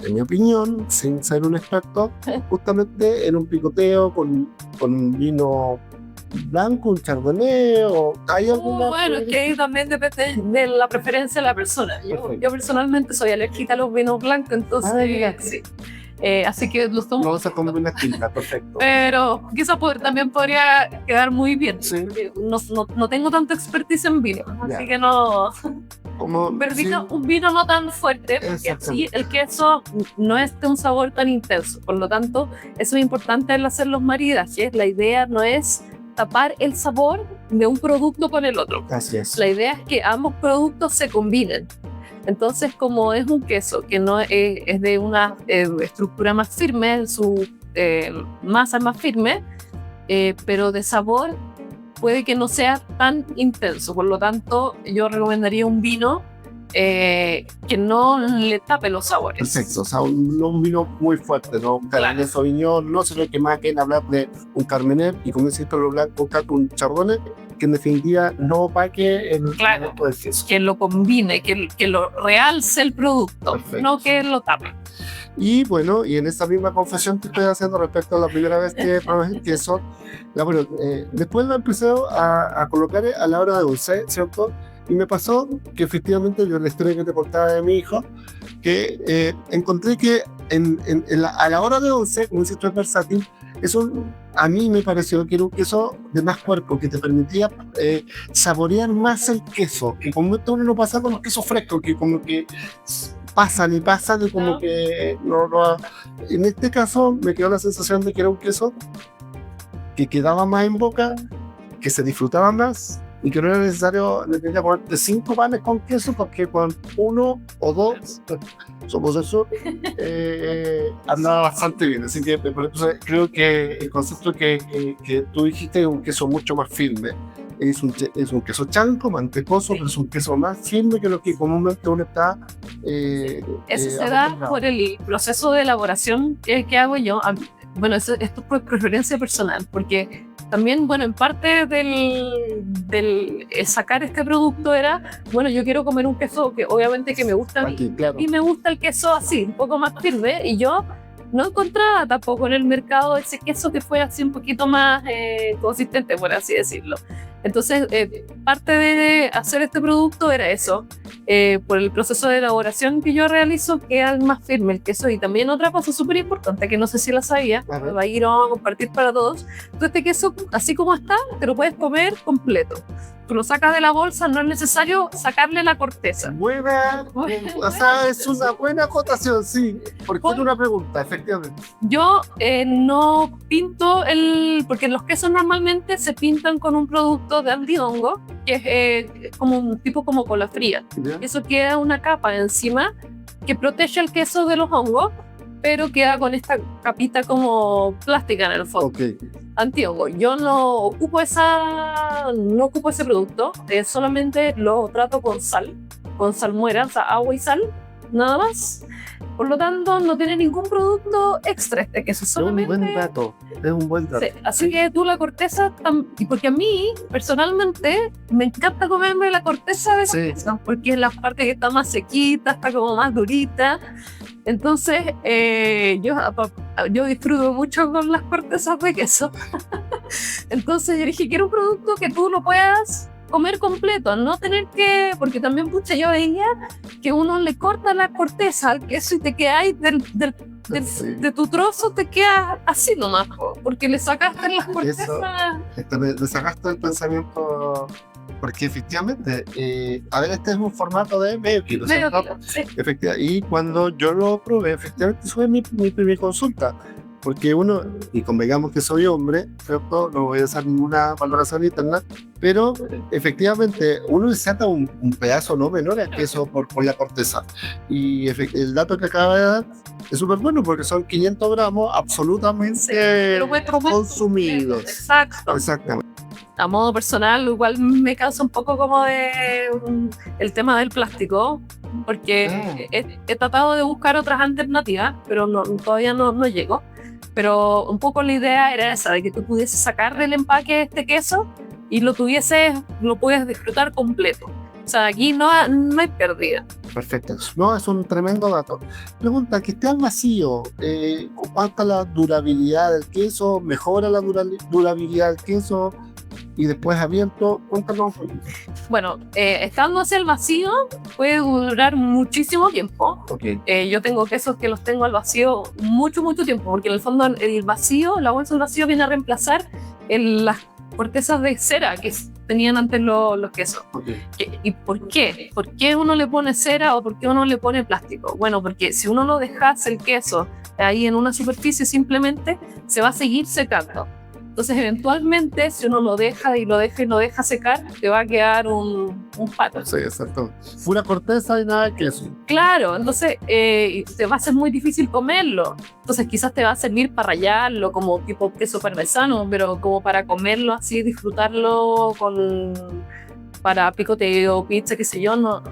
C: en mi opinión, sin ser un experto, justamente en un picoteo con un vino blanco, un chardonnay, o hay alguna...
D: Bueno, es que ahí también depende de la preferencia de la persona. Yo personalmente soy alérgica a los vinos blancos, entonces sí. Así que los tomo.
C: Vamos a comer una tinta, perfecto.
D: Pero quizás también podría quedar muy bien.
C: Sí.
D: No tengo tanta expertise en vino,
C: Ya.
D: así que no.
C: Como,
D: Pero
C: sí,
D: un vino no tan fuerte, porque así el queso no es de un sabor tan intenso. Por lo tanto, eso es importante al hacer los maridajes. La idea no es tapar el sabor de un producto con el otro.
C: así es.
D: La idea es que ambos productos se combinen. Entonces, como es un queso que no es de una estructura más firme, su masa más firme, pero de sabor puede que no sea tan intenso. Por lo tanto, yo recomendaría un vino que no le tape los sabores.
C: Perfecto, o sea, un vino muy fuerte, ¿no? Un Cabernet Sauvignon, no sé lo que más quieren hablar de un Carmener y como decís, lo blanco, un Chardonnay, que en definitiva no opaque el producto del queso.
D: Que lo combine, que lo realce el producto,
C: Perfecto.
D: no que lo tape.
C: Y bueno, y en esta misma confesión que estoy haciendo respecto a la primera vez que probé el queso, después lo empecé a colocar a la hora de dulce, ¿cierto? Y me pasó que efectivamente, yo la historia que te contaba de mi hijo, que encontré que a la hora de dulce, como si esto es versátil, a mí me pareció que era un queso de más cuerpo, que te permitía saborear más el queso, que como esto uno no pasa con los quesos frescos, que como que pasan y como que no. En este caso me quedó la sensación de que era un queso que quedaba más en boca, que se disfrutaba más y que no era necesario, le tenía que ponerte 5 panes con queso, porque con 1 o 2, somos eso, andaba bastante bien. Así que por eso creo que el concepto que tú dijiste es un queso mucho más firme. Es un queso chanco, mantecoso, pero es un queso más firme que lo que comúnmente uno está.
D: Eso se da por el proceso de elaboración que hago yo. Bueno, esto es por preferencia personal, porque también, bueno, en parte del sacar este producto era, bueno, yo quiero comer un queso que obviamente que me gusta a mí,
C: Aquí, claro.
D: y me gusta el queso así, un poco más firme, y yo no encontraba tampoco en el mercado ese queso que fuera así un poquito más consistente, por así decirlo. Entonces, parte de hacer este producto era eso, por el proceso de elaboración que yo realizo, queda más firme el queso. Y también otra cosa súper importante, que no sé si la sabía, va a ir a compartir para todos. Entonces, este queso, así como está, te lo puedes comer completo. Tú lo sacas de la bolsa, no es necesario sacarle la corteza.
C: Buena, o sea, es una buena acotación, sí. Porque es una pregunta, efectivamente.
D: Yo no pinto porque los quesos normalmente se pintan con un producto de antihongo, que es como un tipo como cola fría.
C: ¿Ya?
D: Eso queda una capa encima que protege el queso de los hongos, pero queda con esta capita como plástica en el fondo.
C: Ok.
D: Antihongo. Yo no ocupo ese producto, solamente lo trato con salmuera, o sea, agua y sal, nada más. Por lo tanto, no tiene ningún producto extra este queso, solamente...
C: Es un buen dato, es un buen dato.
D: Sí, así que tú la corteza, y porque a mí, personalmente, me encanta comerme la corteza de
C: Sí.
D: queso, porque es la parte que está más sequita, está como más durita. Entonces, yo disfruto mucho con las cortezas de queso. Entonces yo dije, quiero un producto que tú lo puedas comer completo, no tener que, porque también, pucha, yo veía que uno le corta la corteza al queso y te queda ahí
C: Sí.
D: de tu trozo, te queda así nomás, porque le sacaste las cortezas.
C: Me sacaste el pensamiento, porque efectivamente, a ver, este es un formato de medio kilo,
D: Medio
C: ¿cierto?
D: kilo, sí.
C: Y cuando yo lo probé, efectivamente fue mi primera consulta, porque uno, y convengamos que soy hombre, ¿cierto? No voy a hacer ninguna valoración interna, pero efectivamente uno le saca un pedazo no menor al queso por la corteza. Y el dato que acaba de dar es súper bueno, porque son 500 gramos absolutamente
D: Lo puedes comer.
C: consumidos.
D: Exacto.
C: Exactamente.
D: A modo personal, igual me causa un poco como el tema del plástico, porque he tratado de buscar otras alternativas, pero todavía no llego. Pero un poco la idea era esa, de que tú pudieses sacar del empaque este queso y lo puedes disfrutar completo. O sea, aquí no hay pérdida.
C: Perfecto. No, es un tremendo dato. Pregunta, que esté al vacío, ¿cuánta la durabilidad del queso? ¿Mejora la durabilidad del queso? Y después abierto, cuéntanos.
D: Bueno, estando hacia el vacío puede durar muchísimo tiempo.
C: Ok.
D: Yo tengo quesos que los tengo al vacío mucho tiempo, porque en el fondo el vacío, la bolsa del vacío viene a reemplazar las cortezas de cera que tenían antes los quesos.
C: Okay.
D: ¿Y por qué? ¿Por qué uno le pone cera o por qué uno le pone plástico? Bueno, porque si uno lo dejas el queso ahí en una superficie, simplemente se va a seguir secando. Entonces, eventualmente, si uno lo deja y lo deja secar, te va a quedar un pato.
C: Sí, exacto. Pura corteza y nada de queso.
D: Claro, entonces te va a ser muy difícil comerlo. Entonces, quizás te va a servir para rallarlo como tipo queso parmesano, pero como para comerlo así, disfrutarlo para picoteo, pizza, qué sé yo, no.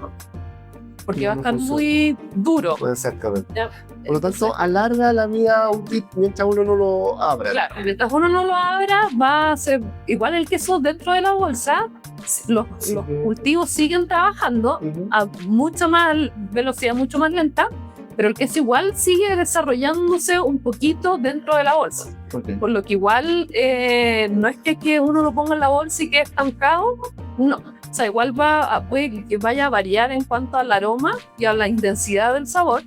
D: Porque va a estar muy duro.
C: Exactamente.
D: ¿Ya?
C: Por lo tanto, alarga la vida útil mientras uno no lo abra.
D: Claro, mientras uno no lo abra, va a ser igual el queso dentro de la bolsa. Los cultivos siguen trabajando a mucha más velocidad, mucho más lenta, pero el queso igual sigue desarrollándose un poquito dentro de la bolsa.
C: Okay.
D: Por lo que igual no es que uno lo ponga en la bolsa y quede estancado, no. O sea, igual puede que vaya a variar en cuanto al aroma y a la intensidad del sabor.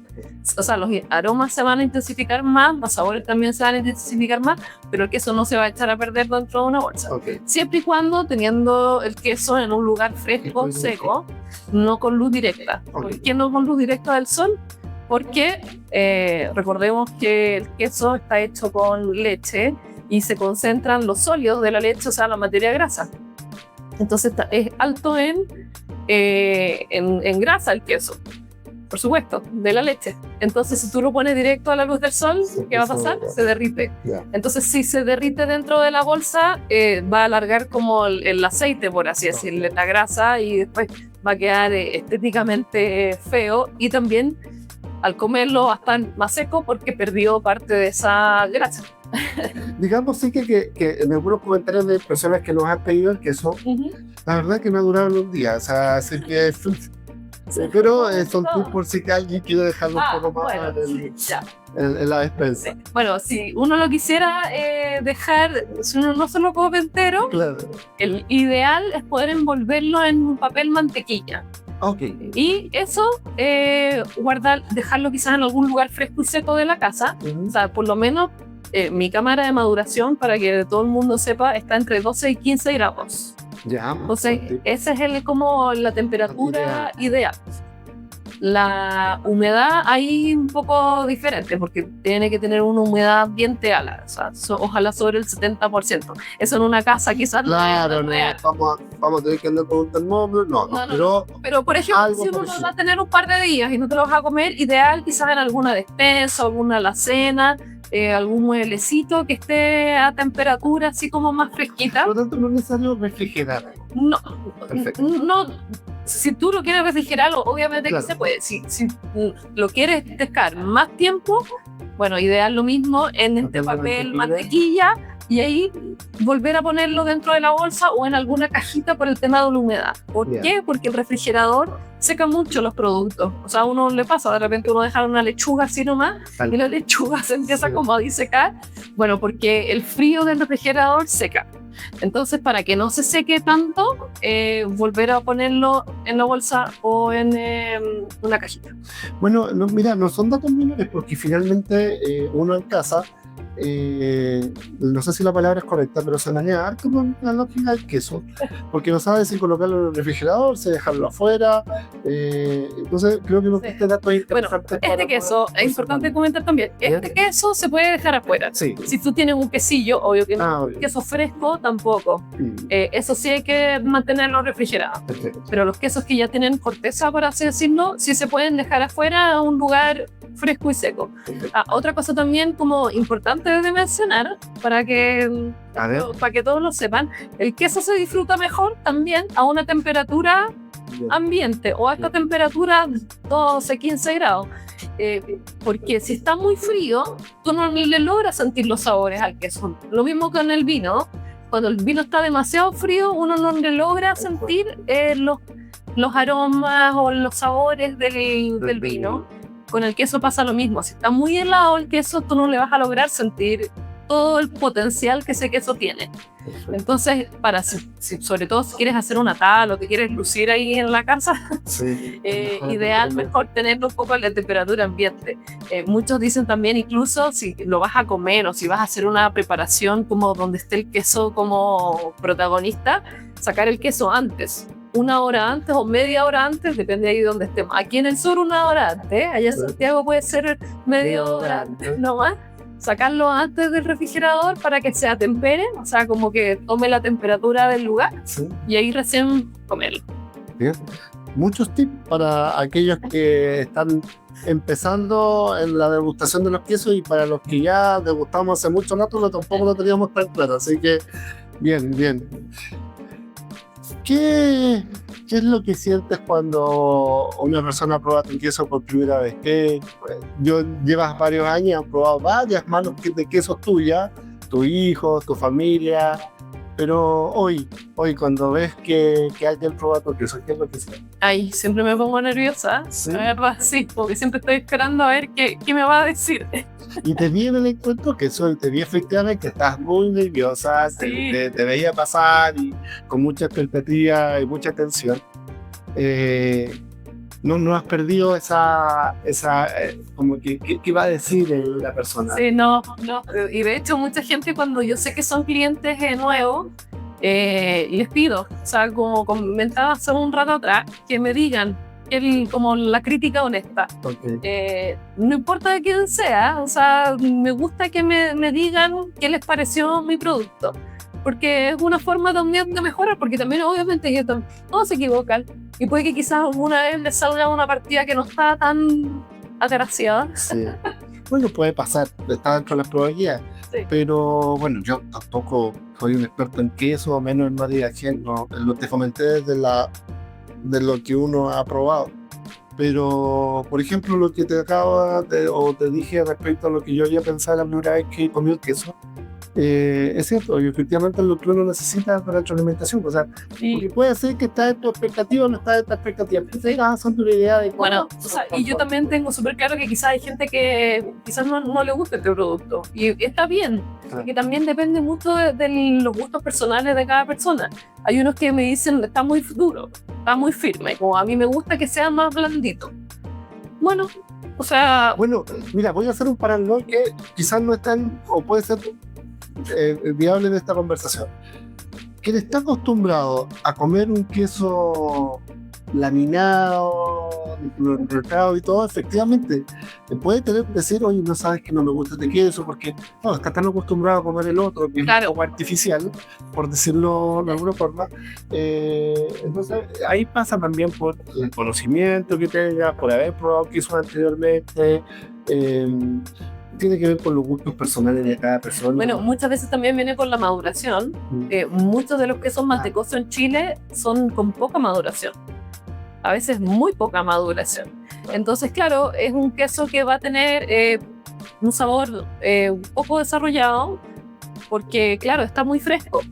D: O sea, los aromas se van a intensificar más, los sabores también se van a intensificar más, pero el queso no se va a echar a perder dentro de una bolsa.
C: Okay.
D: Siempre y cuando teniendo el queso en un lugar fresco, seco, no con luz directa.
C: Okay.
D: ¿Por qué no con luz directa del sol? Porque recordemos que el queso está hecho con leche y se concentran los sólidos de la leche, o sea, la materia grasa. Entonces es alto en grasa el queso, por supuesto, de la leche. Entonces si tú lo pones directo a la luz del sol, ¿qué va a pasar? Se derrite. Entonces si se derrite dentro de la bolsa, va a alargar como el aceite, por así decirlo, la grasa, y después va a quedar estéticicamente feo, y también al comerlo va a estar más seco porque perdió parte de esa grasa.
C: Digamos sí que en algunos comentarios de personas que nos han pedido el queso, la verdad que no ha durado un día, o sea, así que pero son tips por si que alguien quiere dejarlo un poco más en la despensa.
D: Sí. Bueno, si uno lo quisiera dejar, si uno no se lo come entero,
C: Claro.
D: el ideal es poder envolverlo en un papel mantequilla.
C: Ok.
D: Y eso, dejarlo quizás en algún lugar fresco y seco de la casa. O sea, por lo menos mi cámara de maduración, para que todo el mundo sepa, está entre 12 y 15 grados.
C: Ya.
D: Entonces, esa es como la temperatura ideal. La humedad ahí un poco diferente, porque tiene que tener una humedad ambiente alta, o sea, ojalá sobre el 70%. Eso en una casa quizás
C: Claro,
D: no es
C: no, vamos a tener que andar con un termómetro, no.
D: Pero por ejemplo,
C: algo
D: si uno
C: parecido.
D: lo va a tener un par de días y no te lo vas a comer, ideal quizás en alguna despensa, alguna alacena, algún mueblecito que esté a temperatura así como más fresquita.
C: Por lo tanto, no es necesario refrigerar.
D: No,
C: Perfecto.
D: no, si tú lo quieres refrigerar, obviamente
C: Claro.
D: que se puede. Si lo quieres dejar más tiempo, bueno, ideal lo mismo en este papel mantequilla, y ahí volver a ponerlo dentro de la bolsa o en alguna cajita por el tema de la humedad. ¿Por qué? Porque el refrigerador seca mucho los productos. O sea, a uno le pasa, de repente uno deja una lechuga así nomás y la lechuga se empieza como a disecar. Bueno, porque el frío del refrigerador seca. Entonces, para que no se seque tanto, volver a ponerlo en la bolsa o en una cajita.
C: Bueno, mira, no son datos menores porque finalmente uno en casa, no sé si la palabra es correcta, pero se maneja harto con la lógica del queso, porque no sabe si colocarlo en el refrigerador, si dejarlo afuera. Entonces, creo que este dato es
D: Bueno,
C: interesante.
D: este queso, es importante comentar también, este queso se puede dejar afuera.
C: Sí.
D: Si tú tienes un quesillo, obvio que no.
C: Obvio.
D: Queso fresco, tampoco. Eso sí hay que mantenerlo refrigerado.
C: Perfecto.
D: Pero los quesos que ya tienen corteza, por así decirlo, sí se pueden dejar afuera a un lugar fresco y seco. Otra cosa también como importante de mencionar, para que todos lo sepan, el queso se disfruta mejor también a una temperatura ambiente o a esta temperatura 12, 15 grados. Porque si está muy frío, tú no le logras sentir los sabores al queso. Lo mismo con el vino. Cuando el vino está demasiado frío, uno no le logra sentir los aromas o los sabores del vino. Con el queso pasa lo mismo. Si está muy helado el queso, tú no le vas a lograr sentir todo el potencial que ese queso tiene. Entonces, sobre todo si quieres hacer una tal o te quieres lucir ahí en la casa, ideal mejor tenerlo un poco a la temperatura ambiente. Muchos dicen también, incluso si lo vas a comer o si vas a hacer una preparación como donde esté el queso como protagonista, sacar el queso antes. 1 hora antes o media hora antes, depende de ahí donde estemos. Aquí en el sur 1 hora antes, allá en Santiago puede ser media hora antes, no más. Sacarlo antes del refrigerador para que se atempere, o sea, como que tome la temperatura del lugar, y ahí recién comerlo.
C: Bien. Muchos tips para aquellos que están empezando en la degustación de los quesos y para los que ya degustamos hace mucho rato, tampoco lo teníamos tan claro, así que bien. ¿Qué es lo que sientes cuando una persona prueba tu queso por primera vez? Llevas varios años y has probado varias manos de quesos tuyas, tus hijos, tu familia, pero hoy cuando ves que alguien prueba tu queso, ¿qué es lo que sientes?
D: Ay, siempre me pongo nerviosa,
C: ¿Sí?
D: la verdad, sí, porque siempre estoy esperando a ver qué me va a decir.
C: Y te vi en el encuentro te vi efectivamente que estás muy nerviosa,
D: Sí.
C: te veía pasar y con mucha expectativa y mucha tensión. No has perdido esa como que ¿qué va a decir la persona?
D: Sí, no. Y de hecho, mucha gente, cuando yo sé que son clientes nuevos, les pido, o sea, como comentaba hace un rato atrás, que me digan como la crítica honesta.
C: Okay.
D: No importa de quién sea, o sea, me gusta que me digan qué les pareció mi producto. porque es una forma también de mejorar, porque también obviamente todos se equivocan y puede que quizás alguna vez les salga una partida que no está tan agraciada.
C: Sí. Bueno, puede pasar, está dentro de las probabilidades.
D: Sí.
C: Pero bueno, yo tampoco soy un experto en queso, o menos en maridaje, no, lo te comenté de lo que uno ha probado. Pero, por ejemplo, lo que te te dije respecto a lo que yo ya pensaba la primera vez que comí el queso, es cierto, y efectivamente lo que uno necesita para la alimentación, o sea, porque puede ser que está en tu expectativa o no está en tu expectativa, pero son una idea de
D: Bueno, o sea, y yo también tengo súper claro que quizás hay gente que quizás no le gusta este producto, y está bien, porque también depende mucho de los gustos personales de cada persona. Hay unos que me dicen, está muy duro, está muy firme, como a mí me gusta que sea más blandito. Bueno, o sea...
C: Bueno, mira, voy a hacer un paralelo que quizás no es tan, o puede ser viable en esta conversación. Quien está acostumbrado a comer un queso laminado, rotado y todo, efectivamente, puede decir, oye, no sabes que no me gusta este queso, porque no, está tan acostumbrado a comer el otro, que
D: Claro.
C: es como artificial, por decirlo de alguna forma. Entonces, ahí pasa también por el conocimiento que tengas, por haber probado quesos anteriormente. Tiene que ver con los gustos personales de cada persona.
D: Bueno, muchas veces también viene con la maduración. Muchos de los quesos mantecosos en Chile son con poca maduración. A veces muy poca maduración. Entonces, claro, es un queso que va a tener un sabor un poco desarrollado porque, claro, está muy fresco.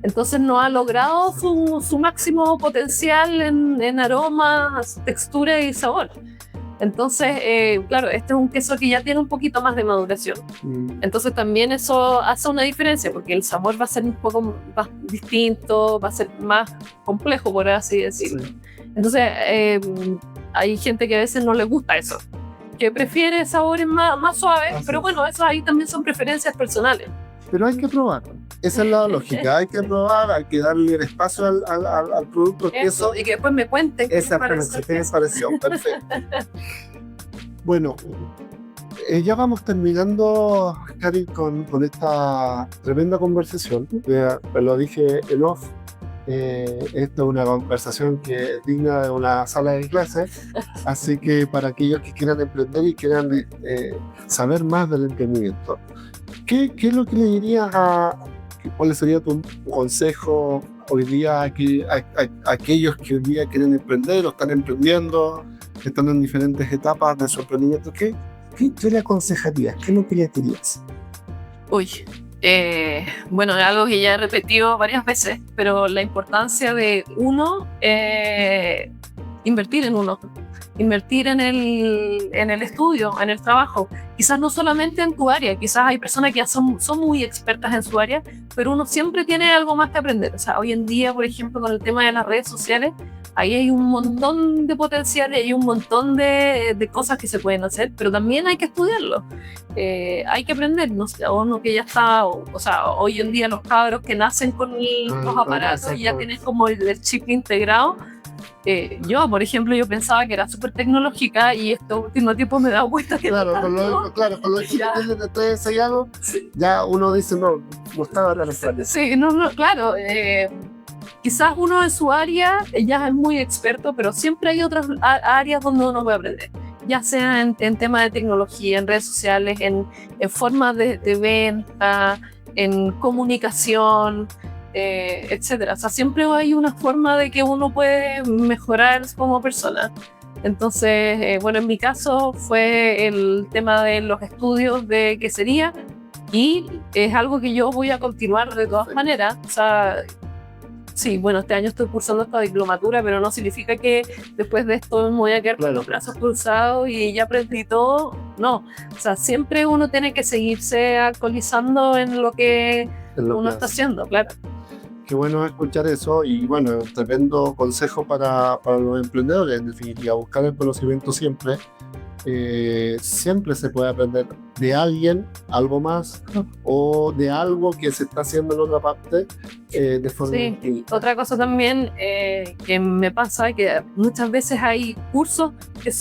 D: Entonces no ha logrado su máximo potencial en aromas, textura y sabor. Entonces, claro, este es un queso que ya tiene un poquito más de maduración. Entonces también eso hace una diferencia, porque el sabor va a ser un poco más distinto, va a ser más complejo, por así decirlo.
C: Sí.
D: Entonces, hay gente que a veces no le gusta eso, que prefiere sabores más suaves,
C: Así
D: pero
C: es.
D: bueno, eso ahí también son preferencias personales.
C: Pero hay que probar. Esa es la lógica. Hay que probar, hay que darle el espacio al producto queso.
D: Eso, y que después me cuenten qué les
C: Exactamente,
D: pareció.
C: ¿qué les pareció? Perfecto. Bueno, ya vamos terminando, Karin, con esta tremenda conversación. Lo dije en off. Esta es una conversación que es digna de una sala de clase, así que para aquellos que quieran emprender y quieran saber más del emprendimiento, ¿qué es lo que le dirías cuál sería tu consejo hoy día a aquellos que hoy día quieren emprender o están emprendiendo, que están en diferentes etapas de su emprendimiento? ¿Qué le aconsejarías? ¿Qué es lo que le dirías?
D: Uy, bueno, es algo que ya he repetido varias veces, pero la importancia de invertir en uno, invertir en el estudio, en el trabajo. Quizás no solamente en tu área, quizás hay personas que ya son muy expertas en su área, pero uno siempre tiene algo más que aprender. O sea, hoy en día, por ejemplo, con el tema de las redes sociales, ahí hay un montón de potencial y hay un montón de cosas que se pueden hacer, pero también hay que estudiarlo. Hay que aprender, no sé, uno que ya está, o sea, hoy en día los cabros que nacen con los aparatos y ya tienen como el chip integrado. Yo, por ejemplo, yo pensaba que era súper tecnológica y este último tiempo me he dado cuenta que
C: Claro,
D: no
C: con lo que
D: Ya.
C: te ensayado, ya uno dice, no estaba en las planes.
D: Sí, no, claro. Quizás uno en su área ya es muy experto, pero siempre hay otras áreas donde uno puede aprender. Ya sea en temas de tecnología, en redes sociales, en formas de venta, en comunicación, etcétera. O sea, siempre hay una forma de que uno puede mejorar como persona. Entonces, bueno, en mi caso fue el tema de los estudios de quesería y es algo que yo voy a continuar de todas maneras. O sea, sí, bueno, este año estoy cursando esta diplomatura, pero no significa que después de esto me voy a quedar con los brazos cruzados y ya aprendí todo. No, o sea, siempre uno tiene que seguirse actualizando en lo que uno está haciendo, claro.
C: Qué bueno escuchar eso y bueno, tremendo consejo para los emprendedores, en definitiva, buscar el conocimiento siempre. Siempre se puede aprender de alguien algo más o de algo que se está haciendo en otra parte de forma
D: Sí,
C: distinta.
D: otra cosa también que me pasa es que muchas veces hay cursos que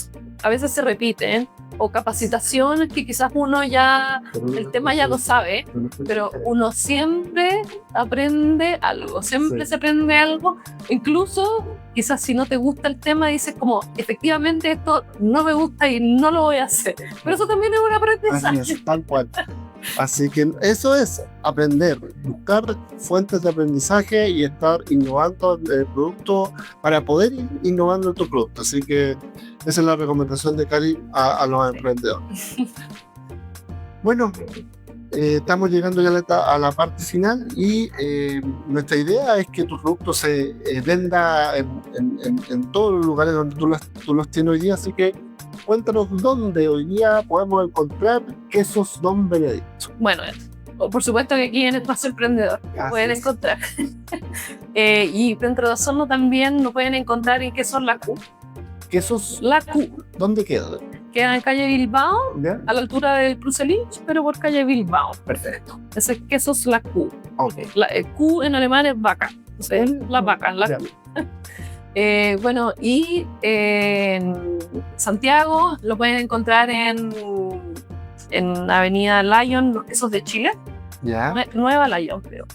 D: a veces se repiten o capacitaciones que quizás uno ya, el tema ya lo sabe, pero uno siempre aprende algo, siempre
C: Sí.
D: se aprende algo, incluso quizás si no te gusta el tema dices como, efectivamente esto no me gusta y no lo voy a hacer, pero eso también es un aprendizaje.
C: Así es, tal cual. Así que eso es aprender, buscar fuentes de aprendizaje y estar innovando el producto para poder ir innovando en tu producto. Así que esa es la recomendación de Cari a los emprendedores. Bueno, estamos llegando ya a la parte final y nuestra idea es que tu producto se venda en todos los lugares donde tú los tienes hoy día. Así que cuéntanos dónde hoy día podemos encontrar quesos Don Benedicto.
D: Bueno, por supuesto que aquí en Espacio Emprendedor lo pueden
C: es.
D: encontrar. Y dentro de Osorno también lo pueden encontrar en Quesos La Q.
C: ¿Quesos
D: La Q
C: dónde queda?
D: queda en calle Bilbao,
C: ¿Ya?
D: a la altura del Cruce Lynch, pero por calle Bilbao.
C: Perfecto.
D: Ese es Quesos La Q.
C: Ok.
D: Q en alemán es vaca. Entonces, es la vaca, la
C: Ya.
D: Q. Bueno, y en Santiago lo pueden encontrar en Avenida Lyon, los quesos de Chile.
C: ¿Ya?
D: Nueva Lyon, creo.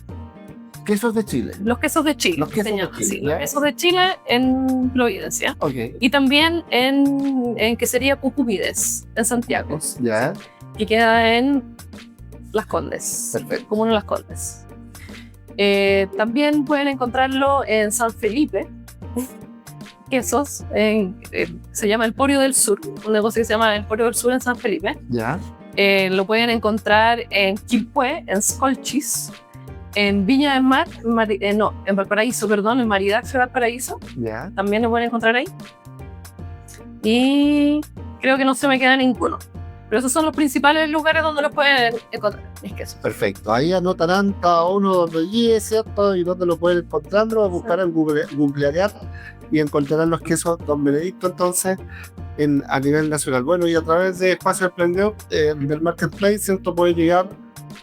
C: Quesos de Chile.
D: Los quesos de Chile.
C: Los quesos
D: se
C: de
D: llama,
C: Chile,
D: sí,
C: ya.
D: los quesos de Chile en Providencia.
C: Ok.
D: Y también en quesería Cucumides, en Santiago,
C: ¿Ya?
D: que queda en Las Condes.
C: Perfecto.
D: Comuna Las Condes. También pueden encontrarlo en San Felipe. Quesos, se llama El Porio del Sur, un negocio que se llama El Porio del Sur en San Felipe.
C: ¿Ya?
D: Lo pueden encontrar en Quilpué, en Scolchis, en Viña del Mar, en Valparaíso, perdón, en Maridax de Valparaíso,
C: ¿Ya?
D: también lo pueden encontrar ahí. Y creo que no se me queda ninguno. Pero esos son los principales lugares donde los pueden encontrar, mis quesos.
C: Perfecto. Ahí anotarán cada uno donde llegue, ¿cierto? Y donde lo pueden encontrar, lo buscarán, googlear y encontrarán los quesos Don Benedicto entonces a nivel nacional. Bueno, y a través de Espacio Emprendedor del Marketplace, ¿cierto? Puede llegar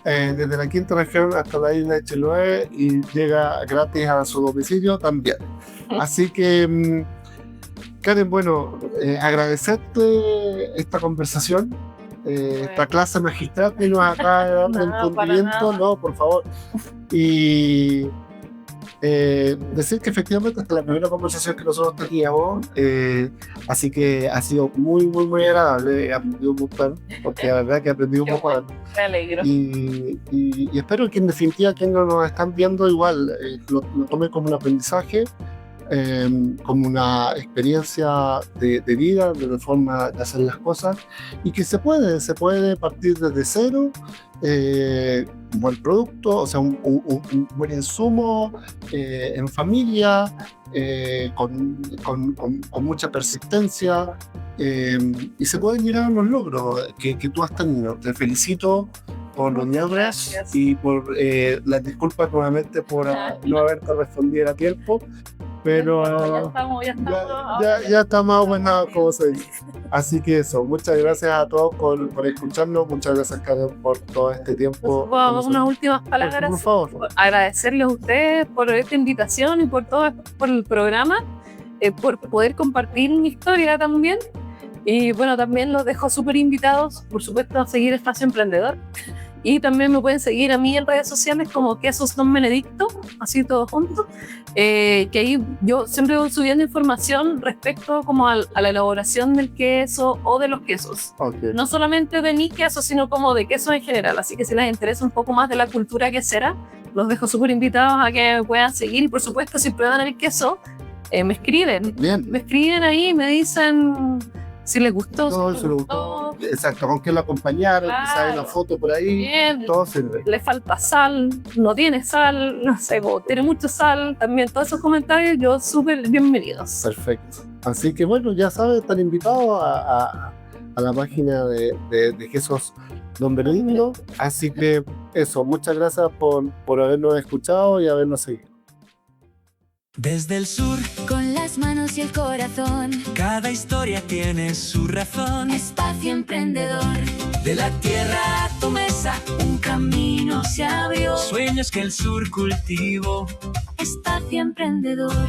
C: desde la quinta región hasta la isla de Chiloé y llega gratis a su domicilio también. Así que, Karen, bueno, agradecerte esta conversación. Esta clase magistral que nos acaba de dar de
D: No, para
C: entendimiento,
D: nada.
C: no, por favor. Y decir que efectivamente esta es la primera conversación que nosotros teníamos, así que ha sido muy, muy, muy agradable. He aprendido un montón, porque la verdad que he aprendido un
D: Qué
C: montón.
D: Me alegro.
C: Y espero que en definitiva quienes nos están viendo igual lo tomen como un aprendizaje, como una experiencia de vida, de la forma de hacer las cosas, y que se puede partir desde cero, un buen producto, o sea, un buen insumo, en familia, con mucha persistencia, y se pueden llegar a los logros que tú has tenido. Te felicito por los logros
D: Gracias.
C: y por las disculpas nuevamente por no haberte respondido a tiempo, pero
D: ya estamos.
C: ya está más bueno como se dice. Así que eso, muchas gracias a todos por escucharnos, muchas gracias Karen por todo este tiempo.
D: Vamos, unas últimas palabras.
C: Por favor.
D: Agradecerles a ustedes por esta invitación y por todo, por el programa, por poder compartir mi historia también. Y bueno, también los dejo súper invitados, por supuesto, a seguir Espacio Emprendedor. Y también me pueden seguir a mí en redes sociales como Quesos Don Benedicto, así todos juntos, que ahí yo siempre voy subiendo información respecto como a la elaboración del queso o de los quesos.
C: Okay.
D: No solamente de mi queso, sino como de queso en general. Así que si les interesa un poco más de la cultura quesera, los dejo súper invitados a que me puedan seguir. Y por supuesto, si prueban el queso, me escriben.
C: Bien.
D: Me escriben ahí y me dicen si les gustó.
C: Todo
D: si
C: se
D: no
C: lo
D: les
C: gustó. Exacto, con que lo acompañaron, quizás hay una
D: Claro.
C: foto por ahí.
D: Bien,
C: Todo sirve.
D: le falta sal, no tiene sal, no sé, o tiene mucha sal. También todos esos comentarios, yo súper bienvenidos.
C: Perfecto. Así que bueno, ya saben, están invitados a la página de Quesos Don Benedicto. Así que eso, muchas gracias por habernos escuchado y habernos seguido.
A: Desde el sur,
B: Con las manos y el corazón.
A: cada historia tiene su razón.
B: Espacio Emprendedor.
A: De la tierra a tu mesa,
B: Un camino se abrió.
A: sueños que el sur cultivó.
B: Espacio Emprendedor.